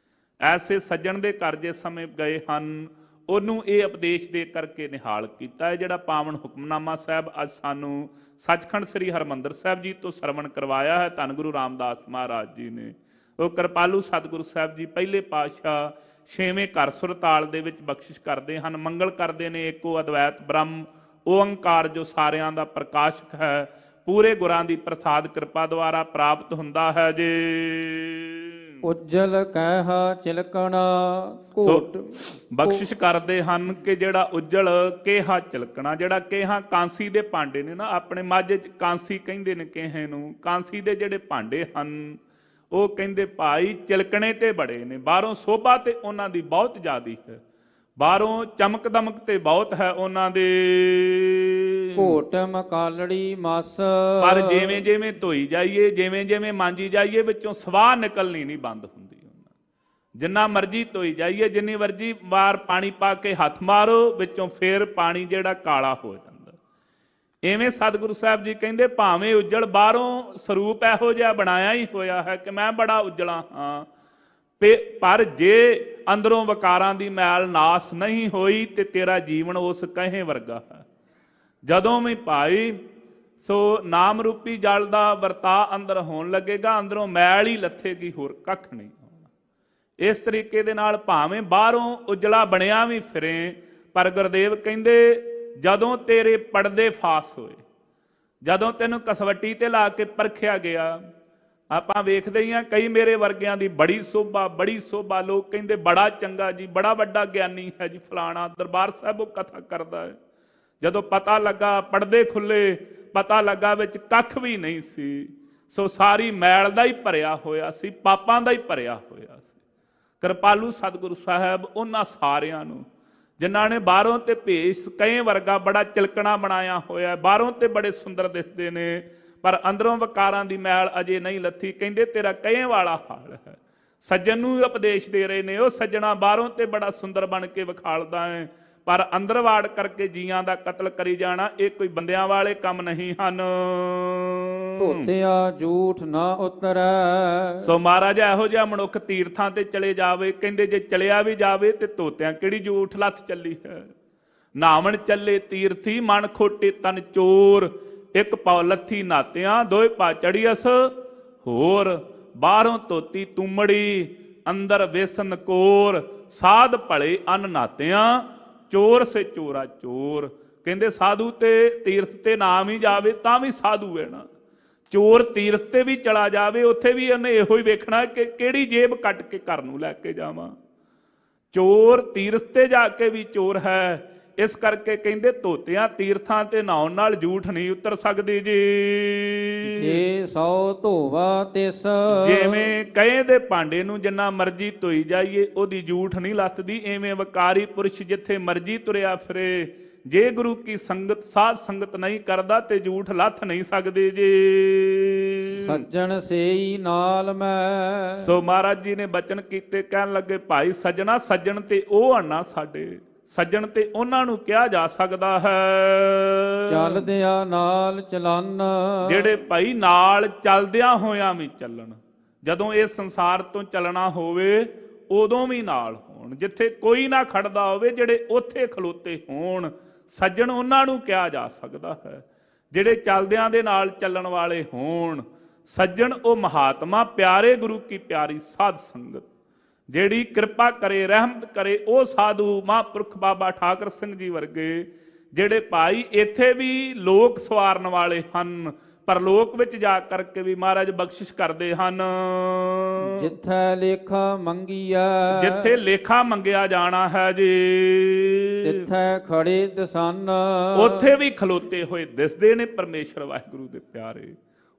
ਐਸੇ ਸੱਜਣ ਦੇ ਘਰ ਜਿਸ ਸਮੇਂ ਗਏ ਹਨ, ਉਹਨੂੰ ਇਹ ਉਪਦੇਸ਼ ਦੇ ਕਰਕੇ ਨਿਹਾਲ ਕੀਤਾ ਹੈ। ਜਿਹੜਾ ਪਾਵਨ ਹੁਕਮਨਾਮਾ ਸਾਹਿਬ ਅੱਜ ਸਾਨੂੰ ਸੱਚਖੰਡ ਸ੍ਰੀ ਹਰਿਮੰਦਰ ਸਾਹਿਬ ਜੀ ਤੋਂ ਸਰਵਣ ਕਰਵਾਇਆ ਹੈ ਧੰਨ ਗੁਰੂ ਰਾਮਦਾਸ ਮਹਾਰਾਜ ਜੀ ਨੇ, ਉਹ ਕਿਰਪਾਲੂ ਸਤਿਗੁਰੂ ਸਾਹਿਬ ਜੀ ਪਹਿਲੇ ਪਾਤਸ਼ਾਹ 6ਵੇਂ ਘਰ ਸੁਰਤਾਲ ਦੇ ਵਿੱਚ ਬਖਸ਼ਿਸ਼ ਕਰਦੇ ਹਨ। ਮੰਗਲ ਕਰਦੇ ਨੇ ਏਕੋ ਅਦਵੈਤ ਬ੍ਰਹਮ ਓੰਕਾਰ ਜੋ ਸਾਰਿਆਂ ਦਾ ਪ੍ਰਕਾਸ਼ਕ ਹੈ, ਪੂਰੇ ਗੁਰਾਂ ਦੀ ਪ੍ਰਸਾਦ ਕਿਰਪਾ ਦੁਆਰਾ ਪ੍ਰਾਪਤ ਹੁੰਦਾ ਹੈ ਜੀ। ਉਜਲ ਕਹਿਹਾ ਚਿਲਕਣਾ ਘੋਟ। ਬਖਸ਼ਿਸ਼ ਕਰਦੇ ਹਨ ਕਿ ਜਿਹੜਾ ਉਜਲ ਕੇਹਾ ਚਿਲਕਣਾ, ਜਿਹੜਾ ਕੇਹਾ ਕਾਂਸੀ ਦੇ ਭਾਂਡੇ ਨੇ ਨਾ, ਆਪਣੇ ਮਾਝੇ 'ਚ ਕਾਂਸੀ ਕਹਿੰਦੇ ਨੇ ਕੇਹੇ ਨੂੰ। ਕਾਂਸੀ ਦੇ ਜਿਹੜੇ ਭਾਂਡੇ ਹਨ ਉਹ ਕਹਿੰਦੇ ਭਾਈ ਚਿਲਕਣੇ ਤੇ ਬੜੇ ਨੇ। ਬਾਹਰੋਂ ਸੋਭਾ ਤੇ ਉਹਨਾਂ ਦੀ ਬਹੁਤ ਜ਼ਿਆਦੀ ਹੈ, ਬਾਹਰੋਂ ਚਮਕ ਦਮਕ ਤੇ ਬਹੁਤ ਹੈ ਉਹਨਾਂ ਦੇ। ਘੋਟ ਮਕਾਲੜੀ ਮਸ। ਪਰ ਜਿਵੇਂ ਜਿਵੇਂ ਧੋਈ ਜਾਈਏ, ਜਿਵੇਂ ਜਿਵੇਂ ਮਾਂਜੀ ਜਾਈਏ, ਵਿੱਚੋਂ ਸਵਾਹ ਨਿਕਲਣੀ ਨਹੀਂ ਬੰਦ ਹੁੰਦੀ। ਜਿੰਨਾ ਮਰਜ਼ੀ ਧੋਈ ਜਾਈਏ, ਜਿੰਨੀ ਮਰਜ਼ੀ ਵਾਰ ਪਾਣੀ ਪਾ ਕੇ ਹੱਥ ਮਾਰੋ, ਵਿੱਚੋਂ ਫੇਰ ਪਾਣੀ ਜਿਹੜਾ ਕਾਲਾ ਹੋ ਜਾਂਦਾ। ਇਵੇਂ ਸਤਿਗੁਰੂ ਸਾਹਿਬ ਜੀ ਕਹਿੰਦੇ ਭਾਵੇਂ ਉਜਲ, ਬਾਹਰੋਂ ਸਰੂਪ ਇਹੋ ਜਿਹਾ ਬਣਾਇਆ ਹੀ ਹੋਇਆ ਹੈ ਕਿ ਮੈਂ ਬੜਾ ਉਜਲਾ ਹਾਂ, ਪਰ ਜੇ ਅੰਦਰੋਂ ਵਿਕਾਰਾਂ ਦੀ ਮੈਲ ਨਾਸ ਨਹੀਂ ਹੋਈ ਤੇ ਤੇਰਾ ਜੀਵਨ ਉਸ ਕਹੇ ਵਰਗਾ ਹੈ। ਜਦੋਂ ਵੀ ਭਾਈ ਸੋ ਨਾਮ ਰੂਪੀ ਜਲ ਦਾ ਵਰਤਾ ਅੰਦਰ ਹੋਣ ਲੱਗੇਗਾ, ਅੰਦਰੋਂ ਮੈਲ ਹੀ ਲੱਥੇਗੀ, ਹੋਰ ਕੱਖ ਨਹੀਂ ਹੋਣਾ। ਇਸ ਤਰੀਕੇ ਦੇ ਨਾਲ ਭਾਵੇਂ ਬਾਹਰੋਂ ਉਜਲਾ ਬਣਿਆ ਵੀ ਫਿਰੇ, ਪਰ ਗੁਰਦੇਵ ਕਹਿੰਦੇ ਜਦੋਂ ਤੇਰੇ ਪਰਦੇ ਫਾਸ ਹੋਏ, ਜਦੋਂ ਤੈਨੂੰ ਕਸਵੱਟੀ ਤੇ ਲਾ ਕੇ ਪਰਖਿਆ ਗਿਆ, ਆਪਾਂ ਵੇਖਦੇ ਹੀ ਹਾਂ ਕਈ ਮੇਰੇ ਵਰਗਿਆਂ ਦੀ ਬੜੀ ਸੋਭਾ, ਬੜੀ ਸੋਭਾ, ਲੋਕ ਕਹਿੰਦੇ ਬੜਾ ਚੰਗਾ ਜੀ, ਬੜਾ ਵੱਡਾ ਗਿਆਨੀ ਹੈ ਜੀ ਫਲਾਣਾ, ਦਰਬਾਰ ਸਾਹਿਬ ਉਹ ਕਥਾ ਕਰਦਾ ਹੈ। ਜਦੋਂ ਪਤਾ ਲੱਗਾ ਪਰਦੇ ਖੁੱਲੇ, ਪਤਾ ਲੱਗਾ ਵਿੱਚ ਕੱਖ ਵੀ ਨਹੀਂ ਸੀ, ਸੋ ਸਾਰੀ ਮੈਲ ਦਾ ਹੀ ਭਰਿਆ ਹੋਇਆ ਸੀ, ਪਾਪਾਂ ਦਾ ਹੀ ਭਰਿਆ ਹੋਇਆ ਸੀ। ਕਿਰਪਾਲੂ ਸਤਿਗੁਰੂ ਸਾਹਿਬ ਉਹਨਾਂ ਸਾਰਿਆਂ ਨੂੰ ਜਿਨ੍ਹਾਂ ਨੇ ਬਾਹਰੋਂ ਤੇ ਭੇਸ ਕਹੇ ਵਰਗਾ ਬੜਾ ਚਿਲਕਣਾ ਬਣਾਇਆ ਹੋਇਆ, ਬਾਹਰੋਂ ਤੇ ਬੜੇ ਸੁੰਦਰ ਦਿਸਦੇ ਨੇ, ਪਰ ਅੰਦਰੋਂ ਵਿਕਾਰਾਂ ਦੀ ਮੈਲ ਅਜੇ ਨਹੀਂ ਲੱਥੀ, ਕਹਿੰਦੇ ਤੇਰਾ ਕਹੇ ਵਾਲਾ ਹਾਲ ਹੈ। ਸੱਜਣ ਨੂੰ ਉਪਦੇਸ਼ ਦੇ ਰਹੇ ਨੇ, ਉਹ ਸੱਜਣਾ ਬਾਹਰੋਂ ਤੇ ਬੜਾ ਸੁੰਦਰ ਬਣ ਕੇ ਵਿਖਾਲਦਾ ਹੈ, ਪਰ ਅੰਦਰ ਵਾੜ ਕਰਕੇ ਜੀਆਂ ਦਾ ਕਤਲ ਕਰੀ ਜਾਣਾ, ਇਹ ਕੋਈ ਬੰਦਿਆਂ ਵਾਲੇ ਕੰਮ ਨਹੀਂ ਹਨ। ਧੋਤਿਆ ਝੂਠ ਨਾ ਉਤਰੈ। ਸੋ ਮਹਾਰਾਜ ਇਹੋ ਜਿਹਾ ਮਨੁੱਖ ਤੀਰਥਾਂ ਤੇ ਚਲੇ ਜਾਵੇ, ਕਹਿੰਦੇ ਜੇ ਚਲਿਆ ਵੀ ਜਾਵੇ ਤੇ ਧੋਤਿਆਂ ਕਿਹੜੀ ਝੂਠ ਲੱਥ ਚੱਲੀ ਹੈ। ਨਾਵਣ ਚੱਲੇ ਤੀਰਥੀ ਮਨ ਖੋਟੇ ਤਨ ਚੋਰ, ਇੱਕ ਪਾਉ ਲੱਥੀ ਨਾਤਿਆਂ ਦੋਏ ਪਾ ਚੜੀਅਸ ਹੋਰ। ਬਾਹਰੋਂ ਧੋਤੀ ਤੁਮੜੀ ਅੰਦਰ ਵੇਸਨ ਕੋਰ, ਸਾਧ ਭਲੇ ਅਨ ਨਾਤਿਆਂ ਚੋਰ ਸੇ ਚੋਰਾ ਚੋਰ। ਕਹਿੰਦੇ ਸਾਧੂ ਤੇ ਤੀਰਥ ਤੇ ਨਾਮ ਹੀ ਜਾਵੇ ਤਾਂ ਵੀ ਸਾਧੂ ਹੈ ਨਾ, ਚੋਰ ਤੀਰਥ ਤੇ ਵੀ ਚਲਾ ਜਾਵੇ ਉੱਥੇ ਵੀ ਉਹਨੇ ਇਹੋ ਹੀ ਵੇਖਣਾ ਕਿ ਕਿਹੜੀ ਜੇਬ ਕੱਟ ਕੇ ਘਰ ਨੂੰ ਲੈ ਕੇ ਜਾਵਾਂ। ਚੋਰ ਤੀਰਥ ਤੇ ਜਾ ਕੇ ਵੀ ਚੋਰ ਹੈ, ਇਸ ਕਰਕੇ ਕਹਿੰਦੇ ਧੋਤਿਆਂ ਤੀਰਥਾਂ ਤੇ ਨਹਾਉਣ ਨਾਲ ਜੂਠ ਨਹੀਂ ਉਤਰ ਸਕਦੀ ਜੀ। ਜੇ ਸੌ ਧੋਵਾ ਤਿਸ ਜਿਵੇਂ ਕਹੇ ਦੇ ਭਾਂਡੇ ਨੂੰ ਜਿੰਨਾ ਮਰਜ਼ੀ ਧੋਈ ਜਾਈਏ ਉਹਦੀ ਜੂਠ ਨਹੀਂ ਲੱਥਦੀ, ਐਵੇਂ ਵਕਾਰੀ ਪੁਰਸ਼ ਜਿੱਥੇ ਮਰਜ਼ੀ ਤੁਰਿਆ ਫਿਰੇ, ਜੇ ਗੁਰੂ ਕੀ ਸੰਗਤ ਸਾਧ ਸੰਗਤ ਨਹੀਂ ਕਰਦਾ ਤੇ ਝੂਠ ਲੱਥ ਨਹੀਂ ਸਕਦੇ ਜੀ। ਸੱਜਣ ਸੇਈ ਨਾਲ ਮੈਂ ਸੋ ਮਹਾਰਾਜ ਜੀ ਨੇ ਬਚਨ ਕੀਤੇ, ਕਹਿਣ ਲੱਗੇ ਭਾਈ ਸੱਜਣਾ, ਸੱਜਣ ਤੇ ਉਹ ਆਣਾ ਸਾਡੇ, ਸੱਜਣ ਤੇ ਉਹਨਾਂ ਨੂੰ ਕਿਹਾ ਜਾ ਸਕਦਾ ਹੈ ਚੱਲਦਿਆਂ ਨਾਲ ਚਲਨ, ਜਿਹੜੇ ਭਾਈ ਨਾਲ ਚੱਲਦਿਆਂ ਹੋਇਆਂ ਵੀ ਚੱਲਣ। ਜਦੋਂ ਇਹ ਸੰਸਾਰ ਤੋਂ ਚੱਲਣਾ ਹੋਵੇ ਉਦੋਂ ਵੀ ਨਾਲ ਹੋਣ, ਜਿੱਥੇ ਕੋਈ ਨਾ ਖੜਦਾ ਹੋਵੇ ਜਿਹੜੇ ਉੱਥੇ ਖਲੋਤੇ ਹੋਣ, ਸੱਜਣ ਉਹਨਾਂ ਨੂੰ ਕਿਹਾ ਜਾ ਸਕਦਾ ਹੈ। ਜਿਹੜੇ ਚੱਲਦਿਆਂ ਦੇ ਨਾਲ ਚੱਲਣ ਵਾਲੇ ਹੋਣ ਸੱਜਣ, ਉਹ ਮਹਾਤਮਾ ਪਿਆਰੇ ਗੁਰੂ ਕੀ ਪਿਆਰੀ ਸਾਧ ਸੰਗਤ, ਜਿਹੜੀ ਕਿਰਪਾ ਕਰੇ ਰਹਿਮਤ ਕਰੇ, ਉਹ ਸਾਧੂ ਮਹਾਂਪੁਰਖ ਬਾਬਾ ਠਾਕਰ ਸਿੰਘ ਜੀ ਵਰਗੇ, ਜਿਹੜੇ ਭਾਈ ਇੱਥੇ ਵੀ ਲੋਕ ਸਵਾਰਨ ਵਾਲੇ ਹਨ, ਪਰਲੋਕ ਵਿੱਚ ਜਾ ਕਰਕੇ ਵੀ ਮਹਾਰਾਜ ਬਖਸ਼ਿਸ਼ ਕਰਦੇ ਹਨ। ਜਿੱਥੇ ਲੇਖਾ ਮੰਗੀਆ, ਜਿੱਥੇ ਲੇਖਾ ਮੰਗਿਆ ਜਾਣਾ ਹੈ ਜੀ, ਤਿੱਥੈ ਖੜੇ ਦਸਨ, ਉੱਥੇ ਵੀ ਖਲੋਤੇ ਹੋਏ ਦਿਸਦੇ ਨੇ ਪਰਮੇਸ਼ਰ ਵਾਹਿਗੁਰੂ ਦੇ ਪਿਆਰੇ,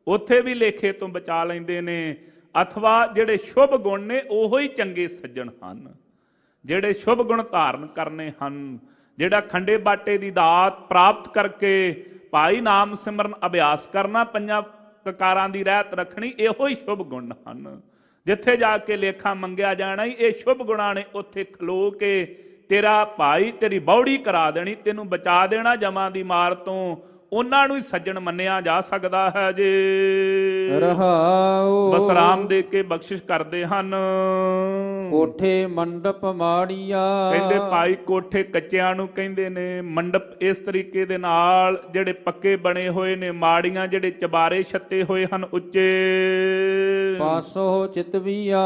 ਉੱਥੇ ਵੀ ਲੇਖੇ ਤੋਂ ਬਚਾ ਲੈਂਦੇ ਨੇ। ਅਥਵਾ ਜਿਹੜੇ ਸ਼ੁਭ ਗੁਣ ਨੇ ਉਹੋ ਹੀ ਚੰਗੇ ਸੱਜਣ ਹਨ, ਜਿਹੜੇ ਸ਼ੁਭ ਗੁਣ ਧਾਰਨ ਕਰਨੇ ਹਨ, ਜਿਹੜਾ ਖੰਡੇ ਬਾਟੇ ਦੀ ਦਾਤ ਪ੍ਰਾਪਤ ਕਰਕੇ ਭਾਈ ਨਾਮ ਸਿਮਰਨ ਅਭਿਆਸ ਕਰਨਾ, ਪੰਜਾਂ ਕਕਾਰਾਂ ਦੀ ਰਹਿਤ ਰੱਖਣੀ, ਇਹੋ ਹੀ ਸ਼ੁਭ ਗੁਣ ਹਨ। ਜਿੱਥੇ ਜਾ ਕੇ ਲੇਖਾ ਮੰਗਿਆ ਜਾਣਾ ਹੀ ਇਹ ਸ਼ੁਭ ਗੁਣਾਂ ਨੇ ਉੱਥੇ ਖਲੋ ਕੇ ਤੇਰਾ ਭਾਈ ਤੇਰੀ ਬੌੜੀ ਕਰਾ ਦੇਣੀ, ਤੈਨੂੰ ਬਚਾ ਦੇਣਾ ਜਮਾਂ ਦੀ ਮਾਰ ਤੋਂ। ਉਹਨਾਂ ਨੂੰ ਹੀ ਸੱਜਣ ਮੰਨਿਆ ਜਾ ਸਕਦਾ ਹੈ ਜੀ। ਰਹਾਉ ਬਸਰਾਮ ਦੇ ਕੇ ਬਖਸ਼ਿਸ਼ ਕਰਦੇ ਹਨ। ਕੋਠੇ ਮੰਡਪ ਮਾੜੀਆ, ਕਹਿੰਦੇ ਭਾਈ ਕੋਠੇ ਕੱਚਿਆਂ ਨੂੰ ਕਹਿੰਦੇ ਨੇ, ਮੰਡਪ ਇਸ ਤਰੀਕੇ ਦੇ ਨਾਲ ਜਿਹੜੇ ਪੱਕੇ ਬਣੇ ਹੋਏ ਨੇ, ਮਾੜੀਆਂ ਜਿਹੜੇ ਚਬਾਰੇ ਛੱਤੇ ਹੋਏ ਹਨ ਉੱਚੇ। ਪਾਸੋ ਚਿਤਵੀਆ,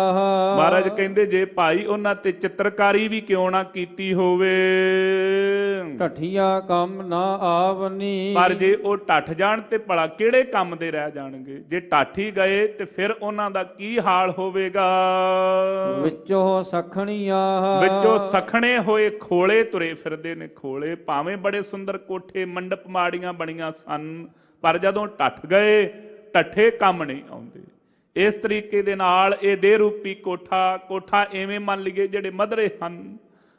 ਮਹਾਰਾਜ ਕਹਿੰਦੇ ਜੇ ਭਾਈ ਉਹਨਾਂ ਤੇ ਚਿੱਤਰਕਾਰੀ ਵੀ ਕਿਉਂ ਨਾ ਕੀਤੀ ਹੋਵੇ, ਢਠੀਆ ਕੰਮ ਨਾ ਆਵਨੀ, ਪਰ ਜੇ ਉਹ ਢੱਠ ਜਾਣ ਤੇ ਭਲਾ ਕਿਹੜੇ ਕੰਮ ਦੇ ਰਹਿ ਜਾਣਗੇ। ਜੇ ਢੱਠ ਹੀ ਗਏ ਤੇ ਫਿਰ ਉਹਨਾਂ ਦਾ ਕੀ ਹਾਲ ਹੋਵੇਗਾ। ਵਿੱਚੋਂ ਸਖਣੀਆਂ, ਵਿੱਚੋਂ ਸਖਣੇ ਹੋਏ ਖੋਲੇ ਤੁਰੇ ਫਿਰਦੇ ਨੇ। ਖੋਲੇ ਭਾਵੇਂ ਬੜੇ ਸੁੰਦਰ ਕੋਠੇ ਮੰਡਪ ਮਾੜੀਆਂ ਬਣੀਆਂ ਸਨ, ਪਰ ਜਦੋਂ ਢੱਠ ਗਏ ਢੱਠੇ ਕੰਮ ਨਹੀਂ ਆਉਂਦੇ। ਇਸ ਤਰੀਕੇ ਦੇ ਨਾਲ ਇਹ ਦੇਹ ਰੂਪੀ ਕੋਠਾ ਐਵੇਂ ਮੰਨ ਲਈਏ ਜਿਹੜੇ ਮਧਰੇ ਹਨ,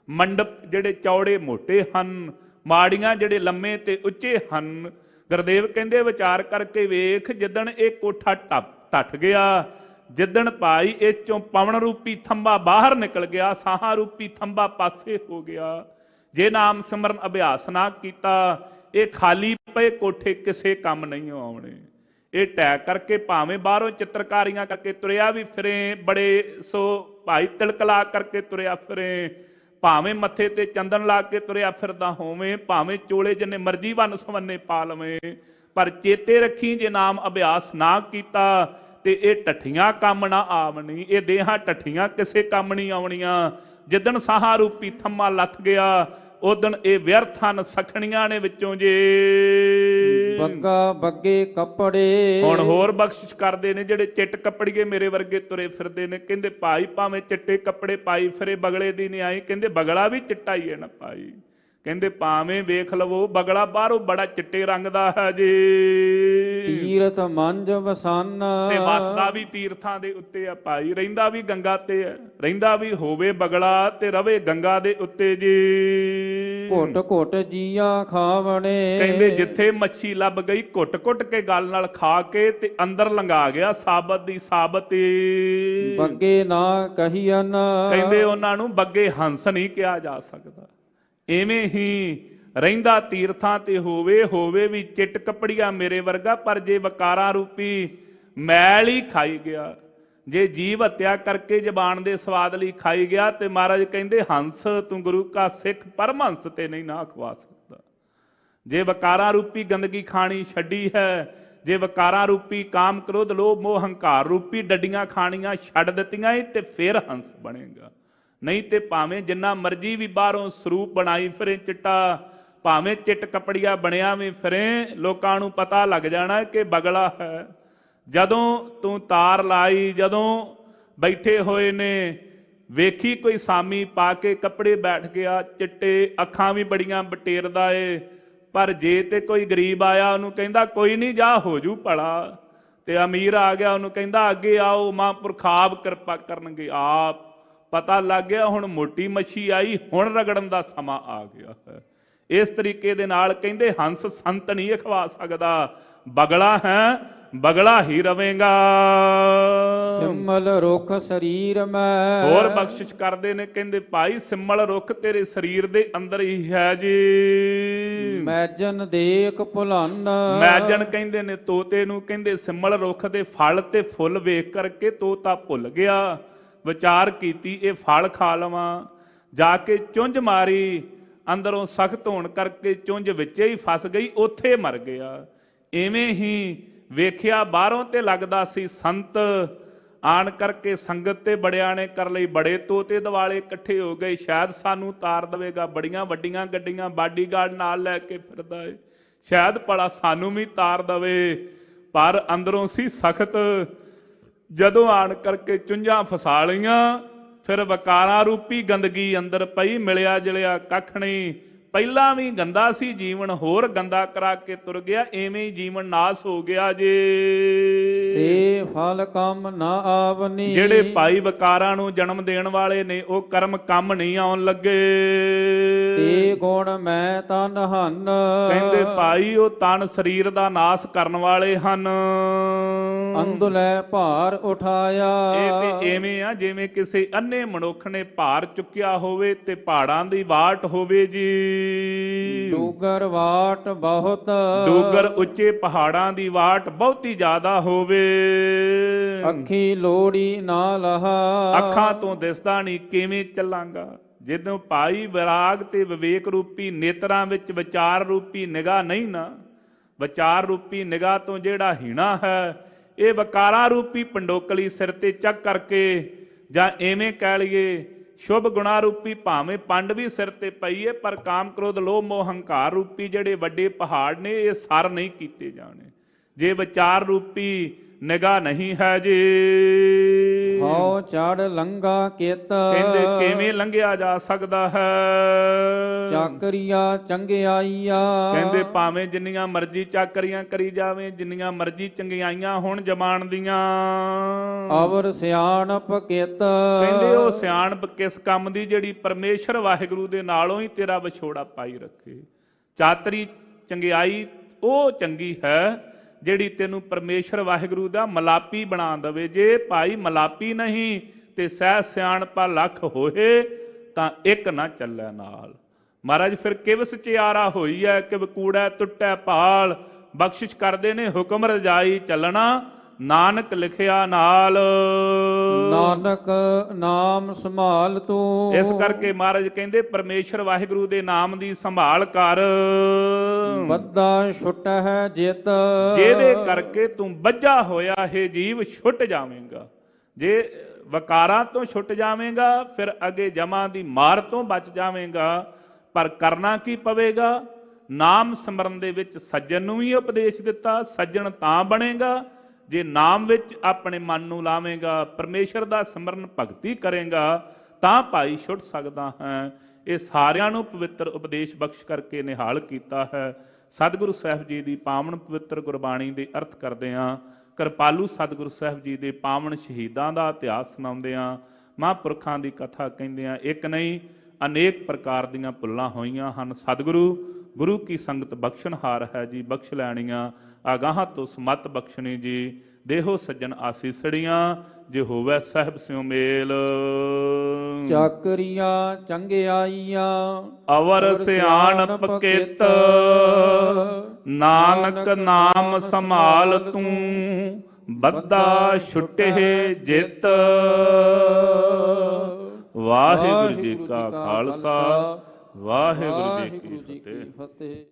ਮੰਡਪ ਜਿਹੜੇ ਚੌੜੇ ਮੋਟੇ ਹਨ, ਮਾੜੀਆਂ ਜਿਹੜੇ ਲੰਮੇ ਤੇ ਉੱਚੇ ਹਨ। ਗੁਰਦੇਵ ਕਹਿੰਦੇ ਵਿਚਾਰ ਕਰਕੇ ਵੇਖ, ਜਿੱਦਣ ਇਹ ਕੋਠਾ ਢੱਠ ਗਿਆ, ਜਿੱਦਣ ਭਾਈ ਇਸ ਚੋਂ ਪਵਨ ਰੂਪੀ ਥੰਬਾ ਬਾਹਰ ਨਿਕਲ ਗਿਆ, ਸਾਹਾਂ ਰੂਪੀ ਥੰਬਾ ਪਾਸੇ ਹੋ ਗਿਆ, ਜੇ ਨਾਮ ਸਿਮਰਨ ਅਭਿਆਸ ਨਾ ਕੀਤਾ, ਇਹ ਖਾਲੀ ਪਏ ਕੋਠੇ ਕਿਸੇ ਕੰਮ ਨਹੀਂ ਆਉਣੇ। ਇਹ ਟੈਗ ਕਰਕੇ ਭਾਵੇਂ ਬਾਹਰੋਂ ਚਿੱਤਰਕਾਰੀਆਂ ਕਰਕੇ ਤੁਰਿਆ ਵੀ ਫਿਰੇ, ਬੜੇ ਸੋ ਭਾਈ ਤਿਲਕਲਾ ਕਰਕੇ ਤੁਰਿਆ ਫਿਰੇ, ਭਾਵੇਂ ਮੱਥੇ ਤੇ ਚੰਦਨ ਲਾ ਕੇ ਤੁਰਿਆ ਫਿਰਦਾ ਹੋਵੇਂ, ਭਾਵੇਂ ਚੋਲੇ ਜਿੰਨੇ ਮਰਜ਼ੀ ਵੰਨ ਸਵੰਨੇ ਪਾ ਲਵੇਂ, ਪਰ ਚੇਤੇ ਰੱਖੀ ਜੇ ਨਾਮ ਅਭਿਆਸ ਨਾ ਕੀਤਾ ਤੇ ਇਹ ਢੱਠੀਆਂ ਕੰਮ ਨਾ ਆਵਣੀ। ਇਹ ਦੇਹਾਂ ਢੱਠੀਆਂ ਕਿਸੇ ਕੰਮ ਨਹੀਂ ਆਉਣੀਆਂ। ਜਿੱਦਣ ਸਾਹਾਂ ਰੂਪੀ ਥੰਮਾ ਲੱਥ ਗਿਆ ਉਦਣ ਇਹ ਵਿਅਰਥ ਹਨ, ਸਖਣੀਆਂ ਨੇ ਵਿੱਚੋਂ ਜੇ। ਬੱਗਾ ਬੱਗੇ ਕੱਪੜੇ, ਹੁਣ ਹੋਰ ਬਖਸ਼ਿਸ਼ ਕਰਦੇ ਨੇ ਜਿਹੜੇ ਚਿੱਟ ਕੱਪੜੀਏ ਮੇਰੇ ਵਰਗੇ ਤੁਰੇ ਫਿਰਦੇ ਨੇ। ਕਹਿੰਦੇ ਭਾਈ ਭਾਵੇਂ ਚਿੱਟੇ ਕੱਪੜੇ ਪਾਈ ਫਿਰੇ, ਬਗਲੇ ਦੀ ਨਹੀਂ ਆਈ, ਕਹਿੰਦੇ ਬਗਲਾ ਵੀ ਚਿੱਟਾ ਹੀ ਹੈ ਨਾ ਭਾਈ। ਕਹਿੰਦੇ ਭਾਵੇਂ ਵੇਖ ਲਵੋ ਬਗਲਾ ਬਾਹਰੋਂ ਬੜਾ ਚਿੱਟੇ ਰੰਗ ਦਾ ਹੈ ਜੀ। ਤੀਰਥ ਮੰਜ ਵਸਨ, ਤੇ ਵਸਦਾ ਵੀ ਤੀਰਥਾਂ ਦੇ ਉੱਤੇ ਆ ਭਾਈ, ਰਹਿੰਦਾ ਵੀ ਗੰਗਾ ਤੇ ਹੈ, ਰਹਿੰਦਾ ਵੀ ਹੋਵੇ ਬਗਲਾ ਤੇ ਰਵੇ ਗੰਗਾ ਦੇ ਉੱਤੇ ਜੀ। ਘੁੱਟ ਘੁੱਟ ਜੀਆ ਖਾਵਣੇ, ਕਹਿੰਦੇ ਜਿੱਥੇ ਮੱਛੀ ਲੱਭ ਗਈ ਘੁੱਟ ਘੁੱਟ ਕੇ ਗਲ ਨਾਲ ਖਾ ਕੇ ਤੇ ਅੰਦਰ ਲੰਘਾ ਗਿਆ ਸਾਬਤ ਦੀ ਸਾਬਤ। ਬੱਗੇ ਨਾ ਕਹੀਨ, ਕਹਿੰਦੇ ਉਹਨਾਂ ਨੂੰ ਬੱਗੇ ਹੰਸ ਨਹੀਂ ਕਿਹਾ ਜਾ ਸਕਦਾ। ਐਵੇਂ ਹੀ ਰਹਿੰਦਾ ਤੀਰਥਾਂ ਤੇ ਹੋਵੇ ਵੀ ਚਿੱਟ ਕੱਪੜੀਆ ਮੇਰੇ ਵਰਗਾ, ਪਰ ਜੇ ਵਕਾਰਾਂ ਰੂਪੀ ਮੈਲ ਹੀ ਖਾਈ ਗਿਆ, ਜੇ ਜੀਵ ਹੱਤਿਆ ਕਰਕੇ ਜ਼ਬਾਨ ਦੇ ਸਵਾਦ ਲਈ ਖਾਈ ਗਿਆ, ਤੇ ਮਹਾਰਾਜ ਕਹਿੰਦੇ ਹੰਸ ਤੂੰ ਗੁਰੂ ਕਾ ਸਿੱਖ ਪਰਮਹੰਸ ਤੇ ਨਹੀਂ ਨਾ ਖਵਾ ਸਕਦਾ। ਜੇ ਵਕਾਰਾਂ ਰੂਪੀ ਗੰਦਗੀ ਖਾਣੀ ਛੱਡੀ ਹੈ, ਜੇ ਵਕਾਰਾਂ ਰੂਪੀ ਕਾਮ ਕ੍ਰੋਧ ਲੋਭ ਮੋਹ ਹੰਕਾਰ ਰੂਪੀ ਡੱਡੀਆਂ ਖਾਣੀਆਂ ਛੱਡ ਦਿੱਤੀਆਂ ਹੀ, ਤੇ ਫਿਰ ਹੰਸ ਬਣੇਗਾ। ਨਹੀਂ ਤੇ ਭਾਵੇਂ ਜਿੰਨਾ ਮਰਜ਼ੀ ਵੀ ਬਾਹਰੋਂ ਸਰੂਪ ਬਣਾਈ ਫਿਰੇ ਚਿੱਟਾ, ਭਾਵੇਂ ਚਿੱਟ ਕੱਪੜੀਆ ਬਣਿਆ ਵੀ ਫਿਰੇ, ਲੋਕਾਂ ਨੂੰ ਪਤਾ ਲੱਗ ਜਾਣਾ ਕਿ ਬਗਲਾ ਹੈ। ਜਦੋਂ ਤੂੰ ਤਾਰ ਲਾਈ, ਜਦੋਂ ਬੈਠੇ ਹੋਏ ਨੇ ਵੇਖੀ ਕੋਈ ਸਾਮੀ ਪਾ ਕੇ ਕੱਪੜੇ ਬੈਠ ਗਿਆ ਚਿੱਟੇ, ਅੱਖਾਂ ਵੀ ਬੜੀਆਂ ਬਟੇਰਦਾ ਏ, ਪਰ ਜੇ ਤੇ ਕੋਈ ਗਰੀਬ ਆਇਆ ਉਹਨੂੰ ਕਹਿੰਦਾ ਕੋਈ ਨਹੀਂ ਜਾ ਹੋ ਜੂ ਭਲਾ, ਤੇ ਅਮੀਰ ਆ ਗਿਆ ਉਹਨੂੰ ਕਹਿੰਦਾ ਅੱਗੇ ਆਓ ਮਹਾਂਪੁਰਖ ਆਪ ਕਿਰਪਾ ਕਰਨਗੇ। ਆਪ ਪਤਾ ਲੱਗ ਗਿਆ ਹੁਣ ਮੋਟੀ ਮੱਛੀ ਆਈ, ਹੁਣ ਰਗੜਨ ਦਾ ਸਮਾਂ ਆ ਗਿਆ ਹੈ। ਇਸ ਤਰੀਕੇ ਦੇ ਨਾਲ ਕਹਿੰਦੇ ਹੰਸ ਸੰਤ ਨਹੀਂ ਅਖਵਾ ਸਕਦਾ, ਬਗਲਾ ਹੈ ਬਗਲਾ ਹੀ ਰਵੇਗਾ। ਸਿਮਲ ਰੁਖ ਸਰੀਰ ਮੈਂ। ਹੋਰ ਬਖਸ਼ਿਸ਼ ਕਰਦੇ ਨੇ, ਕਹਿੰਦੇ ਭਾਈ ਸਿਮਲ ਰੁਖ ਤੇਰੇ ਸਰੀਰ ਦੇ ਅੰਦਰ ਹੀ ਹੈ ਜੀ। ਮੈਜਨ ਦੇਖ ਭੁਲਨ। ਮੈਜਨ ਕਹਿੰਦੇ ਨੇ ਤੋਤੇ ਨੂੰ, ਕਹਿੰਦੇ ਸਿਮਲ ਰੁਖ ਦੇ ਫਲ ਤੇ ਫੁੱਲ ਵੇਖ ਕਰਕੇ ਤੋਤਾ ਭੁੱਲ ਗਿਆ, ਵਿਚਾਰ ਕੀਤੀ ਇਹ ਫਲ ਖਾ ਲਵਾਂ, ਜਾ ਕੇ ਚੁੰਝ ਮਾਰੀ, ਅੰਦਰੋਂ ਸਖਤ ਹੋਣ ਕਰਕੇ ਚੁੰਝ ਵਿੱਚੇ ਹੀ ਫਸ ਗਈ, ਉੱਥੇ ਮਰ ਗਿਆ। ਇਵੇਂ ਹੀ ਵੇਖਿਆ ਬਾਹਰੋਂ ਤੇ ਲੱਗਦਾ ਸੀ ਸੰਤ, ਆਣ ਕਰਕੇ ਸੰਗਤ ਤੇ ਬੜਿਆਂ ਨੇ ਕਰ ਲਈ ਬੜੇ ਤੋਤੇ ਦਿਵਾਲੇ ਇਕੱਠੇ ਹੋ ਗਏ, ਸ਼ਾਇਦ ਸਾਨੂੰ ਤਾਰ ਦੇਵੇਗਾ, ਬੜੀਆਂ ਵੱਡੀਆਂ ਗੱਡੀਆਂ ਬਾਡੀਗਾਰਡ ਨਾਲ ਲੈ ਕੇ ਫਿਰਦਾ ਏ, ਸ਼ਾਇਦ ਭਲਾ ਸਾਨੂੰ ਵੀ ਤਾਰ ਦਵੇ, ਪਰ ਅੰਦਰੋਂ ਸੀ ਸਖਤ। ਜਦੋਂ ਆਣ ਕਰਕੇ ਚੁੰਝਾਂ ਫਸਾ ਲਈਆਂ, ਫਿਰ ਵਕਾਰਾਂ ਰੂਪੀ ਗੰਦਗੀ ਅੰਦਰ ਪਈ, ਮਿਲਿਆ ਜਲਿਆ ਕੱਖ ਨਹੀਂ। ਪਹਿਲਾਂ ਵੀ ਗੰਦਾ ਸੀ ਜੀਵਨ, ਹੋਰ ਗੰਦਾ ਕਰਾ ਕੇ ਤੁਰ ਗਿਆ, ਐਵੇਂ ਹੀ ਜੀਵਨ ਨਾਸ ਹੋ ਗਿਆ ਜੇ। ਸੇ ਫਲ ਕੰਮ ਨਾ ਆਵਨੀ। ਜਿਹੜੇ ਭਾਈ ਵਕਾਰਾਂ ਨੂੰ ਜਨਮ ਦੇਣ ਵਾਲੇ ਨੇ ਉਹ ਕਰਮ ਕੰਮ ਨਹੀਂ ਆਉਣ ਲੱਗੇ। ਤੇ ਗੁਣ ਮੈਂ ਤਨ ਹਨ। ਕਹਿੰਦੇ ਭਾਈ ਉਹ ਤਨ ਸਰੀਰ ਦਾ ਨਾਸ ਕਰਨ ਵਾਲੇ ਹਨ। ਅੰਦੁਲੇ ਭਾਰ ਉਠਾਇਆ। ਇਹ ਤੇ ਐਵੇਂ ਆ ਜਿਵੇਂ ਕਿਸੇ ਅੰਨੇ ਮਨੁੱਖ ਨੇ ਭਾਰ ਚੁੱਕਿਆ ਹੋਵੇ ਤੇ ਪਹਾੜਾਂ ਦੀ ਵਾਟ ਹੋਵੇ ਜੀ। ਡੂਗਰ ਵਾਟ ਬਹੁਤ। ਡੂਗਰ ਉੱਚੇ ਪਹਾੜਾਂ ਦੀ ਵਾਟ ਬਹੁਤੀ ਜ਼ਿਆਦਾ ਹੋਵੇ। ਅੱਖੀ ਲੋੜੀ ਨਾ ਲਹਾ। ਅੱਖਾਂ ਤੋਂ ਦਿਸਦਾ ਨਹੀਂ, ਕਿਵੇਂ ਚੱਲਾਂਗਾ। ਜਦੋਂ ਭਾਈ ਵਿਰਾਗ ਤੇ ਵਿਵੇਕ ਰੂਪੀ ਨੇਤਰਾਂ ਵਿੱਚ ਵਿਚਾਰ ਰੂਪੀ ਨਿਗਾਹ ਨਹੀਂ ਨਾ, ਵਿਚਾਰ ਰੂਪੀ ਨਿਗਾਹ ਤੋਂ ਜਿਹੜਾ ਹੀਣਾ ਹੈ ਇਹ ਵਕਾਰਾਂ ਰੂਪੀ ਪੰਡੋਕਲੀ ਸਿਰ ਤੇ ਚੱਕ ਕਰਕੇ, ਜਾਂ ਐਵੇਂ ਕਹਿ ਲਈਏ ਸ਼ੁਭ ਗੁਣਾ ਰੂਪੀ ਭਾਵੇਂ ਪੰਡ ਵੀ ਸਿਰ ਤੇ ਪਈ ਹੈ, ਪਰ ਕਾਮ ਕ੍ਰੋਧ ਲੋਭ ਮੋਹ ਹੰਕਾਰ ਰੂਪੀ ਜਿਹੜੇ ਵੱਡੇ ਪਹਾੜ ਨੇ ਇਹ ਸਰ ਨਹੀਂ ਕੀਤੇ ਜਾਣੇ ਜੇ ਵਿਚਾਰ ਰੂਪੀ ਨਿਗਾਹ ਨਹੀਂ ਹੈ ਜੀ। ਹਉ ਚੜ ਲੰਗਾ ਕਿਤ। ਕਹਿੰਦੇ ਕਿਵੇਂ ਲੰਘਿਆ ਜਾ ਸਕਦਾ ਹੈ। ਚਾਕਰੀਆ ਚੰਗਿਆਈਆ। ਕਹਿੰਦੇ ਭਾਵੇਂ ਜਿੰਨੀਆਂ ਮਰਜ਼ੀ ਚਾਕਰੀਆਂ ਕਰੀ ਜਾਵੇ, ਜਿੰਨੀਆਂ ਮਰਜ਼ੀ ਚੰਗਿਆਈਆਂ ਹੋਣ ਜਮਾਨ ਦੀਆਂ, ਅਵਰ ਸਿਆਣਪ ਕਿਤ। ਕਹਿੰਦੇ ਉਹ ਸਿਆਣਪ ਕਿਸ ਕੰਮ ਦੀ ਜਿਹੜੀ ਪਰਮੇਸ਼ਰ ਵਾਹਿਗੁਰੂ ਦੇ ਨਾਲੋਂ ਹੀ ਤੇਰਾ ਵਿਛੋੜਾ ਪਾਈ ਰੱਖੇ। ਚਾਤਰੀ ਚੰਗਿਆਈ ਉਹ ਚੰਗੀ ਹੈ ਜਿਹੜੀ ਤੈਨੂੰ ਪਰਮੇਸ਼ਰ ਵਾਹਿਗੁਰੂ ਦਾ ਮਲਾਪੀ ਬਣਾ ਦੇਵੇ। ਜੇ ਭਾਈ ਮਲਾਪੀ ਨਹੀਂ ਤੇ ਸਹਿ ਸਿਆਣਪਾ ਲੱਖ ਹੋਏ ਤਾਂ ਇੱਕ ਨਾ ਚੱਲੇ ਨਾਲ। ਮਹਾਰਾਜ ਫਿਰ ਕਿਵ ਸਚਿਆਰਾ ਹੋਈ ਹੈ, ਕਿਵ ਕੂੜੈ ਟੁੱਟੈ ਭਾਲ। ਬਖਸ਼ਿਸ਼ ਕਰਦੇ ਨੇ ਹੁਕਮ ਰਜਾਈ ਚੱਲਣਾ, ਨਾਨਕ ਲਿਖਿਆ ਨਾਲ। ਨਾਨਕ ਨਾਮ ਸੰਭਾਲ ਤੂੰ। ਇਸ ਕਰਕੇ ਮਹਾਰਾਜ ਕਹਿੰਦੇ ਪਰਮੇਸ਼ਰ ਵਾਹਿਗੁਰੂ ਦੇ ਨਾਮ ਦੀ ਸੰਭਾਲ ਕਰ। ਬੱਧਾ ਛੁੱਟ ਹੈ ਜਿਤ। ਜਿਹਦੇ ਕਰਕੇ ਤੂੰ ਬੱਝਾ ਹੋਇਆ ਹੈ ਜੀਵ ਛੁੱਟ ਜਾਵੇਂਗਾ। ਜੇ ਵਕਾਰਾਂ ਤੋਂ ਛੁੱਟ ਜਾਵੇਂਗਾ ਫਿਰ ਅੱਗੇ ਜਮਾਂ ਦੀ ਮਾਰ ਤੋਂ ਬਚ ਜਾਵੇਂਗਾ। ਪਰ ਕਰਨਾ ਕੀ ਪਵੇਗਾ? ਨਾਮ ਸਿਮਰਨ ਦੇ ਵਿੱਚ ਸੱਜਣ ਨੂੰ ਵੀ ਉਪਦੇਸ਼ ਦਿੱਤਾ, ਸੱਜਣ ਤਾਂ ਬਣੇਗਾ ਜੇ ਨਾਮ ਵਿੱਚ ਆਪਣੇ ਮਨ ਨੂੰ ਲਾਵੇਂਗਾ, ਪਰਮੇਸ਼ਰ ਦਾ ਸਿਮਰਨ ਭਗਤੀ ਕਰੇਗਾ ਤਾਂ ਭਾਈ ਛੁੱਟ ਸਕਦਾ ਹੈ। ਇਹ ਸਾਰਿਆਂ ਨੂੰ ਪਵਿੱਤਰ ਉਪਦੇਸ਼ ਬਖਸ਼ ਕਰਕੇ ਨਿਹਾਲ ਕੀਤਾ ਹੈ। ਸਤਿਗੁਰੂ ਸਾਹਿਬ ਜੀ ਦੀ ਪਾਵਨ ਪਵਿੱਤਰ ਗੁਰਬਾਣੀ ਦੇ ਅਰਥ ਕਰਦੇ ਹਾਂ। ਕਿਰਪਾਲੂ ਸਤਿਗੁਰੂ ਸਾਹਿਬ ਜੀ ਦੇ ਪਾਵਨ ਸ਼ਹੀਦਾਂ ਦਾ ਇਤਿਹਾਸ ਸੁਣਾਉਂਦੇ ਹਾਂ। ਮਹਾਂਪੁਰਖਾਂ ਦੀ ਕਥਾ ਕਹਿੰਦੇ ਹਾਂ। ਇੱਕ ਨਹੀਂ ਅਨੇਕ ਪ੍ਰਕਾਰ ਦੀਆਂ ਭੁੱਲਾਂ ਹੋਈਆਂ ਹਨ। ਸਤਿਗੁਰੂ ਗੁਰੂ ਕੀ ਸੰਗਤ ਬਖਸ਼ਣਹਾਰ ਹੈ ਜੀ, ਬਖਸ਼ ਲੈਣੀਆਂ। ਆਗਾਹਾਂ ਤੋਂ ਸਮਤ ਬਖਸ਼ਣੀ ਜੀ। ਦੇਹੋ ਸੱਜਣ ਆਸੀਸੜੀਆਂ, ਜੇ ਹੋਵੇ ਸਾਹਿਬ ਸਿਉ ਮੇਲ। ਚਾਕਰੀਆਂ ਚੰਗਿਆਈਆਂ ਅਵਰ ਸਿਆਣਪ ਕਿਤ, ਨਾਨਕ ਨਾਮ ਸੰਭਾਲ ਤੂੰ। ਬੱਧਾ ਛੁੱਟੇ ਜਿਤ। ਵਾਹਿਗੁਰੂ ਜੀ ਕਾ ਖਾਲਸਾ, ਵਾਹਿਗੁਰੂ ਜੀ ਕੀ ਫਤਿਹ।